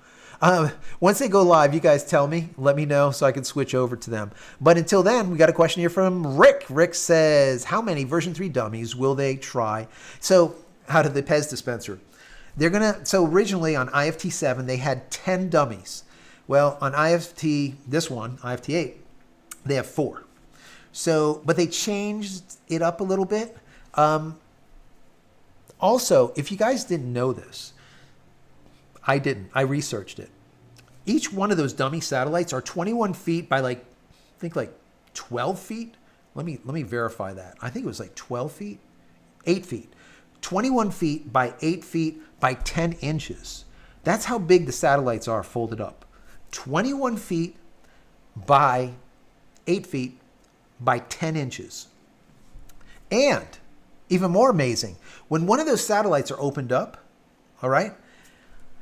Once they go live, you guys tell me, let me know so I can switch over to them. But until then, we got a question here from Rick. Rick says, how many version 3 dummies will they try? So out of the Pez dispenser, so originally on IFT 7, they had 10 dummies. Well, on IFT, this one, IFT 8, they have 4. So, but they changed it up a little bit. Also, if you guys didn't know this, I didn't. I researched it. Each one of those dummy satellites are 21 feet by I think 12 feet. Let me verify that. I think it was 12 feet, 8 feet, 21 feet by 8 feet by 10 inches. That's how big the satellites are folded up. 21 feet by 8 feet by 10 inches. And even more amazing, when one of those satellites are opened up, all right,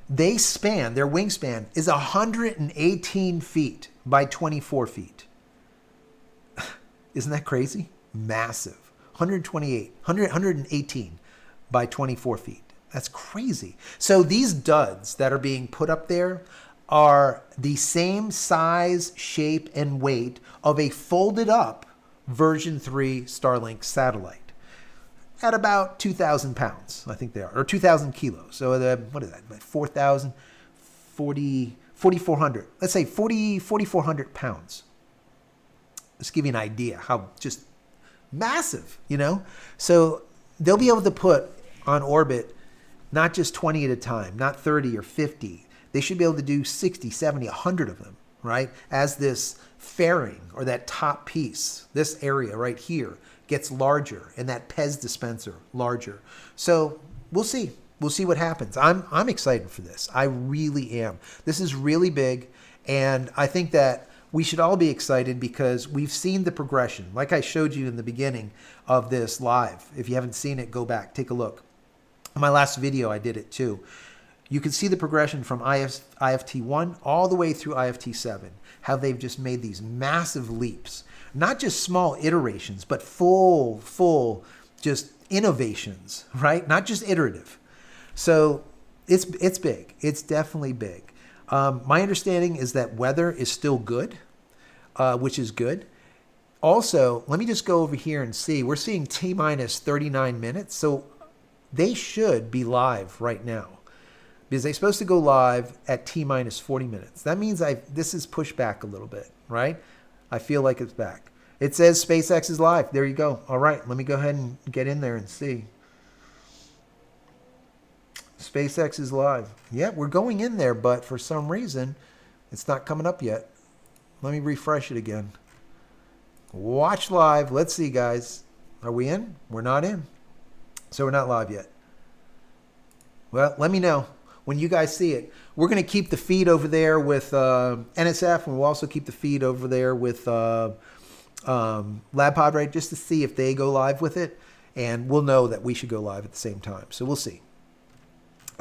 their wingspan is 118 feet by 24 feet. Isn't that crazy? Massive. 118 by 24 feet. That's crazy. So these duds that are being put up there are the same size, shape, and weight of a folded up version 3 Starlink satellite. At about 2,000 pounds, I think they are, or 2,000 kilos. So what is that? 4,400. Let's say 4,400 pounds. Let's give you an idea how just massive, So they'll be able to put on orbit not just 20 at a time, not 30 or 50. They should be able to do 60, 70, 100 of them, right? As this fairing or that top piece, this area right here, gets larger, and that Pez dispenser larger. So we'll see. We'll see what happens. I'm excited for this. I really am. This is really big, and I think that we should all be excited because we've seen the progression. Like I showed you in the beginning of this live. If you haven't seen it, go back, take a look. In my last video, I did it too. You can see the progression from IFT 1 all the way through IFT 7, how they've just made these massive leaps. Not just small iterations, but full just innovations, right? Not just iterative. So it's big. It's definitely big. My understanding is that weather is still good, which is good. Also, let me just go over here and see. We're seeing T-minus 39 minutes, so they should be live right now because they're supposed to go live at T-minus 40 minutes. That means this is pushed back a little bit, right? I feel like it's back. It says SpaceX is live. There you go. All right, let me go ahead and get in there and see. SpaceX is live. Yeah, we're going in there, but for some reason, it's not coming up yet. Let me refresh it again. Watch live. Let's see, guys. Are we in? We're not in. So we're not live yet. Well, let me know when you guys see it. We're going to keep the feed over there with NSF, and we'll also keep the feed over there with LabPod, just to see if they go live with it. And we'll know that we should go live at the same time. So we'll see.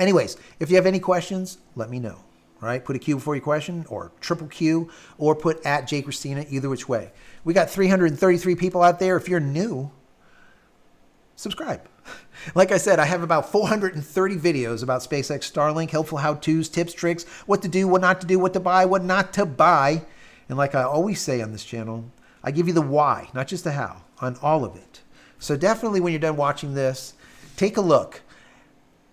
Anyways, if you have any questions, let me know. All right, put a Q before your question, or triple Q, or put at JCristina, either which way. We got 333 people out there. If you're new, subscribe. Like I said, I have about 430 videos about SpaceX Starlink, helpful how-tos, tips, tricks, what to do, what not to do, what to buy, what not to buy. And like I always say on this channel, I give you the why, not just the how, on all of it. So definitely when you're done watching this, take a look.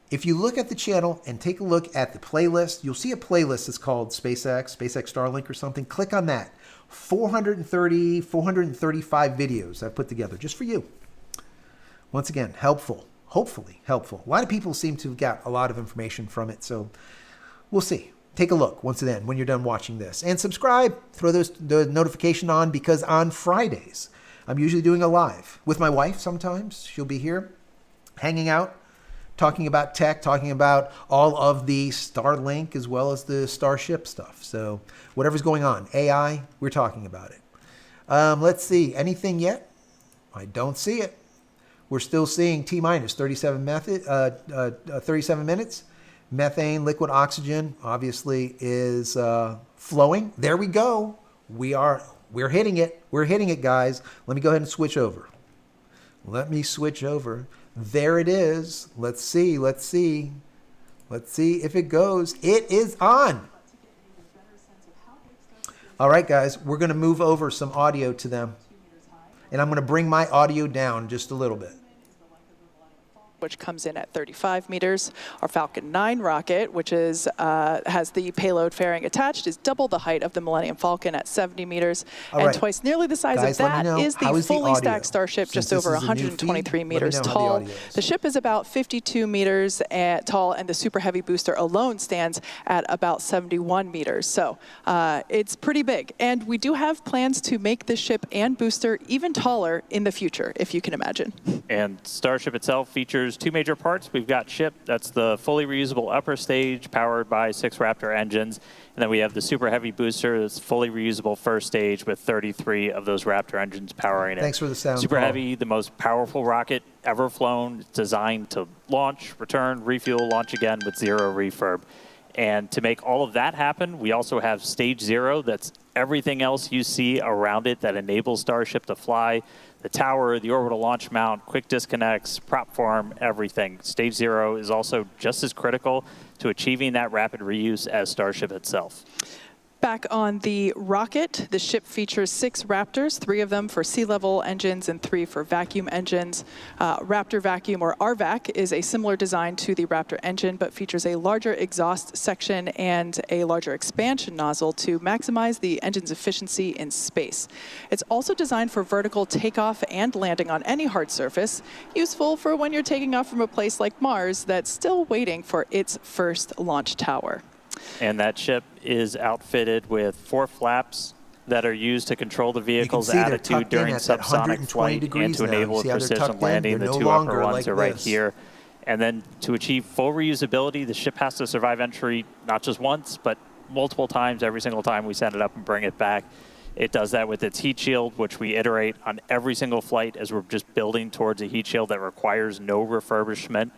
If you look at the channel and take a look at the playlist, you'll see a playlist that's called SpaceX Starlink or something. Click on that. 435 videos I've put together just for you. Once again, helpful, hopefully helpful. A lot of people seem to have got a lot of information from it, so we'll see. Take a look once again when you're done watching this. And subscribe, throw the notification on, because on Fridays, I'm usually doing a live with my wife sometimes. She'll be here hanging out, talking about tech, talking about all of the Starlink as well as the Starship stuff. So whatever's going on, AI, we're talking about it. Let's see, anything yet? I don't see it. We're still seeing T-minus 37 minutes. Methane, liquid oxygen, obviously is flowing. There we go. We're hitting it. We're hitting it, guys. Let me go ahead and switch over. Let me switch over. There it is. Let's see. Let's see if it goes. It is on. All right, guys, we're going to move over some audio to them. And I'm going to bring my audio down just a little bit. Which comes in at 35 meters. Our Falcon 9 rocket, which is has the payload fairing attached, is double the height of the Millennium Falcon at 70 meters, and twice nearly the size of that is the fully stacked Starship, just over 123 meters tall. The ship is about 52 meters tall, and the Super Heavy booster alone stands at about 71 meters. So it's pretty big, and we do have plans to make the ship and booster even taller in the future, if you can imagine. And Starship itself features two major parts. We've got ship, that's the fully reusable upper stage powered by 6 Raptor engines. And then we have the Super Heavy booster that's fully reusable first stage with 33 of those Raptor engines powering it. Thanks for the sound. Super Heavy, the most powerful rocket ever flown. It's designed to launch, return, refuel, launch again with 0 refurb. And to make all of that happen, we also have Stage 0. That's everything else you see around it that enables Starship to fly. The tower, the orbital launch mount, quick disconnects, prop farm, everything. Stage 0 is also just as critical to achieving that rapid reuse as Starship itself. Back on the rocket, the ship features 6 Raptors, 3 of them for sea-level engines and 3 for vacuum engines. Raptor Vacuum, or RVAC, is a similar design to the Raptor engine, but features a larger exhaust section and a larger expansion nozzle to maximize the engine's efficiency in space. It's also designed for vertical takeoff and landing on any hard surface, useful for when you're taking off from a place like Mars that's still waiting for its first launch tower. And that ship is outfitted with 4 flaps that are used to control the vehicle's attitude during subsonic flight and to enable a precision landing. The 2 upper ones are right here. And then to achieve full reusability, the ship has to survive entry not just once, but multiple times every single time we send it up and bring it back. It does that with its heat shield, which we iterate on every single flight as we're just building towards a heat shield that requires no refurbishment.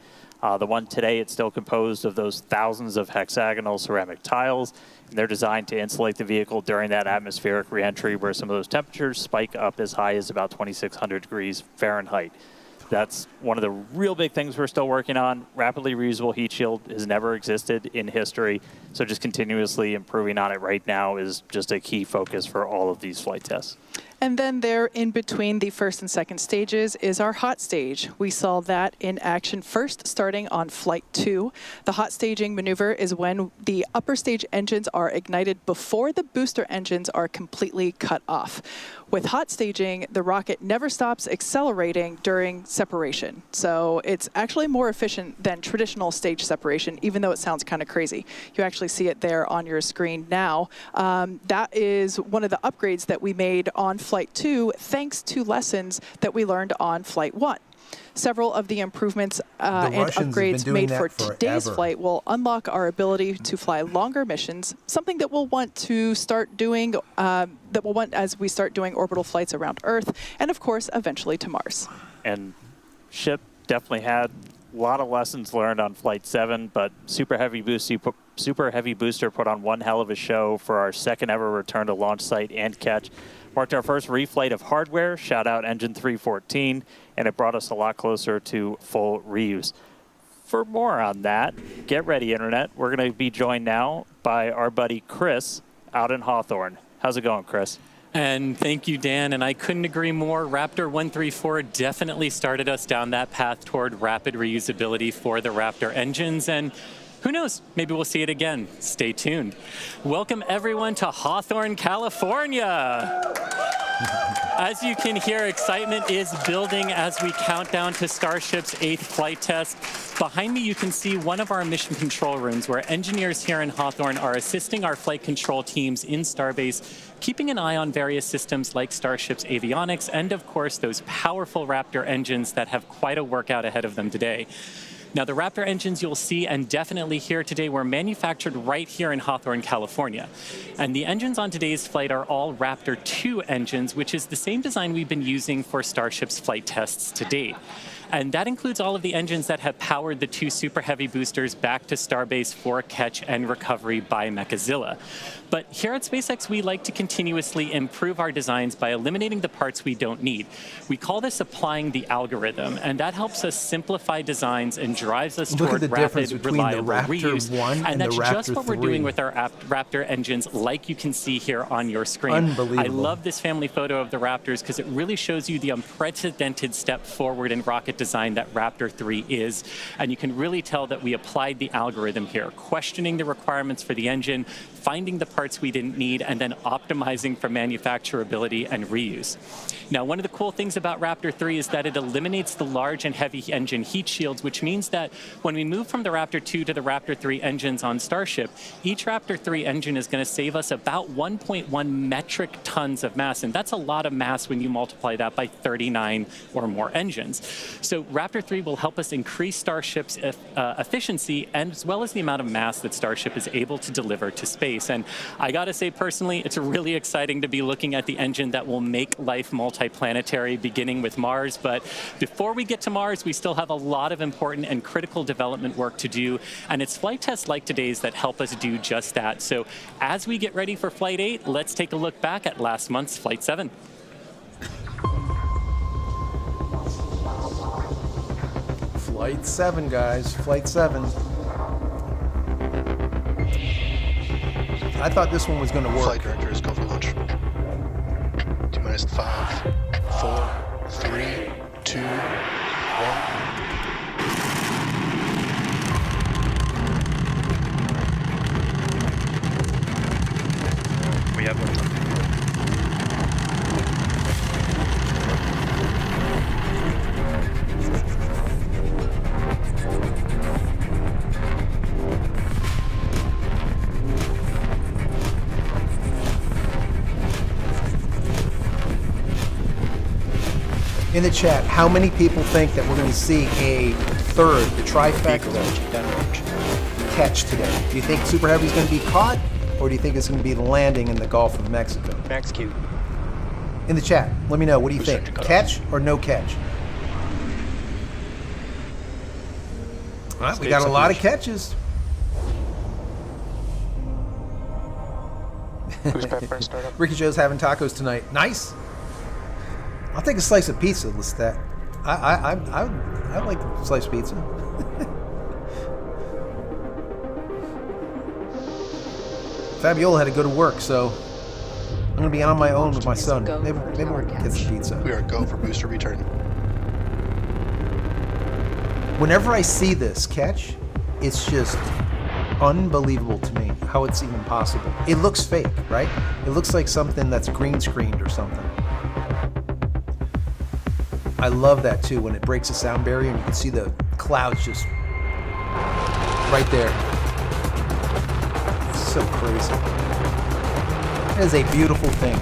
The one today, it's still composed of those thousands of hexagonal ceramic tiles, and they're designed to insulate the vehicle during that atmospheric reentry where some of those temperatures spike up as high as about 2,600 degrees Fahrenheit. That's one of the real big things we're still working on. Rapidly reusable heat shield has never existed in history, so just continuously improving on it right now is just a key focus for all of these flight tests. And then there in between the first and second stages is our hot stage. We saw that in action first starting on Flight 2. The hot staging maneuver is when the upper stage engines are ignited before the booster engines are completely cut off. With hot staging, the rocket never stops accelerating during separation. So it's actually more efficient than traditional stage separation, even though it sounds kind of crazy. You actually see it there on your screen now. That is one of the upgrades that we made on Flight 2, thanks to lessons that we learned on Flight 1. Several of the improvements and upgrades made for today's flight will unlock our ability to fly longer missions, something that we'll want to start doing, as we start doing orbital flights around Earth, and of course, eventually to Mars. And ship definitely had a lot of lessons learned on Flight 7, but Super Heavy Booster put on one hell of a show for our second ever return to launch site and catch. Marked our first reflight of hardware, shout out Engine 314, and it brought us a lot closer to full reuse. For more on that, get ready, Internet. We're going to be joined now by our buddy Chris out in Hawthorne. How's it going, Chris? And thank you, Dan, and I couldn't agree more. Raptor 134 definitely started us down that path toward rapid reusability for the Raptor engines, and who knows, maybe we'll see it again. Stay tuned. Welcome everyone to Hawthorne, California. As you can hear, excitement is building as we count down to Starship's 8th flight test. Behind me, you can see one of our mission control rooms where engineers here in Hawthorne are assisting our flight control teams in Starbase, keeping an eye on various systems like Starship's avionics and, of course, those powerful Raptor engines that have quite a workout ahead of them today. Now, the Raptor engines you'll see and definitely hear today were manufactured right here in Hawthorne, California. And the engines on today's flight are all Raptor 2 engines, which is the same design we've been using for Starship's flight tests to date. And that includes all of the engines that have powered the 2 Super Heavy boosters back to Starbase for catch and recovery by Mechazilla. But here at SpaceX, we like to continuously improve our designs by eliminating the parts we don't need. We call this applying the algorithm, and that helps us simplify designs and drives us toward rapid, reliable reuse. And that's just what we're doing with our Raptor engines, like you can see here on your screen. Unbelievable. I love this family photo of the Raptors because it really shows you the unprecedented step forward in rocket design that Raptor 3 is. And you can really tell that we applied the algorithm here, questioning the requirements for the engine, finding the parts we didn't need, and then optimizing for manufacturability and reuse. Now, one of the cool things about Raptor 3 is that it eliminates the large and heavy engine heat shields, which means that when we move from the Raptor 2 to the Raptor 3 engines on Starship, each Raptor 3 engine is going to save us about 1.1 metric tons of mass, and that's a lot of mass when you multiply that by 39 or more engines. So Raptor 3 will help us increase Starship's efficiency and as well as the amount of mass that Starship is able to deliver to space. And I gotta say personally, it's really exciting to be looking at the engine that will make life multiplanetary, beginning with Mars. But before we get to Mars, we still have a lot of important and critical development work to do. And it's flight tests like today's that help us do just that. So as we get ready for Flight 8, let's take a look back at last month's Flight 7. Flight 7, guys. Flight 7. I thought this one was going to work. Flight director is go for launch. T-minus 5, 4, 3, 2, 1. We have one. In the chat, how many people think that we're going to see a third, the trifecta catch today? Do you think Super Heavy is going to be caught, or do you think it's going to be landing in the Gulf of Mexico? Max Q. In the chat, let me know. What do you think? Catch or no catch? All right, we got a lot of catches. Who's pepper and startup? Ricky Joe's having tacos tonight. Nice. I'll take a slice of pizza, Lestat. I like a slice of pizza. Fabiola had to go to work, so I'm going to be on my own with my son. Maybe we'll get some pizza. We are go for booster return. Whenever I see this catch, it's just unbelievable to me how it's even possible. It looks fake, right? It looks like something that's green screened or something. I love that too, when it breaks the sound barrier and you can see the clouds just right there. It's so crazy. It is a beautiful thing.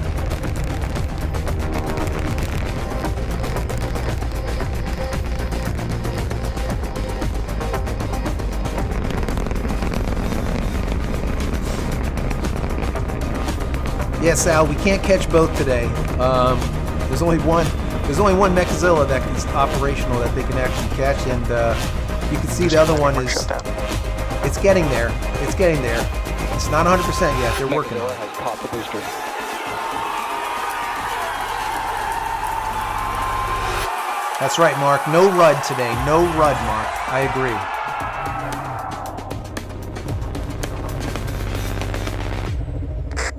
Yeah, Sal, we can't catch both today. There's only one Mechazilla that is operational that they can actually catch, and you can see the other one is. It's getting there. It's getting there. It's not 100% yet. They're working on it. Has popped the booster. That's right, Mark. No RUD today. No RUD, Mark. I agree.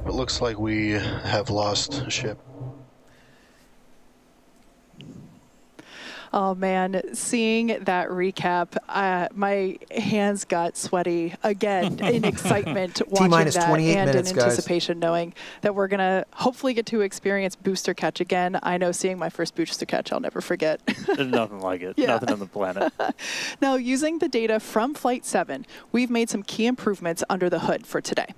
It looks like we have lost ship. Oh man, seeing that recap, my hands got sweaty again in excitement watching that, and in anticipation, knowing that we're gonna hopefully get to experience booster catch again. I know seeing my first booster catch, I'll never forget. There's nothing like it. Yeah. Nothing on the planet. Now, using the data from Flight 7, we've made some key improvements under the hood for today.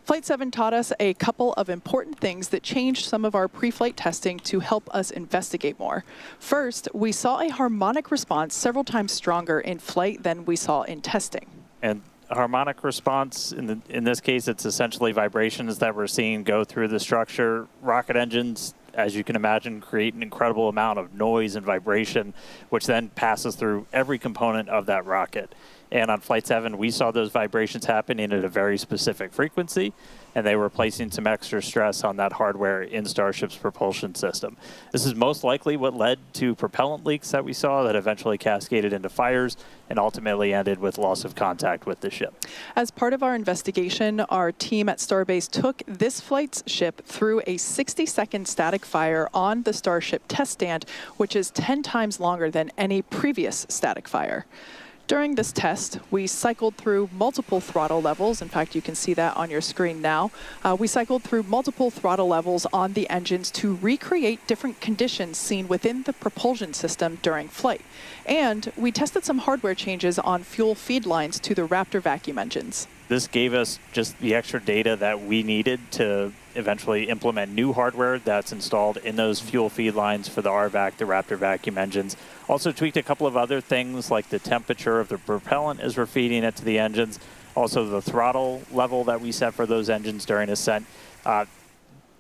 Flight 7 taught us a couple of important things that changed some of our pre-flight testing to help us investigate more. First, we saw a harmonic response several times stronger in flight than we saw in testing. And harmonic response, in this case, it's essentially vibrations that we're seeing go through the structure. Rocket engines, as you can imagine, create an incredible amount of noise and vibration, which then passes through every component of that rocket. And on Flight 7, we saw those vibrations happening at a very specific frequency, and they were placing some extra stress on that hardware in Starship's propulsion system. This is most likely what led to propellant leaks that we saw that eventually cascaded into fires and ultimately ended with loss of contact with the ship. As part of our investigation, our team at Starbase took this flight's ship through a 60-second static fire on the Starship test stand, which is 10 times longer than any previous static fire. During this test, we cycled through multiple throttle levels. In fact, you can see that on your screen now. We cycled through multiple throttle levels on the engines to recreate different conditions seen within the propulsion system during flight. And we tested some hardware changes on fuel feed lines to the Raptor vacuum engines. This gave us just the extra data that we needed to eventually implement new hardware that's installed in those fuel feed lines for the RVAC, the Raptor vacuum engines. Also tweaked a couple of other things like the temperature of the propellant as we're feeding it to the engines. Also the throttle level that we set for those engines during ascent.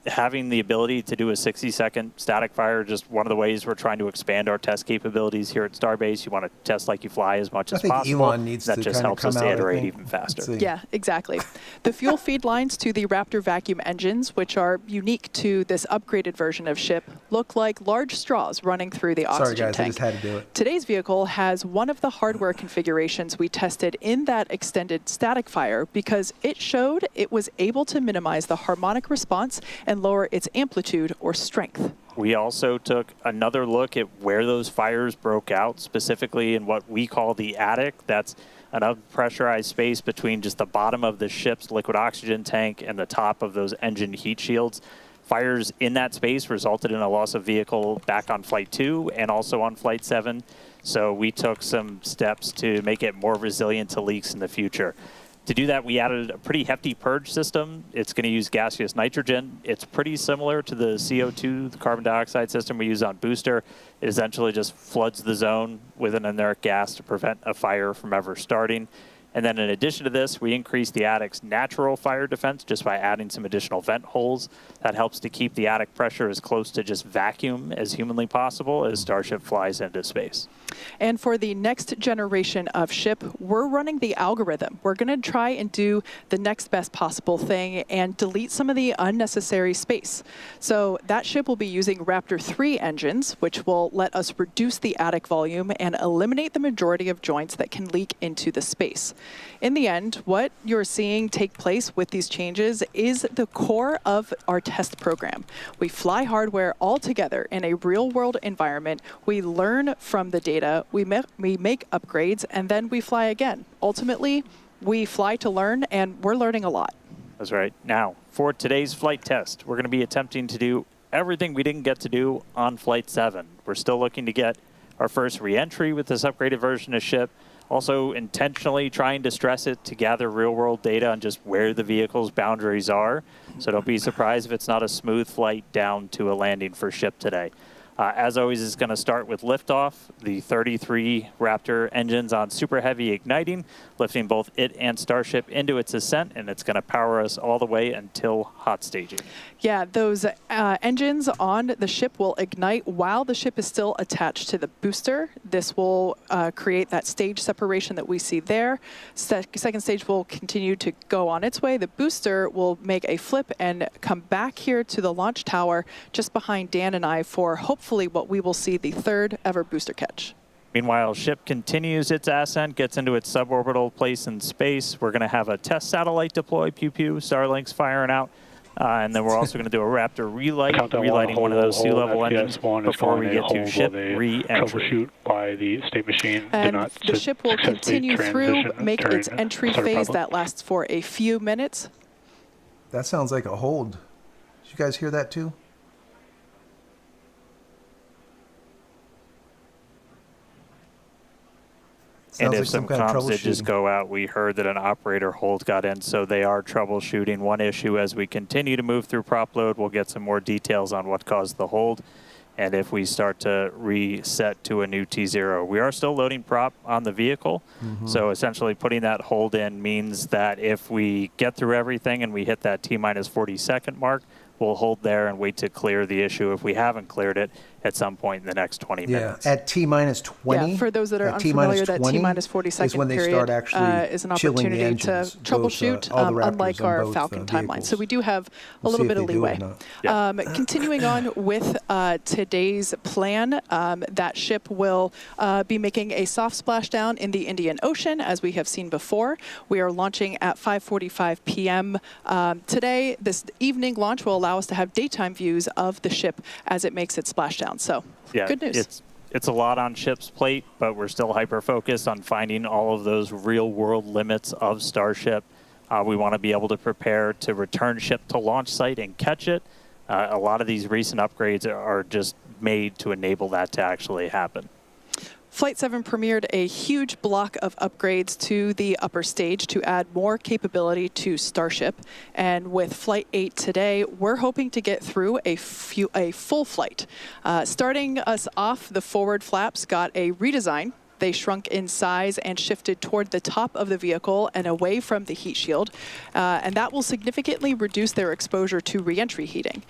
Having the ability to do a 60-second static fire, just one of the ways we're trying to expand our test capabilities here at Starbase. You want to test like you fly as much as possible. Elon needs that to just helps us to iterate even faster. Yeah, exactly. The fuel feed lines to the Raptor vacuum engines, which are unique to this upgraded version of ship, look like large straws running through the oxygen tank. Sorry, guys, I just had to do it. Today's vehicle has one of the hardware configurations we tested in that extended static fire because it showed it was able to minimize the harmonic response and lower its amplitude or strength. We also took another look at where those fires broke out, specifically in what we call the attic. That's an unpressurized space between just the bottom of the ship's liquid oxygen tank and the top of those engine heat shields. Fires in that space resulted in a loss of vehicle back on Flight 2 and also on Flight 7. So we took some steps to make it more resilient to leaks in the future. To do that, we added a pretty hefty purge system. It's going to use gaseous nitrogen. It's pretty similar to the CO2, the carbon dioxide system we use on booster. It essentially just floods the zone with an inert gas to prevent a fire from ever starting. And then in addition to this, we increased the attic's natural fire defense just by adding some additional vent holes. That helps to keep the attic pressure as close to just vacuum as humanly possible as Starship flies into space. And for the next generation of ship, we're running the algorithm. We're going to try and do the next best possible thing and delete some of the unnecessary space. So that ship will be using Raptor 3 engines, which will let us reduce the attic volume and eliminate the majority of joints that can leak into the space. In the end, what you're seeing take place with these changes is the core of our test program. We fly hardware all together in a real-world environment. We learn from the data, we make upgrades, and then we fly again. Ultimately, we fly to learn, and we're learning a lot. That's right. Now, for today's flight test, we're going to be attempting to do everything we didn't get to do on Flight 7. We're still looking to get our first re-entry with this upgraded version of ship. Also intentionally trying to stress it to gather real-world data on just where the vehicle's boundaries are. So don't be surprised if it's not a smooth flight down to a landing for ship today. As always, it's going to start with liftoff. The 33 Raptor engines on super heavy igniting, lifting both it and Starship into its ascent, and it's going to power us all the way until hot staging. Yeah, those engines on the ship will ignite while the ship is still attached to the booster. This will create that stage separation that we see there. Second stage will continue to go on its way. The booster will make a flip and come back here to the launch tower just behind Dan and I for hopefully what we will see the third ever booster catch. Meanwhile, ship continues its ascent, gets into its suborbital place in space. We're going to have a test satellite deploy, pew-pew, Starlink's firing out. And then we're also going to do a Raptor relighting one of those sea-level engines before we get to ship re-entry. Troubleshoot by the state machine. And the ship will continue through, make its entry phase that lasts for a few minutes. That sounds like a hold. Did you guys hear that too? And if some comms did just go out, we heard that an operator hold got in, so they are troubleshooting one issue. As we continue to move through prop load, we'll get some more details on what caused the hold, and if we start to reset to a new T0. We are still loading prop on the vehicle, so essentially putting that hold in means that if we get through everything and we hit that T-minus 40-second mark, we'll hold there and wait to clear the issue if we haven't cleared it at some point in the next 20 minutes. Yeah, at T-minus 20. Yeah, for those that are unfamiliar, that T-minus 40-second period is an opportunity to troubleshoot, unlike our Falcon timeline. So we do have a little bit of leeway. Continuing on with today's plan, that ship will be making a soft splashdown in the Indian Ocean, as we have seen before. We are launching at 5:45 p.m. Today. This evening launch will allow us to have daytime views of the ship as it makes its splashdown. So, yeah, good news. It's a lot on ship's plate, but we're still hyper-focused on finding all of those real-world limits of Starship. We want to be able to prepare to return ship to launch site and catch it. A lot of these recent upgrades are just made to enable that to actually happen. Flight 7 premiered a huge block of upgrades to the upper stage to add more capability to Starship. And with Flight 8 today, we're hoping to get through a full flight. Starting us off, the forward flaps got a redesign. They shrunk in size and shifted toward the top of the vehicle and away from the heat shield. And that will significantly reduce their exposure to re-entry heating.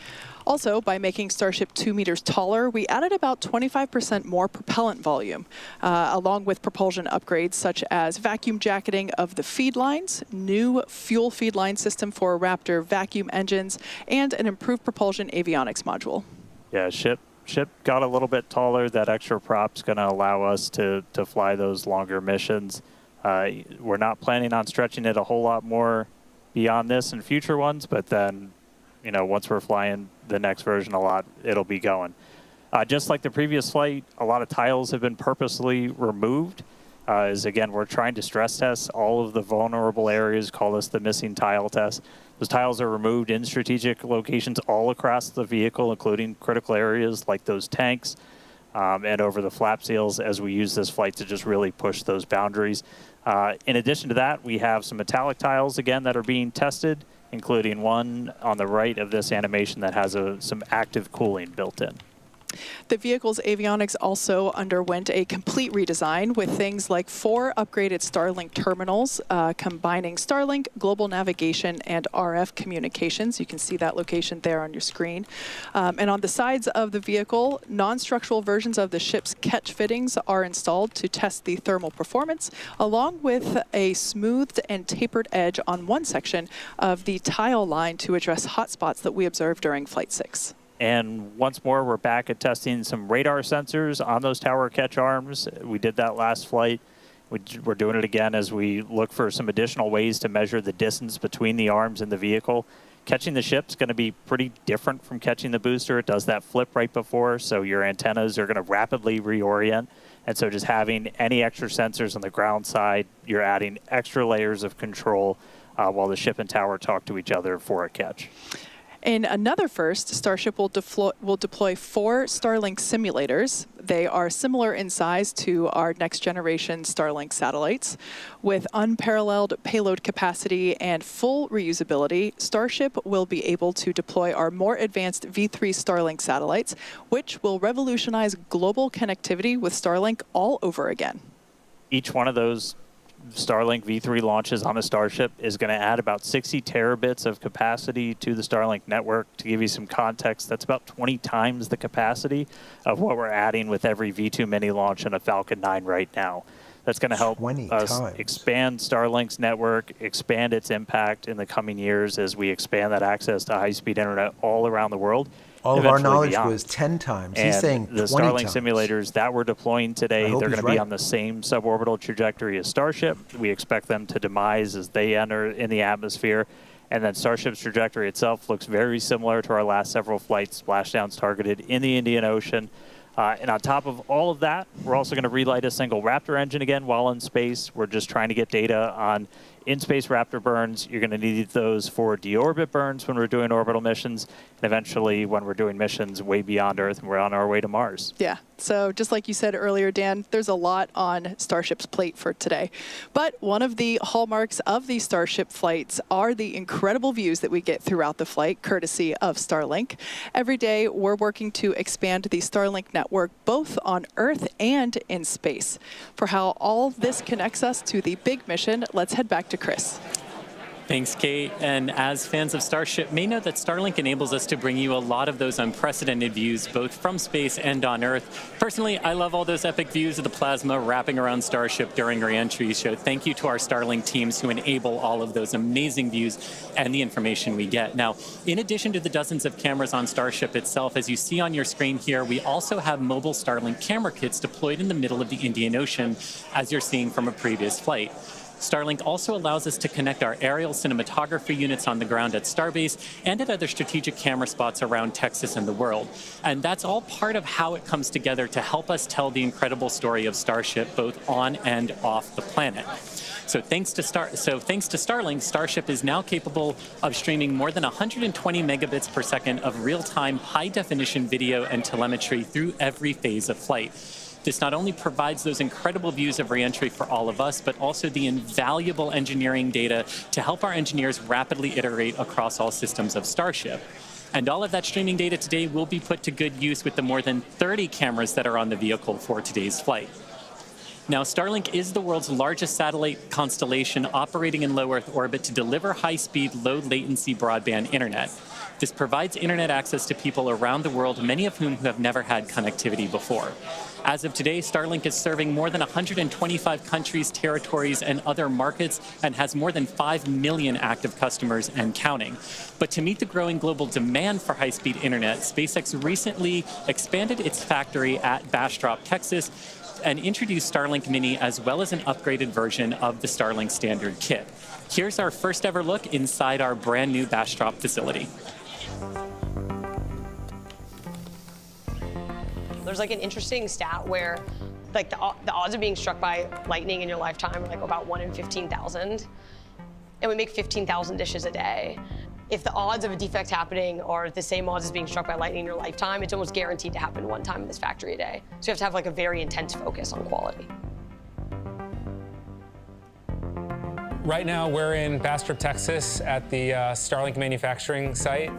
Also, by making Starship 2 meters taller, we added about 25% more propellant volume, along with propulsion upgrades such as vacuum jacketing of the feed lines, new fuel feed line system for Raptor vacuum engines, and an improved propulsion avionics module. Yeah, ship got a little bit taller. That extra prop's going to allow us to fly those longer missions. We're not planning on stretching it a whole lot more beyond this in future ones, but then, you know, once we're flying the next version a lot, it'll be going. Just like the previous flight, a lot of tiles have been purposely removed. As again, we're trying to stress test all of the vulnerable areas, call this the missing tile test. Those tiles are removed in strategic locations all across the vehicle, including critical areas like those tanks and over the flap seals, as we use this flight to just really push those boundaries. In addition to that, we have some metallic tiles, again, that are being tested, including one on the right of this animation that has some active cooling built in. The vehicle's avionics also underwent a complete redesign with things like 4 upgraded Starlink terminals, combining Starlink, global navigation, and RF communications. You can see that location there on your screen. And on the sides of the vehicle, non-structural versions of the ship's catch fittings are installed to test the thermal performance, along with a smoothed and tapered edge on one section of the tile line to address hotspots that we observed during Flight 6. And once more, we're back at testing some radar sensors on those tower catch arms. We did that last flight. We're doing it again as we look for some additional ways to measure the distance between the arms and the vehicle. Catching the ship's going to be pretty different from catching the booster. It does that flip right before, so your antennas are going to rapidly reorient. And so just having any extra sensors on the ground side, you're adding extra layers of control while the ship and tower talk to each other for a catch. In another first, Starship will deploy 4 Starlink simulators. They are similar in size to our next generation Starlink satellites. With unparalleled payload capacity and full reusability, Starship will be able to deploy our more advanced V3 Starlink satellites, which will revolutionize global connectivity with Starlink all over again. Each one of those Starlink V3 launches on a Starship is going to add about 60 terabits of capacity to the Starlink network. To give you some context, that's about 20 times the capacity of what we're adding with every V2 mini launch on a Falcon 9 right now. That's going to help us expand Starlink's network, expand its impact in the coming years as we expand that access to high-speed internet all around the world. All of our knowledge was 10 times. And he's saying 20 the Starlink times. Simulators that we're deploying today, they're going to be on the same suborbital trajectory as Starship. We expect them to demise as they enter in the atmosphere. And then Starship's trajectory itself looks very similar to our last several flights, splashdowns targeted in the Indian Ocean. And on top of all of that, we're also going to relight a single Raptor engine again while in space. We're just trying to get data on in-space Raptor burns. You're going to need those for deorbit burns when we're doing orbital missions, and eventually when we're doing missions way beyond Earth and we're on our way to Mars. Yeah, so just like you said earlier, Dan, there's a lot on Starship's plate for today. But one of the hallmarks of these Starship flights are the incredible views that we get throughout the flight, courtesy of Starlink. Every day, we're working to expand the Starlink network both on Earth and in space. For how all this connects us to the big mission, let's head back to Chris. Thanks, Kate. And as fans of Starship may know that Starlink enables us to bring you a lot of those unprecedented views, both from space and on Earth. Personally, I love all those epic views of the plasma wrapping around Starship during re-entry. So thank you to our Starlink teams who enable all of those amazing views and the information we get. Now, in addition to the dozens of cameras on Starship itself, as you see on your screen here, we also have mobile Starlink camera kits deployed in the middle of the Indian Ocean, as you're seeing from a previous flight. Starlink also allows us to connect our aerial cinematography units on the ground at Starbase and at other strategic camera spots around Texas and the world. And that's all part of how it comes together to help us tell the incredible story of Starship both on and off the planet. So thanks to Starlink, Starship is now capable of streaming more than 120 megabits per second of real-time high-definition video and telemetry through every phase of flight. This not only provides those incredible views of re-entry for all of us, but also the invaluable engineering data to help our engineers rapidly iterate across all systems of Starship. And all of that streaming data today will be put to good use with the more than 30 cameras that are on the vehicle for today's flight. Now, Starlink is the world's largest satellite constellation operating in low Earth orbit to deliver high-speed, low-latency broadband internet. This provides internet access to people around the world, many of whom have never had connectivity before. As of today, Starlink is serving more than 125 countries, territories, and other markets, and has more than 5 million active customers and counting. But to meet the growing global demand for high-speed internet, SpaceX recently expanded its factory at Bastrop, Texas, and introduced Starlink Mini as well as an upgraded version of the Starlink standard kit. Here's our first ever look inside our brand new Bastrop facility. There's like an interesting stat where like the odds of being struck by lightning in your lifetime are like about 1 in 15,000. And we make 15,000 dishes a day. If the odds of a defect happening are the same odds as being struck by lightning in your lifetime, it's almost guaranteed to happen one time in this factory a day. So you have to have like a very intense focus on quality. Right now, we're in Bastrop, Texas at the Starlink manufacturing site,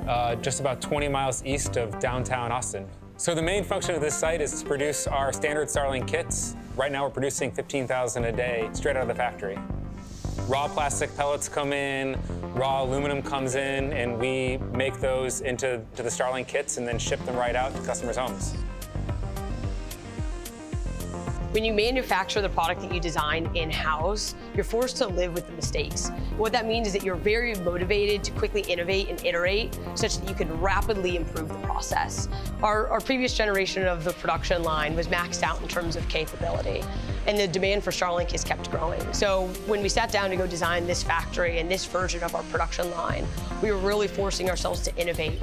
just about 20 miles east of downtown Austin. So the main function of this site is to produce our standard Starlink kits. Right now, we're producing 15,000 a day straight out of the factory. Raw plastic pellets come in, raw aluminum comes in, and we make those into the Starlink kits and then ship them right out to customers' homes. When you manufacture the product that you design in-house, you're forced to live with the mistakes. What that means is that you're very motivated to quickly innovate and iterate such that you can rapidly improve the process. Our previous generation of the production line was maxed out in terms of capability, and the demand for Starlink has kept growing. So when we sat down to go design this factory and this version of our production line, we were really forcing ourselves to innovate.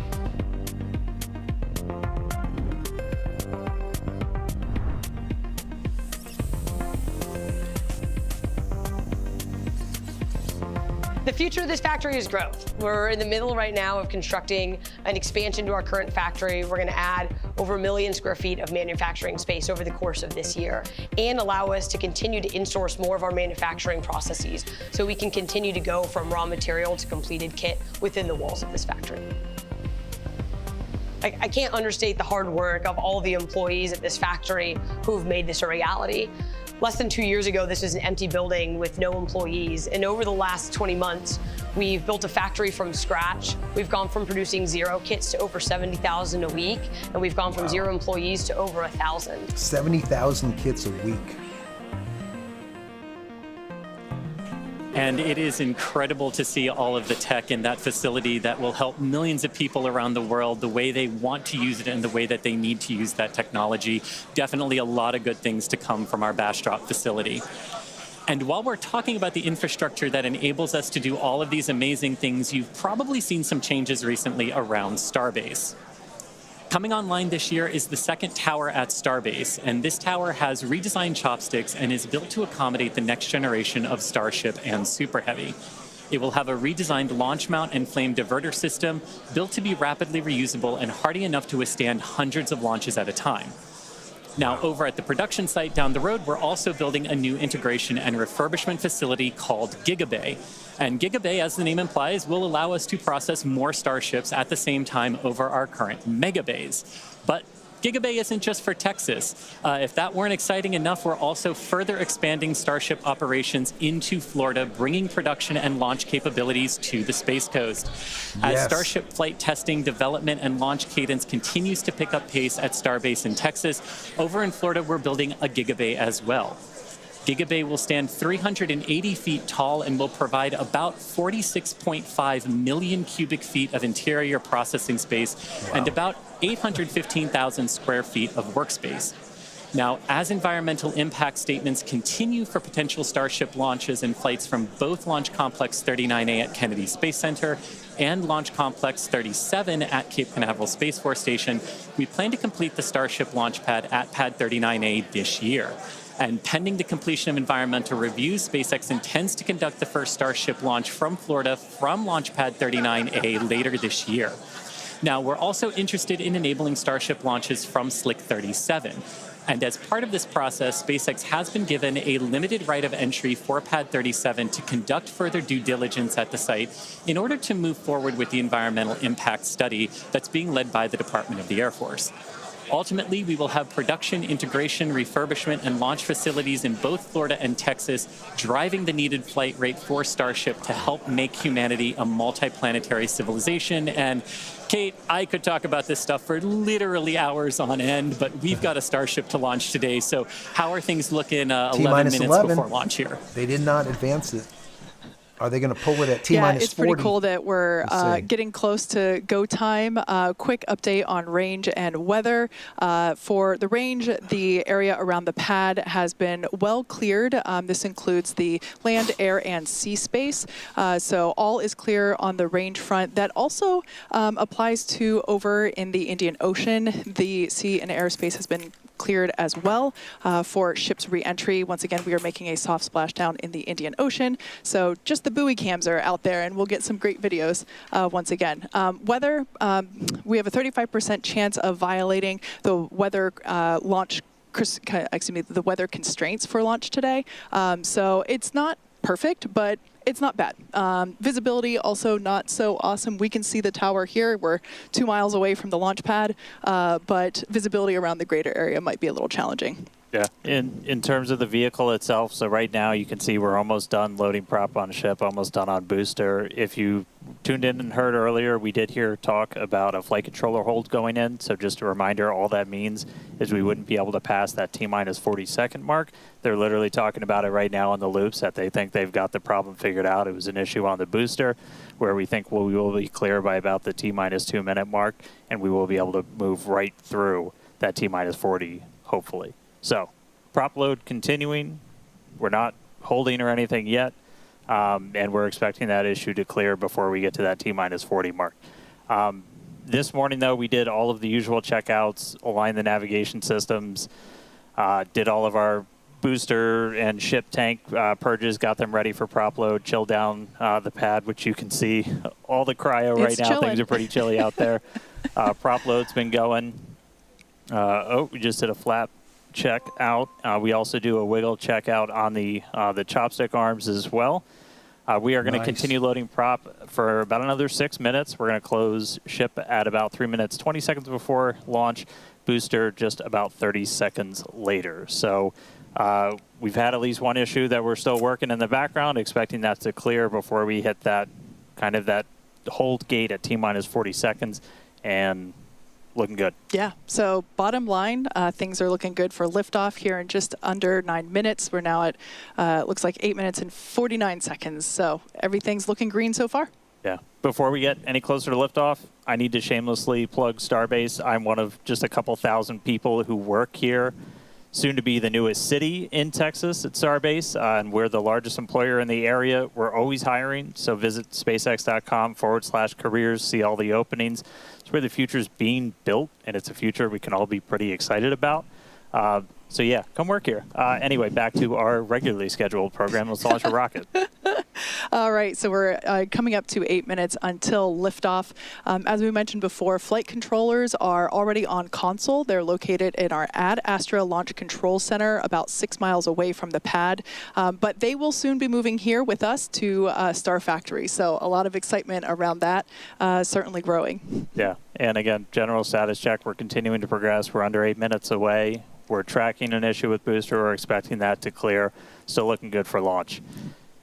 The future of this factory is growth. We're in the middle right now of constructing an expansion to our current factory. We're going to add over 1 million square feet of manufacturing space over the course of this year and allow us to continue to insource more of our manufacturing processes so we can continue to go from raw material to completed kit within the walls of this factory. I can't understate the hard work of all the employees at this factory who've made this a reality. Less than 2 years ago, this was an empty building with no employees. And over the last 20 months, we've built a factory from scratch. We've gone from producing 0 kits to over 70,000 a week. And we've gone from 0 employees to over 1,000. 70,000 kits a week. And it is incredible to see all of the tech in that facility that will help millions of people around the world the way they want to use it and the way that they need to use that technology. Definitely a lot of good things to come from our Bastrop facility. And while we're talking about the infrastructure that enables us to do all of these amazing things, you've probably seen some changes recently around Starbase. Coming online this year is the second tower at Starbase, and this tower has redesigned chopsticks and is built to accommodate the next generation of Starship and Super Heavy. It will have a redesigned launch mount and flame diverter system built to be rapidly reusable and hardy enough to withstand hundreds of launches at a time. Now, over at the production site down the road, we're also building a new integration and refurbishment facility called Gigabay. And Gigabay, as the name implies, will allow us to process more Starships at the same time over our current Megabays. But Gigabay isn't just for Texas. If that weren't exciting enough, we're also further expanding Starship operations into Florida, bringing production and launch capabilities to the Space Coast. As Starship flight testing, development, and launch cadence continues to pick up pace at Starbase in Texas, over in Florida, we're building a Gigabay as well. Gigabay will stand 380 feet tall and will provide about 46.5 million cubic feet of interior processing space and about 815,000 square feet of workspace. Now, as environmental impact statements continue for potential Starship launches and flights from both Launch Complex 39A at Kennedy Space Center and Launch Complex 37 at Cape Canaveral Space Force Station, we plan to complete the Starship launch pad at Pad 39A this year. And pending the completion of environmental reviews, SpaceX intends to conduct the first Starship launch from Florida from Launch Pad 39A later this year. Now, we're also interested in enabling Starship launches from Slick 37. And as part of this process, SpaceX has been given a limited right of entry for Pad 37 to conduct further due diligence at the site in order to move forward with the environmental impact study that's being led by the Department of the Air Force. Ultimately, we will have production, integration, refurbishment, and launch facilities in both Florida and Texas, driving the needed flight rate for Starship to help make humanity a multiplanetary civilization. And Kate, I could talk about this stuff for literally hours on end, but we've got a Starship to launch today. So how are things looking 11 minutes before launch here? They did not advance it. Are they going to pull it at T-minus 40? Yeah, it's pretty cool that we're getting close to go time. Quick update on range and weather. For the range, the area around the pad has been well cleared. This includes the land, air, and sea space. So all is clear on the range front. That also applies to over in the Indian Ocean. The sea and airspace has been cleared as well for ships re-entry. Once again, we are making a soft splashdown in the Indian Ocean. So just the buoy cams are out there, and we'll get some great videos once again. Weather, we have a 35% chance of violating the weather the weather constraints for launch today. So it's not perfect, but it's not bad. Visibility also not so awesome. We can see the tower here. We're 2 miles away from the launch pad, but visibility around the greater area might be a little challenging. Yeah, in terms of the vehicle itself, so right now you can see we're almost done loading prop on ship, almost done on booster. If you tuned in and heard earlier, we did hear talk about a flight controller hold going in. So just a reminder, all that means is we wouldn't be able to pass that T-minus 40-second mark. They're literally talking about it right now on the loops that they think they've got the problem figured out. It was an issue on the booster where we think we will be clear by about the T-minus 2-minute mark, and we will be able to move right through that T-minus 40, hopefully. So, prop load continuing. We're not holding or anything yet, and we're expecting that issue to clear before we get to that T-minus 40 mark. This morning, though, we did all of the usual checkouts, aligned the navigation systems, did all of our booster and ship tank purges, got them ready for prop load, chilled down the pad, which you can see all the cryo right now. Chilling. Things are pretty chilly out there. Prop load's been going. We just did a flap check out. We also do a wiggle check out on the chopstick arms as well. We are going to continue loading prop for about another 6 minutes. We're going to close ship at about 3 minutes, 20 seconds before launch. Booster just about 30 seconds later. So we've had at least one issue that we're still working in the background, expecting that to clear before we hit that kind of that hold gate at T-minus 40 seconds. And looking good. Yeah. So bottom line, things are looking good for liftoff here in just under 9 minutes. We're now at, looks like 8 minutes and 49 seconds. So everything's looking green so far. Yeah. Before we get any closer to liftoff, I need to shamelessly plug Starbase. I'm one of just a couple thousand people who work here. Soon to be the newest city in Texas at Starbase, and we're the largest employer in the area. We're always hiring, so visit spacex.com/careers, see all the openings. It's where the future is being built, and it's a future we can all be pretty excited about. So yeah, come work here. Anyway, back to our regularly scheduled program. Let's launch a rocket. All right, so we're coming up to 8 minutes until liftoff. As we mentioned before, flight controllers are already on console. They're located in our Ad Astra Launch Control Center, about 6 miles away from the pad. But they will soon be moving here with us to Star Factory. So a lot of excitement around that, certainly growing. Yeah, and again, general status check. We're continuing to progress. We're under 8 minutes away. We're tracking an issue with booster. We're expecting that to clear. Still looking good for launch.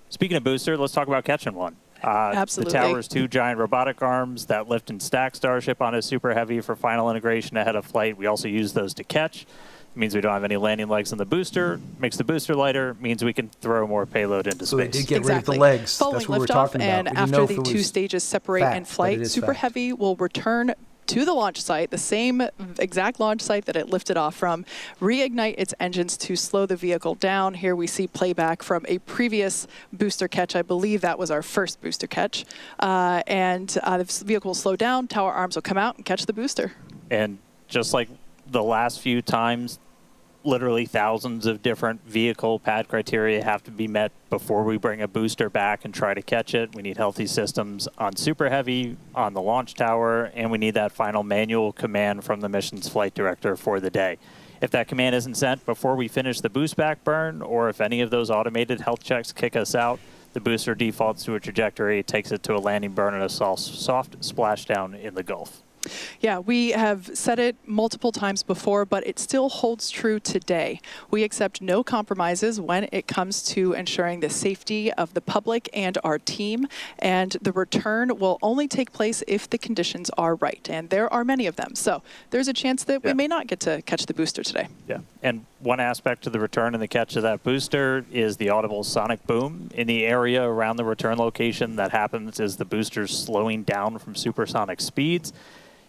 Speaking of booster, let's talk about catching one. Absolutely. The tower's 2 giant robotic arms that lift and stack Starship on a Super Heavy for final integration ahead of flight. We also use those to catch. It means we don't have any landing legs on the booster. Makes the booster lighter. Means we can throw more payload into So space. they did get rid of the legs. Following That's what we're liftoff, talking about. and We didn't know after if the it 2 was stages separate fact, in but flight, it is Super fact. Heavy will return to the launch site, the same exact launch site that it lifted off from, reignite its engines to slow the vehicle down. Here we see playback from a previous booster catch. I believe that was our first booster catch. The vehicle will slow down, tower arms will come out and catch the booster. And just like the last few times, literally thousands of different vehicle pad criteria have to be met before we bring a booster back and try to catch it. We need healthy systems on Super Heavy, on the launch tower, and we need that final manual command from the mission's flight director for the day. If that command isn't sent before we finish the boost back burn, or if any of those automated health checks kick us out, the booster defaults to a trajectory, takes it to a landing burn and a soft splashdown in the Gulf. Yeah, we have said it multiple times before, but it still holds true today. We accept no compromises when it comes to ensuring the safety of the public and our team, and the return will only take place if the conditions are right, and there are many of them. So there's a chance that we may not get to catch the booster today. Yeah, and one aspect of the return and the catch of that booster is the audible sonic boom in the area around the return location. That happens as the booster's slowing down from supersonic speeds.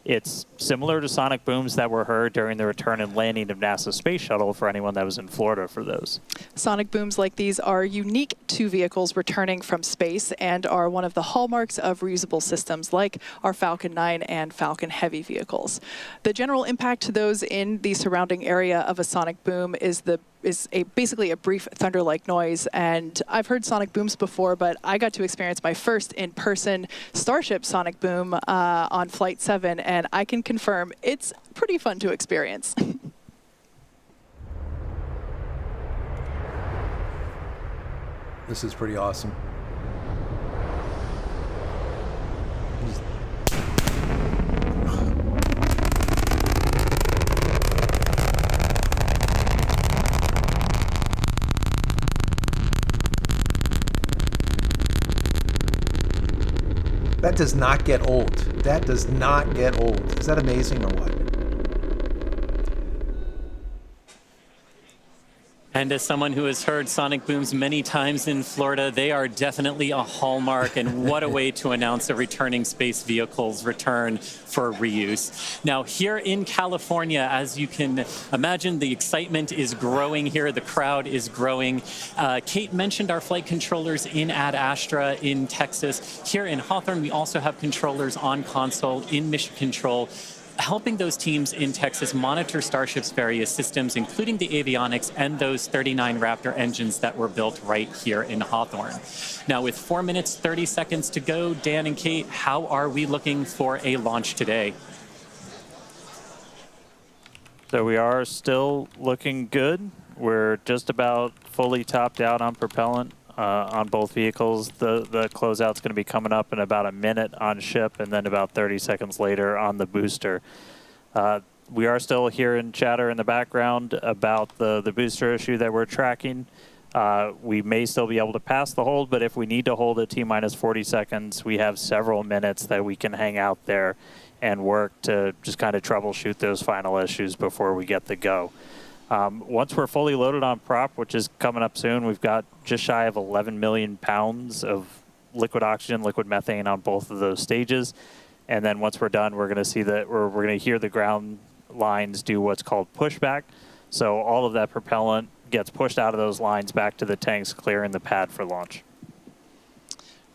It's similar to sonic booms that were heard during the return and landing of NASA's space shuttle for anyone that was in Florida for those. Sonic booms like these are unique to vehicles returning from space and are one of the hallmarks of reusable systems like our Falcon 9 and Falcon Heavy vehicles. The general impact to those in the surrounding area of a sonic boom is basically a brief thunder-like noise. And I've heard sonic booms before, but I got to experience my first in-person Starship sonic boom on Flight 7, and I can confirm it's pretty fun to experience. This is pretty awesome. That does not get old. That does not get old. Is that amazing or what? And as someone who has heard sonic booms many times in Florida, they are definitely a hallmark, and what a way to announce a returning space vehicle's return for reuse. Now, here in California, as you can imagine, the excitement is growing here. The crowd is growing. Kate mentioned our flight controllers in Ad Astra in Texas. Here in Hawthorne, we also have controllers on console in Mission Control, helping those teams in Texas monitor Starship's various systems, including the avionics and those 39 Raptor engines that were built right here in Hawthorne. Now, with 4 minutes, 30 seconds to go, Dan and Kate, how are we looking for a launch today? So we are still looking good. We're just about fully topped out on propellant. On both vehicles. The closeout's going to be coming up in about a minute on ship, and then about 30 seconds later on the booster. We are still hearing chatter in the background about the booster issue that we're tracking. We may still be able to pass the hold, but if we need to hold at T-minus 40 seconds, we have several minutes that we can hang out there and work to just kind of troubleshoot those final issues before we get the go. Once we're fully loaded on prop, which is coming up soon, we've got just shy of 11 million pounds of liquid oxygen, liquid methane on both of those stages. And then once we're done, we're going to see that we're going to hear the ground lines do what's called pushback. So all of that propellant gets pushed out of those lines back to the tanks, clearing the pad for launch.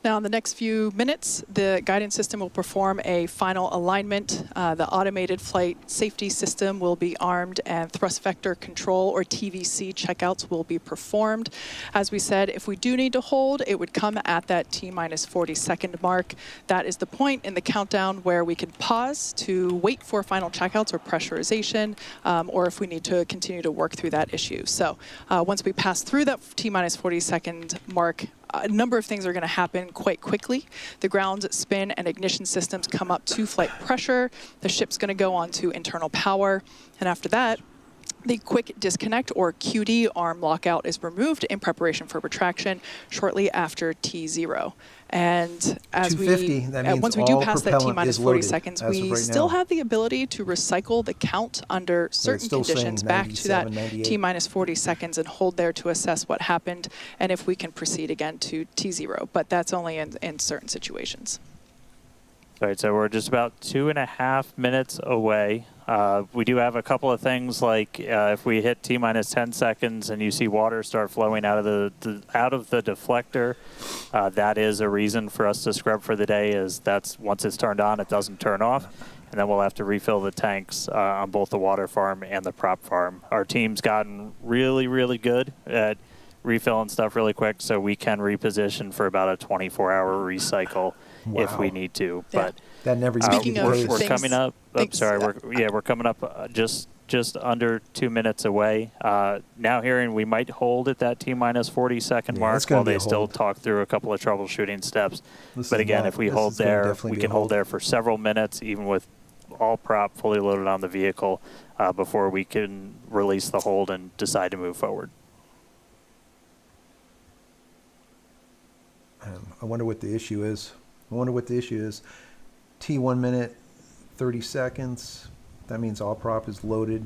Now, in the next few minutes, the guidance system will perform a final alignment. The automated flight safety system will be armed, and thrust vector control, or TVC, checkouts will be performed. As we said, if we do need to hold, it would come at that T-minus 40-second mark. That is the point in the countdown where we can pause to wait for final checkouts or pressurization, or if we need to continue to work through that issue. So once we pass through that T-minus 40-second mark, a number of things are going to happen quite quickly. The ground spin and ignition systems come up to flight pressure. The ship's going to go on to internal power. And after that, the quick disconnect, or QD, arm lockout is removed in preparation for retraction shortly after T0. And as once we do pass that T-minus 40 seconds, we still have the ability to recycle the count under certain conditions back to that T-minus 40 seconds and hold there to assess what happened and if we can proceed again to T0. But that's only in certain situations. All right, so we're just about 2.5 minutes away. We do have a couple of things, like if we hit T-minus 10 seconds and you see water start flowing out of the deflector, that is a reason for us to scrub for the day. Is that's once it's turned on, it doesn't turn off, and then we'll have to refill the tanks on both the water farm and the prop farm. Our team's gotten really, really good at refilling stuff really quick, so we can reposition for about a 24-hour recycle. Wow. If we need to. Yeah. But that never used to be the case. We're coming up. We're coming up just under 2 minutes away. Now hearing we might hold at that T-minus 40-second mark while they still talk through a couple of troubleshooting steps. But again, if we hold there, we can hold there for several minutes, even with all prop fully loaded on the vehicle, before we can release the hold and decide to move forward. I wonder what the issue is. T 1 minute, 30 seconds. That means all prop is loaded.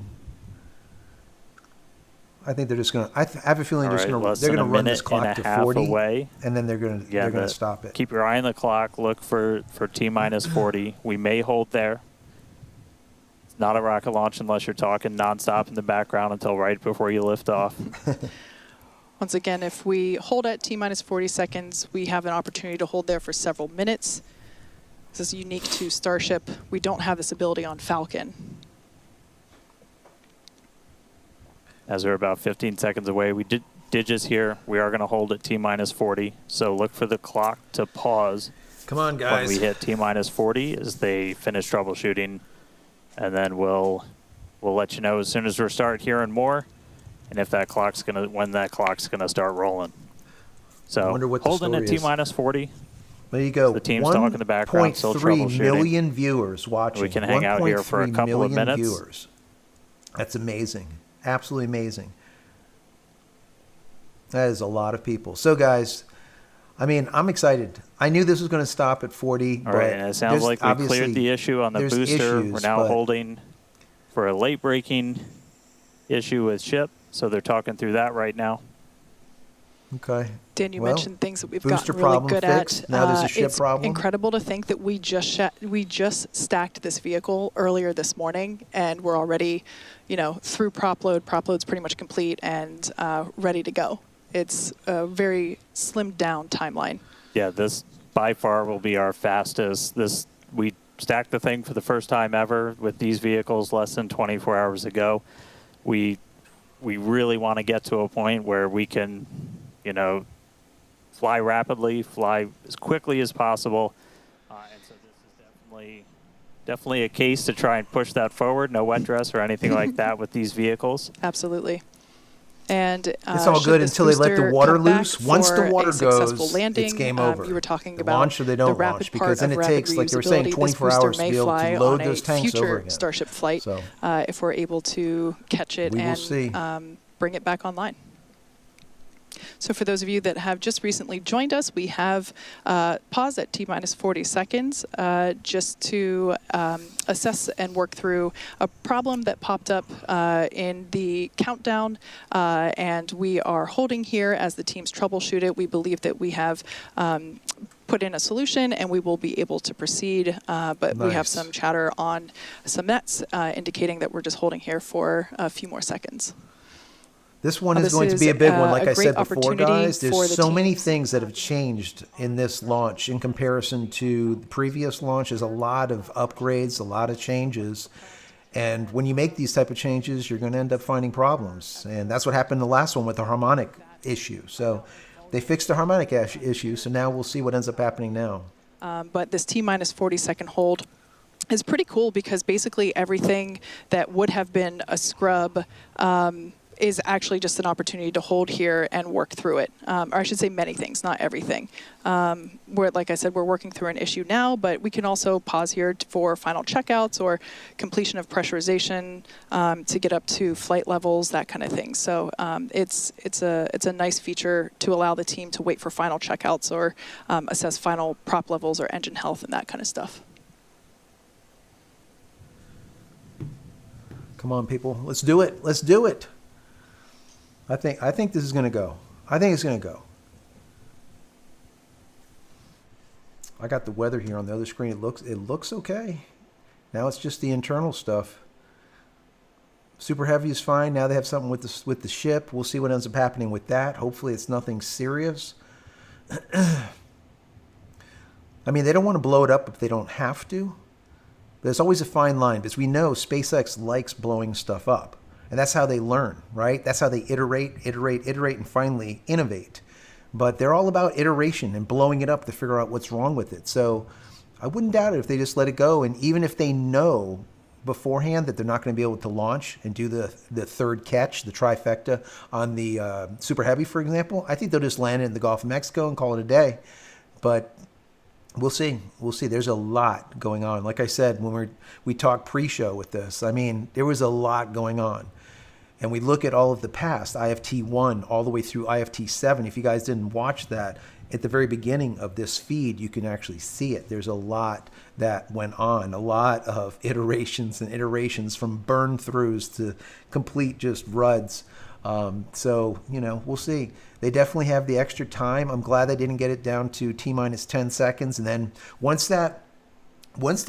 I think they're just going to, I have a feeling they're going to run this clock to 40 away, and then they're going to stop it. Keep your eye on the clock. Look for T-minus 40. We may hold there. It's not a rocket launch unless you're talking nonstop in the background until right before you lift off. Once again, if we hold at T-minus 40 seconds, we have an opportunity to hold there for several minutes. This is unique to Starship. We don't have this ability on Falcon. As we're about 15 seconds away, we did just hear we are going to hold at T-minus 40. So look for the clock to pause. Come on, guys. When we hit T-minus 40 as they finish troubleshooting. And then we'll let you know as soon as we start hearing more. And if that clock's when that clock's gonna start rolling. So holding at T-minus 40. There you go. The team's talking in the background, still troubleshooting. 1.3 million viewers watching. We can hang out here for a couple of minutes. Viewers. That's amazing. Absolutely amazing. That is a lot of people. So guys, I mean, I'm excited. I knew this was going to stop at 40. All right, and it sounds like we cleared the issue on the booster. We're now holding for a late breaking issue with ship, so they're talking through that right now. Okay. Dan, you mentioned things that we've gotten really good at. Now there's a ship problem. It's incredible to think that we just stacked this vehicle earlier this morning, and we're already, through prop load. Prop load's pretty much complete and ready to go. It's a very slimmed down timeline. Yeah, this by far will be our fastest. We stacked the thing for the first time ever with these vehicles less than 24 hours ago. We really want to get to a point where we can, fly rapidly, fly as quickly as possible. And so this is definitely a case to try and push that forward. No wet dress or anything like that with these vehicles. Absolutely. And it's all good until they let the water loose. Once the water goes, landing, it's game over. You were talking they about launch or they don't launch, because then it takes, like you were saying, 24 hours to be able to load those tanks over again. Starship flight, so, if we're able to catch it and bring it back online. So for those of you that have just recently joined us, we have paused at T-minus 40 seconds just to assess and work through a problem that popped up in the countdown, and we are holding here as the teams troubleshoot it. We believe that we have put in a solution and we will be able to proceed, but we have some chatter on some nets indicating that we're just holding here for a few more seconds. This one is going to be a big one, like I said before, guys. There's so many things that have changed in this launch in comparison to the previous launch. There's a lot of upgrades, a lot of changes. And when you make these type of changes, you're going to end up finding problems. And that's what happened in the last one with the harmonic issue. So they fixed the harmonic issue, so now we'll see what ends up happening now. But this T-minus 40-second hold is pretty cool because basically everything that would have been a scrub is actually just an opportunity to hold here and work through it. Or I should say many things, not everything. Like I said, we're working through an issue now, but we can also pause here for final checkouts or completion of pressurization to get up to flight levels, that kind of thing. So it's a nice feature to allow the team to wait for final checkouts or assess final prop levels or engine health and that kind of stuff. Come on, people. Let's do it. Let's do it. I think this is going to go. I think it's going to go. I got the weather here on the other screen. It looks okay. Now it's just the internal stuff. Super Heavy is fine. Now they have something with the ship. We'll see what ends up happening with that. Hopefully it's nothing serious. I mean, they don't want to blow it up if they don't have to. There's always a fine line because we know SpaceX likes blowing stuff up. And that's how they learn, right? That's how they iterate, and finally innovate. But they're all about iteration and blowing it up to figure out what's wrong with it. So I wouldn't doubt it if they just let it go. And even if they know beforehand that they're not going to be able to launch and do the third catch, the trifecta on the Super Heavy, for example, I think they'll just land it in the Gulf of Mexico and call it a day. But we'll see. We'll see. There's a lot going on. Like I said, when we talked pre-show with this, I mean, there was a lot going on. And we look at all of the past, IFT1 all the way through IFT7. If you guys didn't watch that, at the very beginning of this feed, you can actually see it. There's a lot that went on, a lot of iterations from burn throughs to complete just RUDs. So, we'll see. They definitely have the extra time. I'm glad they didn't get it down to T-minus 10 seconds. And then once the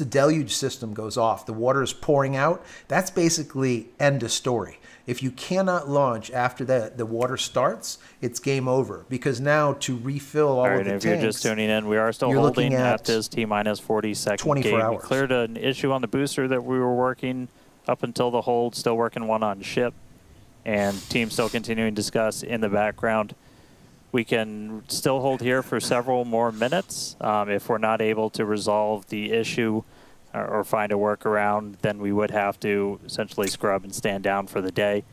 deluge system goes off, the water is pouring out, that's basically end of story. If you cannot launch after the water starts, it's game over. Because now to refill all of the tanks... All right, if you're just tuning in, we are still holding at this T-minus 40-second game. Hours. We cleared an issue on the booster that we were working up until the hold, still working one on ship. And team still continuing to discuss in the background. We can still hold here for several more minutes. If we're not able to resolve the issue or find a workaround, then we would have to essentially scrub and stand down for the day.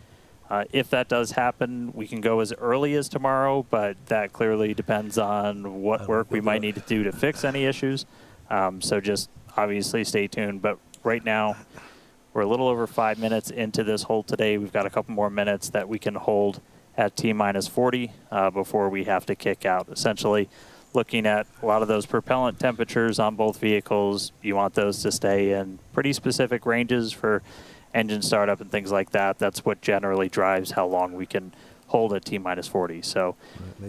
If that does happen, we can go as early as tomorrow, but that clearly depends on what work we might need to do to fix any issues. So just obviously stay tuned. But right now, we're a little over 5 minutes into this hold today. We've got a couple more minutes that we can hold at T-minus 40 before we have to kick out. Essentially, looking at a lot of those propellant temperatures on both vehicles. You want those to stay in pretty specific ranges for engine startup and things like that. That's what generally drives how long we can hold at T-minus 40. So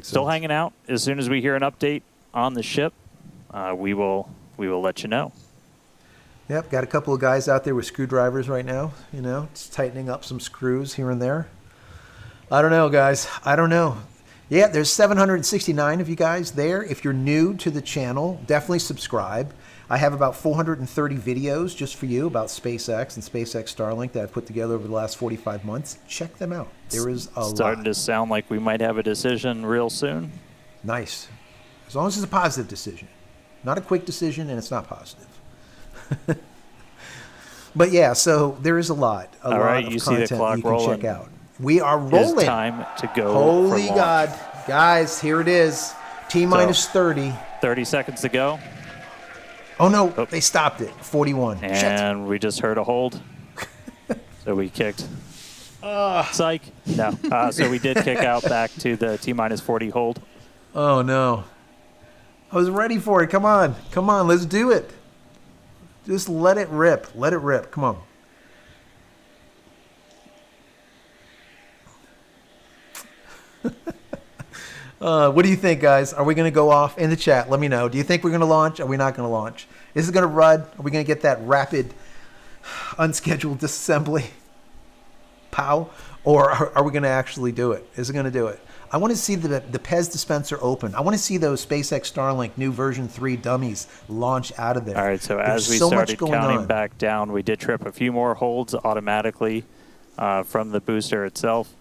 still hanging out. As soon as we hear an update on the ship, we will let you know. Yep, got a couple of guys out there with screwdrivers right now, just tightening up some screws here and there. I don't know, guys. I don't know. Yeah, there's 769 of you guys there. If you're new to the channel, definitely subscribe. I have about 430 videos just for you about SpaceX and SpaceX Starlink that I've put together over the last 45 months. Check them out. There is a lot. Starting to sound like we might have a decision real soon. Nice. As long as it's a positive decision. Not a quick decision, and it's not positive. But yeah, so there is a lot of you see content the clock you can rolling. check out. We are rolling. It's time to go. Holy for God. launch. Guys, here it is. T-minus 30. 30 seconds to go. Oh, no. They stopped it. 41. And we just heard a hold. So we kicked. Psych. No. So we did kick out back to the T-minus 40 hold. Oh, no. I was ready for it. Come on. Come on. Let's do it. Just let it rip. Let it rip. Come on. What do you think, guys? Are we going to go off in the chat? Let me know. Do you think we're going to launch? Are we not going to launch? Is it going to run? Are we going to get that rapid, unscheduled disassembly? Pow? Or are we going to actually do it? Is it going to do it? I want to see the Pez dispenser open. I want to see those SpaceX Starlink new version 3 dummies launch out of there. All right, so There's as we so started much going counting on. back down, we did trip a few more holds automatically from the booster itself.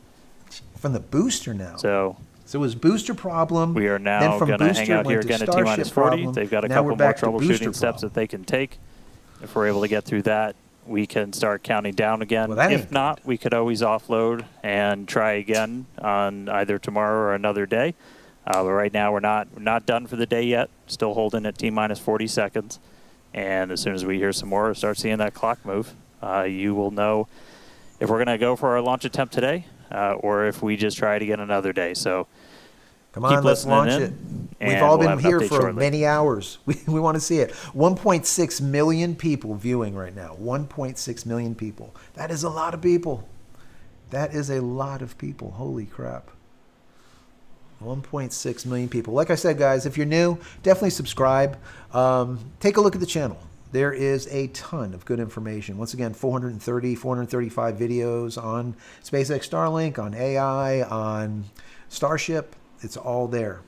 From the booster now. So it was booster problem. we are now going to hang out here again at T-minus 40. They've got a couple more troubleshooting steps that they can take. If we're able to get through that, we can start counting down again. Well, if not, we could always offload and try again on either tomorrow or another day. But right now, we're not done for the day yet. Still holding at T-minus 40 seconds. And as soon as we hear some more or start seeing that clock move, you will know if we're going to go for our launch attempt today or if we just try it again another day. So come on, let's launch it. We've all been here for many hours. We want to see it. 1.6 million people viewing right now. 1.6 million people. That is a lot of people. That is a lot of people. Holy crap. 1.6 million people. Like I said, guys, if you're new, definitely subscribe. Take a look at the channel. There is a ton of good information. Once again, 435 videos on SpaceX Starlink, on AI, on Starship. It's all there.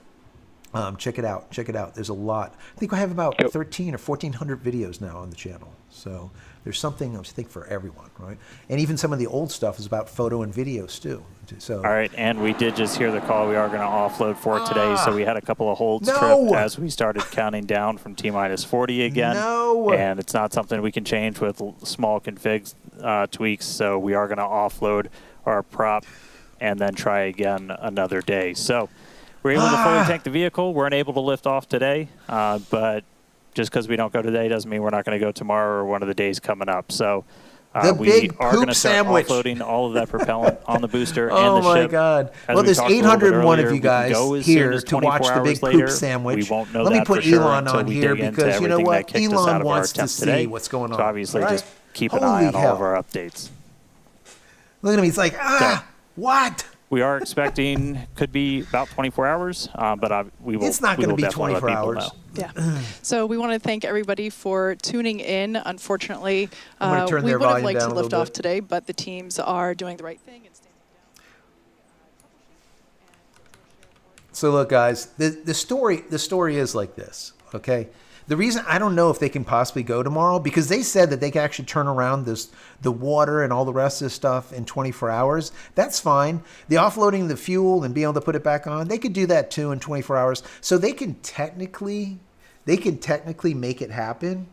Check it out. Check it out. There's a lot. I think I have about 13 or 1,400 videos now on the channel. So there's something, I think, for everyone, right? And even some of the old stuff is about photo and videos, too. So, all right, and we did just hear the call. We are going to offload for today, so we had a couple of holds tripped as we started counting down from T-minus 40 again. And it's not something we can change with small config tweaks, so we are going to offload our prop and then try again another day. So we're able to fully tank the vehicle. We're unable to lift off today, but just because we don't go today doesn't mean we're not going to go tomorrow or one of the days coming up. So we are going to start offloading all of that propellant on the booster and the ship. Oh, my God. Well, there's 801 of you guys here to watch the big poop sandwich. We won't know Let me that put for sure Elon until on we here dig into because, you know everything what? that kicked us out Elon of our wants to attempt see today. what's going on. So obviously right? just keep an eye on all of our updates. Look at him. He's like, what? We are expecting could be about 24 hours, but we will. It's not going to be 24 hours. Yeah. So we want to thank everybody for tuning in. Unfortunately, we would would have liked to lift off today, but the teams are doing the right thing and standing down. So look, guys, the story is like this, okay? The reason I don't know if they can possibly go tomorrow because they said that they can actually turn around the water and all the rest of this stuff in 24 hours. That's fine. The offloading the fuel and being able to put it back on, they could do that too in 24 hours. So they can technically make it happen.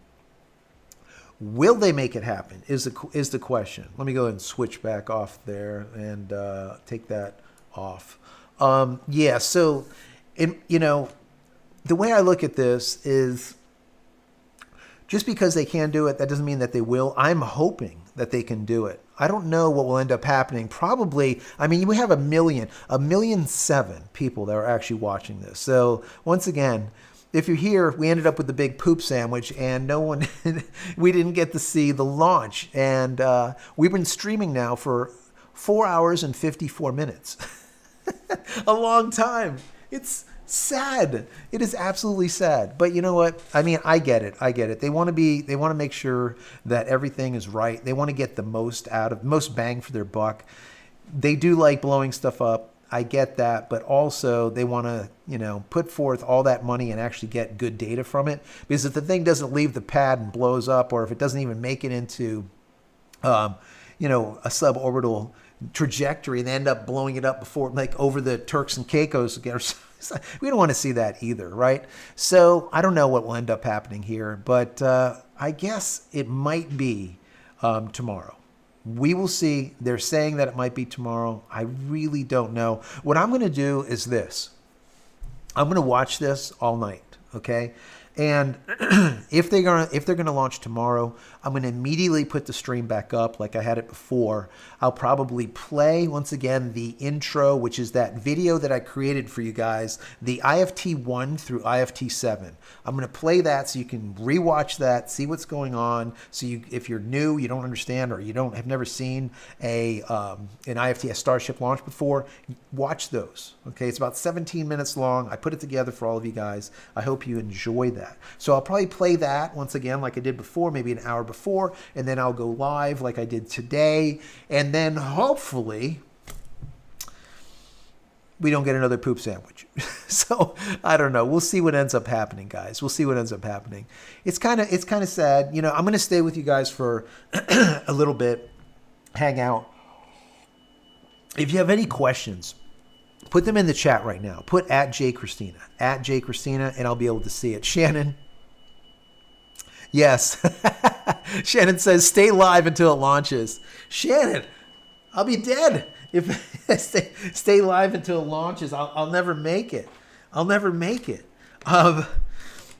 Will they make it happen is the question. Let me go ahead and switch back off there and take that off. Yeah, so the way I look at this is just because they can do it, that doesn't mean that they will. I'm hoping that they can do it. I don't know what will end up happening. Probably, I mean, we have 1,000,007 people that are actually watching this. So once again, if you're here, we ended up with the big poop sandwich, and we didn't get to see the launch. And we've been streaming now for 4 hours and 54 minutes. A long time. It's sad. It is absolutely sad. But you know what? I mean, I get it. They want to make sure that everything is right. They want to get the most bang for their buck. They do like blowing stuff up. I get that, but also they want to, put forth all that money and actually get good data from it. Because if the thing doesn't leave the pad and blows up, or if it doesn't even make it into, a suborbital trajectory and end up blowing it up before, like over the Turks and Caicos again, we don't want to see that either, right? So I don't know what will end up happening here, but I guess it might be tomorrow. We will see. They're saying that it might be tomorrow. I really don't know. What I'm going to do is this. I'm going to watch this all night, okay? And if they're gonna launch tomorrow, I'm gonna immediately put the stream back up like I had it before. I'll probably play once again the intro, which is that video that I created for you guys, the IFT 1 through IFT 7. I'm gonna play that so you can rewatch that, see what's going on. So if you're new, you don't understand, or you have never seen an IFT Starship launch before, watch those. Okay, it's about 17 minutes long. I put it together for all of you guys. I hope you enjoy that. So I'll probably play that once again like I did before, maybe an hour before, and then I'll go live like I did today, and then hopefully we don't get another poop sandwich. So I don't know. We'll see what ends up happening, guys. We'll see what ends up happening. It's kind of sad. I'm going to stay with you guys for a little bit, hang out. If you have any questions, put them in the chat right now. Put at JCristina, and I'll be able to see it. Shannon. Yes. Shannon says, stay live until it launches. Shannon, I'll be dead if I stay live until it launches. I'll never make it. But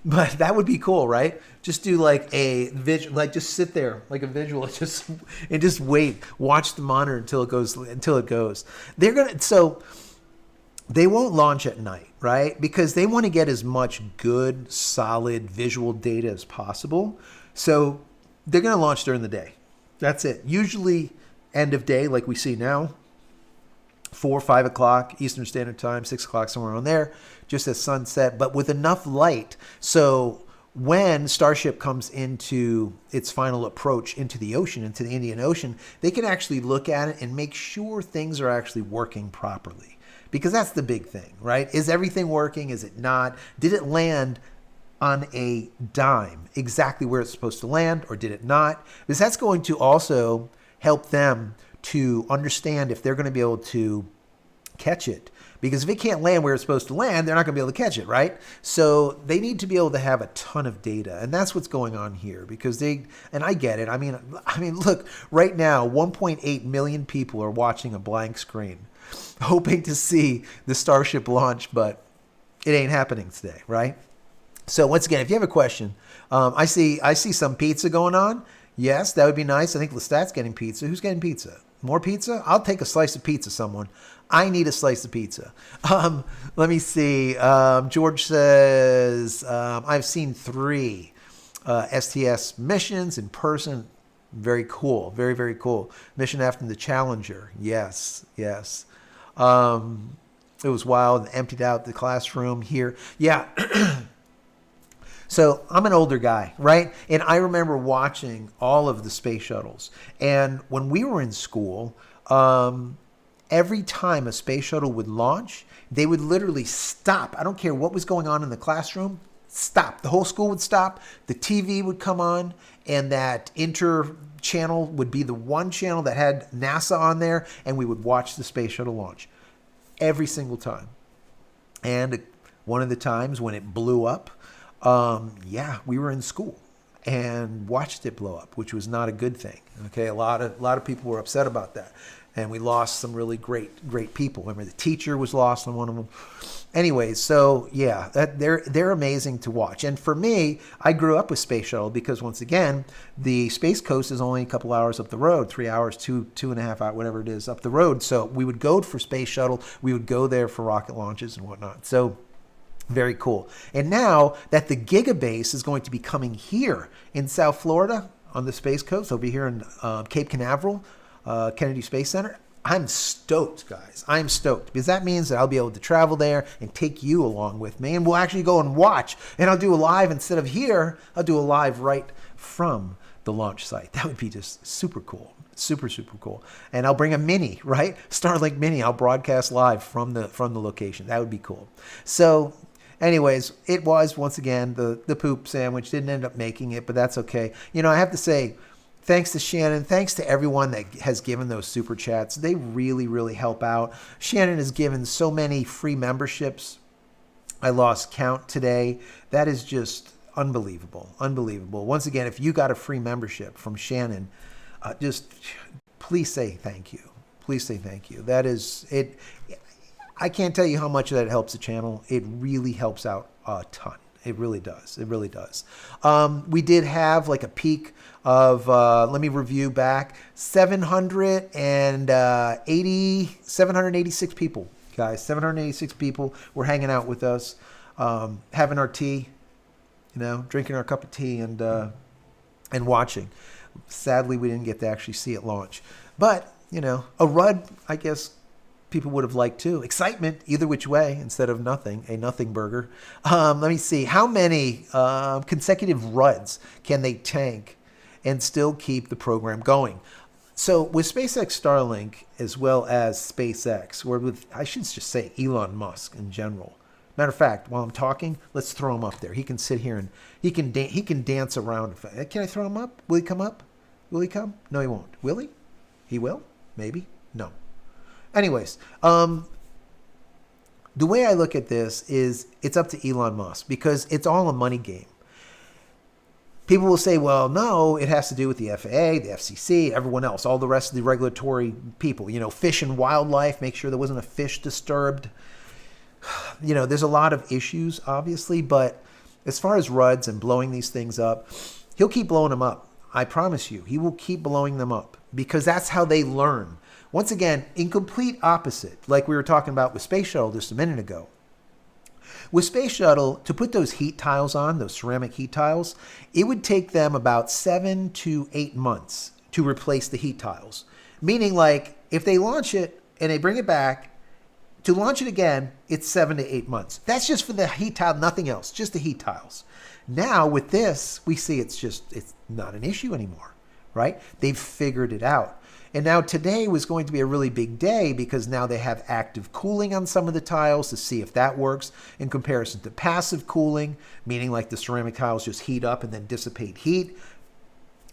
that would be cool, right? Just do like a visual, like just sit there like a visual, and just wait. Watch the monitor until it goes. They won't launch at night, right? Because they want to get as much good, solid visual data as possible. So they're going to launch during the day. That's it. Usually end of day, like we see now, 4 or 5 o'clock Eastern Standard Time, 6 o'clock, somewhere on there, just as sunset, but with enough light. So when Starship comes into its final approach into the ocean, into the Indian Ocean, they can actually look at it and make sure things are actually working properly. Because that's the big thing, right? Is everything working? Is it not? Did it land on a dime exactly where it's supposed to land, or did it not? Because that's going to also help them to understand if they're going to be able to catch it. Because if it can't land where it's supposed to land, they're not going to be able to catch it, right? So they need to be able to have a ton of data. And that's what's going on here. Because and I get it. I mean, look, right now, 1.8 million people are watching a blank screen, hoping to see the Starship launch, but it ain't happening today, right? So once again, if you have a question, I see some pizza going on. Yes, that would be nice. I think Lestat's getting pizza. Who's getting pizza? More pizza? I'll take a slice of pizza, someone. I need a slice of pizza. Let me see. George says, I've seen 3 STS missions in person. Very cool. Very, very cool. Mission after the Challenger. Yes. It was wild and emptied out the classroom here. Yeah. So I'm an older guy, right? And I remember watching all of the space shuttles. And when we were in school, every time a space shuttle would launch, they would literally stop. I don't care what was going on in the classroom. Stop. The whole school would stop. The TV would come on, and that inter-channel would be the one channel that had NASA on there, and we would watch the space shuttle launch every single time. And one of the times when it blew up, we were in school. and watched it blow up, which was not a good thing. Okay, a lot of people were upset about that, and we lost some really great people. Remember, the teacher was lost on one of them. Anyways, so yeah, they're amazing to watch. And for me, I grew up with Space Shuttle because once again, the Space Coast is only a couple hours up the road, 3 hours, two and a half hours, whatever it is, up the road. So we would go for Space Shuttle, we would go there for rocket launches and whatnot. So very cool. And now that the Gigabase is going to be coming here in South Florida on the Space Coast, over here in Cape Canaveral, Kennedy Space Center, I'm stoked, guys. I'm stoked because that means that I'll be able to travel there and take you along with me, and we'll actually go and watch. And I'll do a live instead of here. I'll do a live right from the launch site. That would be just super cool. Super cool. And I'll bring a mini, right? Starlink mini. I'll broadcast live from the location. That would be cool. So anyways, it was, once again, the poop sandwich. Didn't end up making it, but that's okay. You know, I have to say, thanks to Shannon, thanks to everyone that has given those super chats. They really help out. Shannon has given so many free memberships. I lost count today. That is just unbelievable. Once again, if you got a free membership from Shannon, just please say thank you. Please say thank you. That is it. I can't tell you how much that helps the channel. It really helps out a ton. It really does. We did have like a peak of, let me review back, 786 people, guys. 786 people were hanging out with us, having our tea, drinking our cup of tea and watching. Sadly, we didn't get to actually see it launch. But, a RUD, I guess, people would have liked too. Excitement either which way instead of nothing, a nothing burger. Let me see. How many consecutive RUDs can they tank and still keep the program going? So with SpaceX Starlink as well as SpaceX, or with, I should just say, Elon Musk in general. Matter of fact, while I'm talking, let's throw him up there. He can sit here and he can dance around. Can I throw him up? Will he come up? Will he come? No, he won't. Will he? He will? Maybe? No. Anyways, the way I look at this is it's up to Elon Musk because it's all a money game. People will say, well, no, it has to do with the FAA, the FCC, everyone else, all the rest of the regulatory people, fish and wildlife, make sure there wasn't a fish disturbed. There's a lot of issues, obviously, but as far as RUDs and blowing these things up, he'll keep blowing them up. I promise you, he will keep blowing them up because that's how they learn. Once again, in complete opposite, like we were talking about with Space Shuttle just a minute ago. With Space Shuttle, to put those heat tiles on, those ceramic heat tiles, it would take them about 7 to 8 months to replace the heat tiles. Meaning, like, if they launch it and they bring it back, to launch it again, it's 7 to 8 months. That's just for the heat tile, nothing else, just the heat tiles. Now, with this, we see it's not an issue anymore, right? They've figured it out. And now today was going to be a really big day because now they have active cooling on some of the tiles to see if that works in comparison to passive cooling, meaning like the ceramic tiles just heat up and then dissipate heat.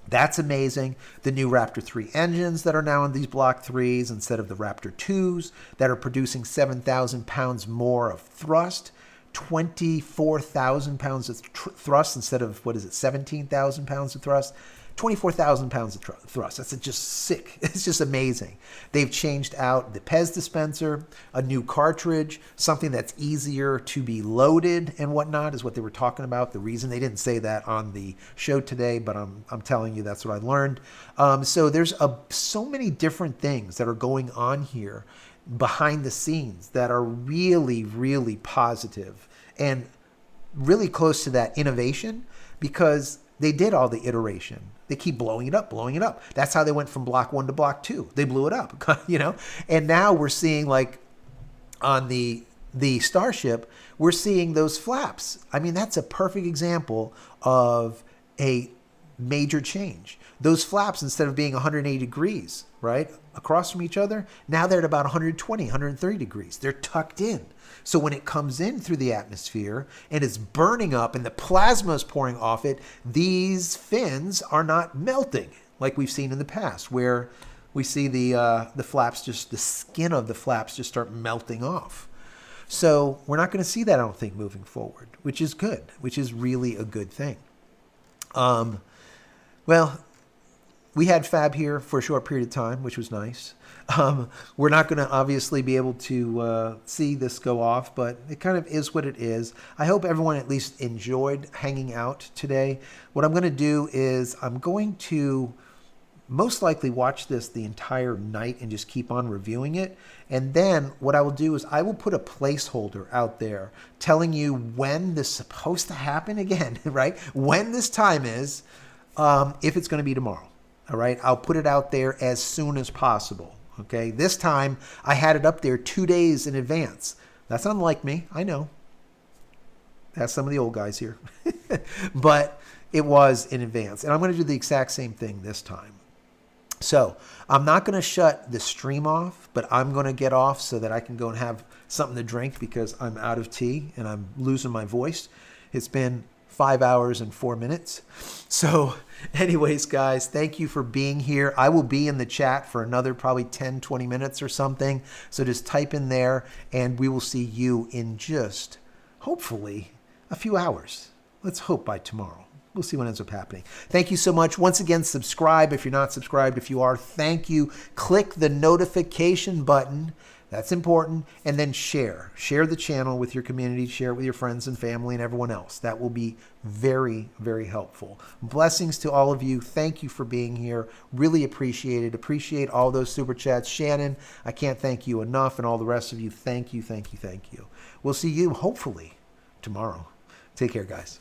That's amazing. The new Raptor 3 engines that are now in these Block 3s instead of the Raptor 2s that are producing 7,000 pounds more of thrust, 24,000 pounds of thrust instead of, 17,000 pounds of thrust. 24,000 pounds of thrust. That's just sick. It's just amazing. They've changed out the PEZ dispenser, a new cartridge, something that's easier to be loaded and whatnot is what they were talking about. The reason they didn't say that on the show today, but I'm telling you that's what I learned. So there's so many different things that are going on here behind the scenes that are really positive and really close to that innovation because they did all the iteration. They keep blowing it up. That's how they went from Block 1 to Block 2. They blew it up, And now we're seeing, like, on the Starship, we're seeing those flaps. I mean, that's a perfect example of a major change. Those flaps, instead of being 180 degrees, right, across from each other, now they're at about 120, 130 degrees. They're tucked in. So when it comes in through the atmosphere and it's burning up and the plasma is pouring off it, these fins are not melting like we've seen in the past, where we see the flaps, just the skin of the flaps just start melting off. So we're not going to see that, I don't think, moving forward, which is good, which is really a good thing. Well, we had Fab here for a short period of time, which was nice. We're not going to obviously be able to see this go off, but it kind of is what it is. I hope everyone at least enjoyed hanging out today. What I'm going to do is I'm going to most likely watch this the entire night and just keep on reviewing it. And then what I will do is I will put a placeholder out there telling you when this is supposed to happen again, right? When this time is, if it's going to be tomorrow. All right. I'll put it out there as soon as possible. Okay. This time I had it up there 2 days in advance. That's unlike me. I know. That's some of the old guys here. But it was in advance. And I'm going to do the exact same thing this time. So I'm not going to shut the stream off, but I'm going to get off so that I can go and have something to drink because I'm out of tea and I'm losing my voice. It's been 5 hours and 4 minutes. So anyways, guys, thank you for being here. I will be in the chat for another probably 10, 20 minutes or something. So just type in there and we will see you in just, hopefully, a few hours. Let's hope by tomorrow. We'll see what ends up happening. Thank you so much. Once again, subscribe if you're not subscribed. If you are, thank you. Click the notification button. That's important. And then share. Share the channel with your community. Share it with your friends and family and everyone else. That will be very, very helpful. Blessings to all of you. Thank you for being here. Really appreciate it. Appreciate all those super chats. Shannon, I can't thank you enough. And all the rest of you, thank you, thank you, thank you. We'll see you hopefully tomorrow. Take care, guys.